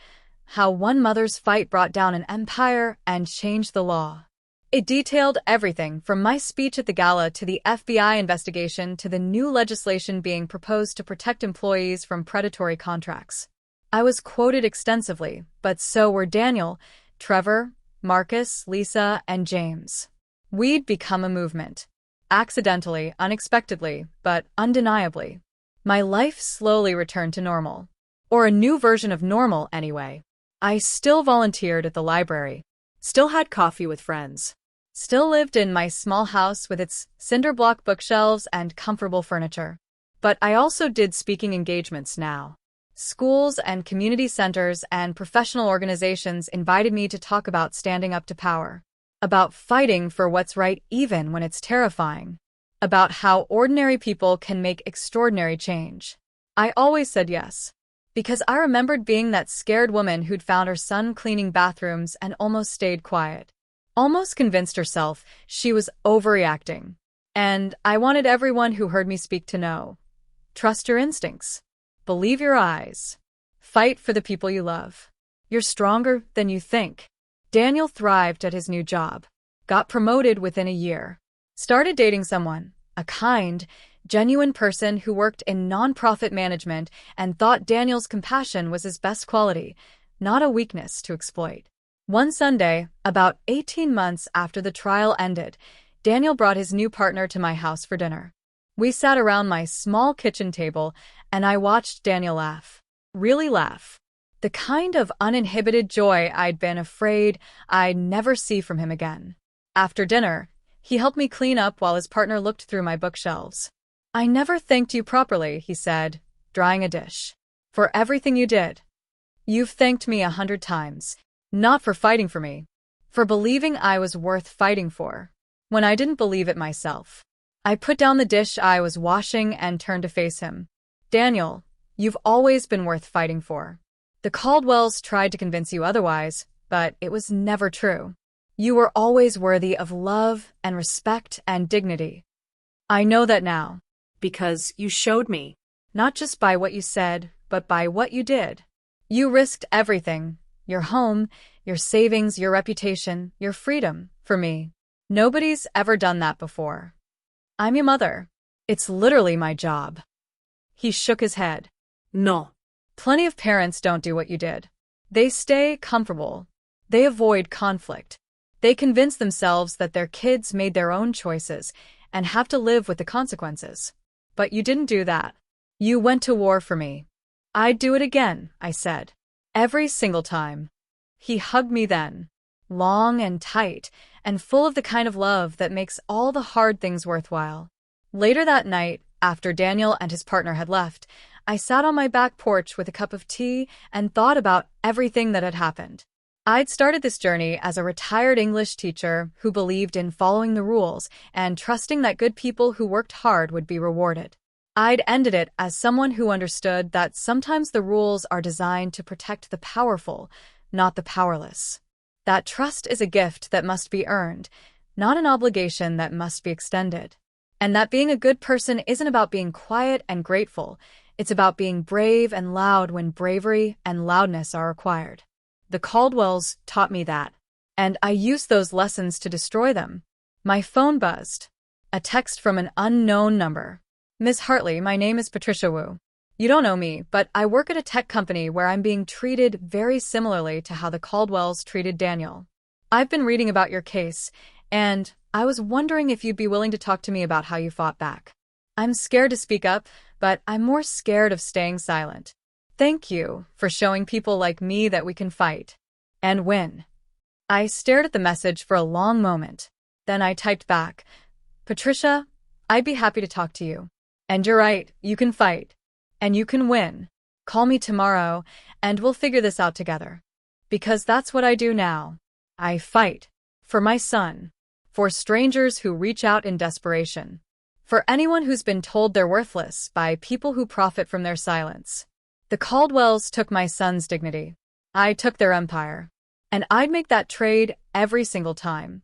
"How One Mother's Fight Brought Down an Empire and Changed the Law." It detailed everything from my speech at the gala to the FBI investigation to the new legislation being proposed to protect employees from predatory contracts. I was quoted extensively, but so were Daniel, Trevor, Marcus, Lisa, and James. We'd become a movement. Accidentally, unexpectedly, but undeniably. My life slowly returned to normal. Or a new version of normal, anyway. I still volunteered at the library. Still had coffee with friends. Still lived in my small house with its cinder block bookshelves and comfortable furniture. But I also did speaking engagements now. Schools and community centers and professional organizations invited me to talk about standing up to power. About fighting for what's right even when it's terrifying. About how ordinary people can make extraordinary change. I always said yes. Because I remembered being that scared woman who'd found her son cleaning bathrooms and almost stayed quiet. Almost convinced herself she was overreacting. And I wanted everyone who heard me speak to know. Trust your instincts. Believe your eyes. Fight for the people you love. You're stronger than you think. Daniel thrived at his new job. Got promoted within a year. Started dating someone, a kind, genuine person who worked in nonprofit management and thought Daniel's compassion was his best quality, not a weakness to exploit. One Sunday, about 18 months after the trial ended, Daniel brought his new partner to my house for dinner. We sat around my small kitchen table, and I watched Daniel laugh. Really laugh. The kind of uninhibited joy I'd been afraid I'd never see from him again. After dinner, he helped me clean up while his partner looked through my bookshelves. "I never thanked you properly," he said, drying a dish. "For everything you did. You've thanked me 100 times. Not for fighting for me. For believing I was worth fighting for. When I didn't believe it myself." I put down the dish I was washing and turned to face him. "Daniel, you've always been worth fighting for. The Caldwells tried to convince you otherwise, but it was never true. You were always worthy of love and respect and dignity. I know that now. Because you showed me. Not just by what you said, but by what you did. You risked everything. Your home, your savings, your reputation, your freedom, for me. Nobody's ever done that before. I'm your mother. It's literally my job." He shook his head. No. Plenty of parents don't do what you did. They stay comfortable. They avoid conflict. They convince themselves that their kids made their own choices and have to live with the consequences. But you didn't do that. You went to war for me. "I'd do it again," I said. "Every single time." He hugged me then. Long and tight, and full of the kind of love that makes all the hard things worthwhile. Later that night, after Daniel and his partner had left, I sat on my back porch with a cup of tea and thought about everything that had happened. I'd started this journey as a retired English teacher who believed in following the rules and trusting that good people who worked hard would be rewarded. I'd ended it as someone who understood that sometimes the rules are designed to protect the powerful, not the powerless. That trust is a gift that must be earned, not an obligation that must be extended. And that being a good person isn't about being quiet and grateful, it's about being brave and loud when bravery and loudness are required. The Caldwells taught me that, and I used those lessons to destroy them. My phone buzzed. A text from an unknown number. Miss Hartley, my name is Patricia Wu. You don't know me, but I work at a tech company where I'm being treated very similarly to how the Caldwells treated Daniel. I've been reading about your case, and I was wondering if you'd be willing to talk to me about how you fought back. I'm scared to speak up, but I'm more scared of staying silent. Thank you for showing people like me that we can fight and win. I stared at the message for a long moment. Then I typed back, Patricia, I'd be happy to talk to you. And you're right, you can fight. And you can win. Call me tomorrow, and we'll figure this out together. Because that's what I do now. I fight. For my son. For strangers who reach out in desperation. For anyone who's been told they're worthless by people who profit from their silence. The Caldwells took my son's dignity. I took their empire. And I'd make that trade every single time.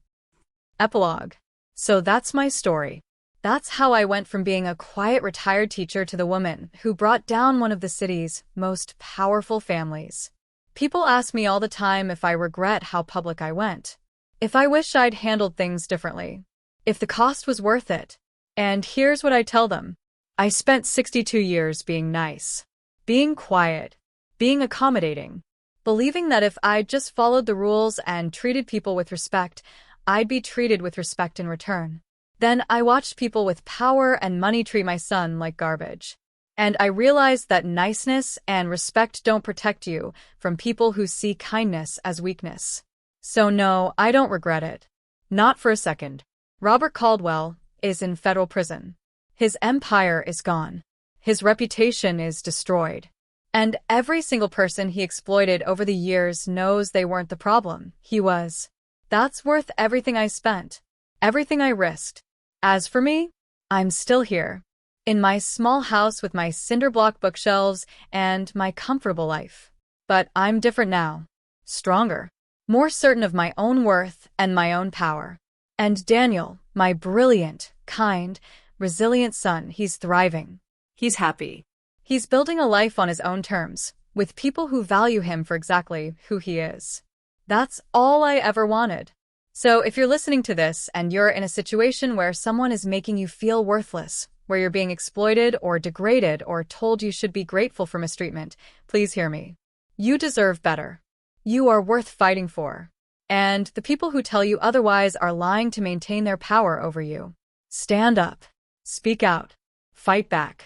Epilogue. So that's my story. That's how I went from being a quiet retired teacher to the woman who brought down one of the city's most powerful families. People ask me all the time if I regret how public I went. If I wish I'd handled things differently. If the cost was worth it. And here's what I tell them. I spent 62 years being nice. Being quiet. Being accommodating. Believing that if I just followed the rules and treated people with respect, I'd be treated with respect in return. Then I watched people with power and money treat my son like garbage. And I realized that niceness and respect don't protect you from people who see kindness as weakness. So no, I don't regret it. Not for a second. Robert Caldwell is in federal prison. His empire is gone. His reputation is destroyed. And every single person he exploited over the years knows they weren't the problem. He was. That's worth everything I spent. Everything I risked. As for me, I'm still here. In my small house with my cinder block bookshelves and my comfortable life. But I'm different now. Stronger. More certain of my own worth and my own power. And Daniel, my brilliant, kind, resilient son, he's thriving. He's happy. He's building a life on his own terms, with people who value him for exactly who he is. That's all I ever wanted. So if you're listening to this and you're in a situation where someone is making you feel worthless, where you're being exploited or degraded or told you should be grateful for mistreatment, please hear me. You deserve better. You are worth fighting for. And the people who tell you otherwise are lying to maintain their power over you. Stand up. Speak out. Fight back.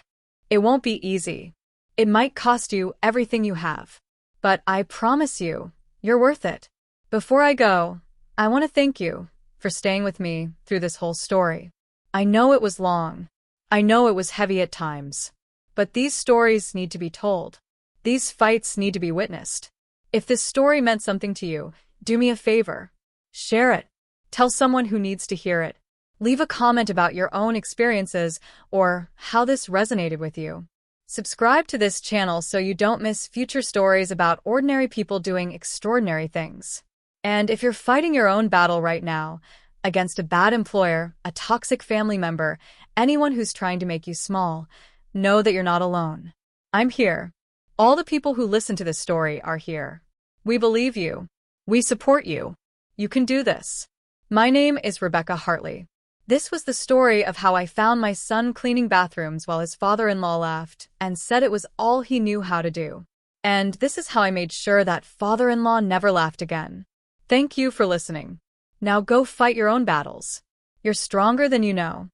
It won't be easy. It might cost you everything you have. But I promise you, you're worth it. Before I go, I want to thank you for staying with me through this whole story. I know it was long. I know it was heavy at times. But these stories need to be told. These fights need to be witnessed. If this story meant something to you, do me a favor. Share it. Tell someone who needs to hear it. Leave a comment about your own experiences or how this resonated with you. Subscribe to this channel so you don't miss future stories about ordinary people doing extraordinary things. And if you're fighting your own battle right now, against a bad employer, a toxic family member, anyone who's trying to make you small, know that you're not alone. I'm here. All the people who listen to this story are here. We believe you. We support you. You can do this. My name is Rebecca Hartley. This was the story of how I found my son cleaning bathrooms while his father-in-law laughed and said it was all he knew how to do. And this is how I made sure that father-in-law never laughed again. Thank you for listening. Now go fight your own battles. You're stronger than you know.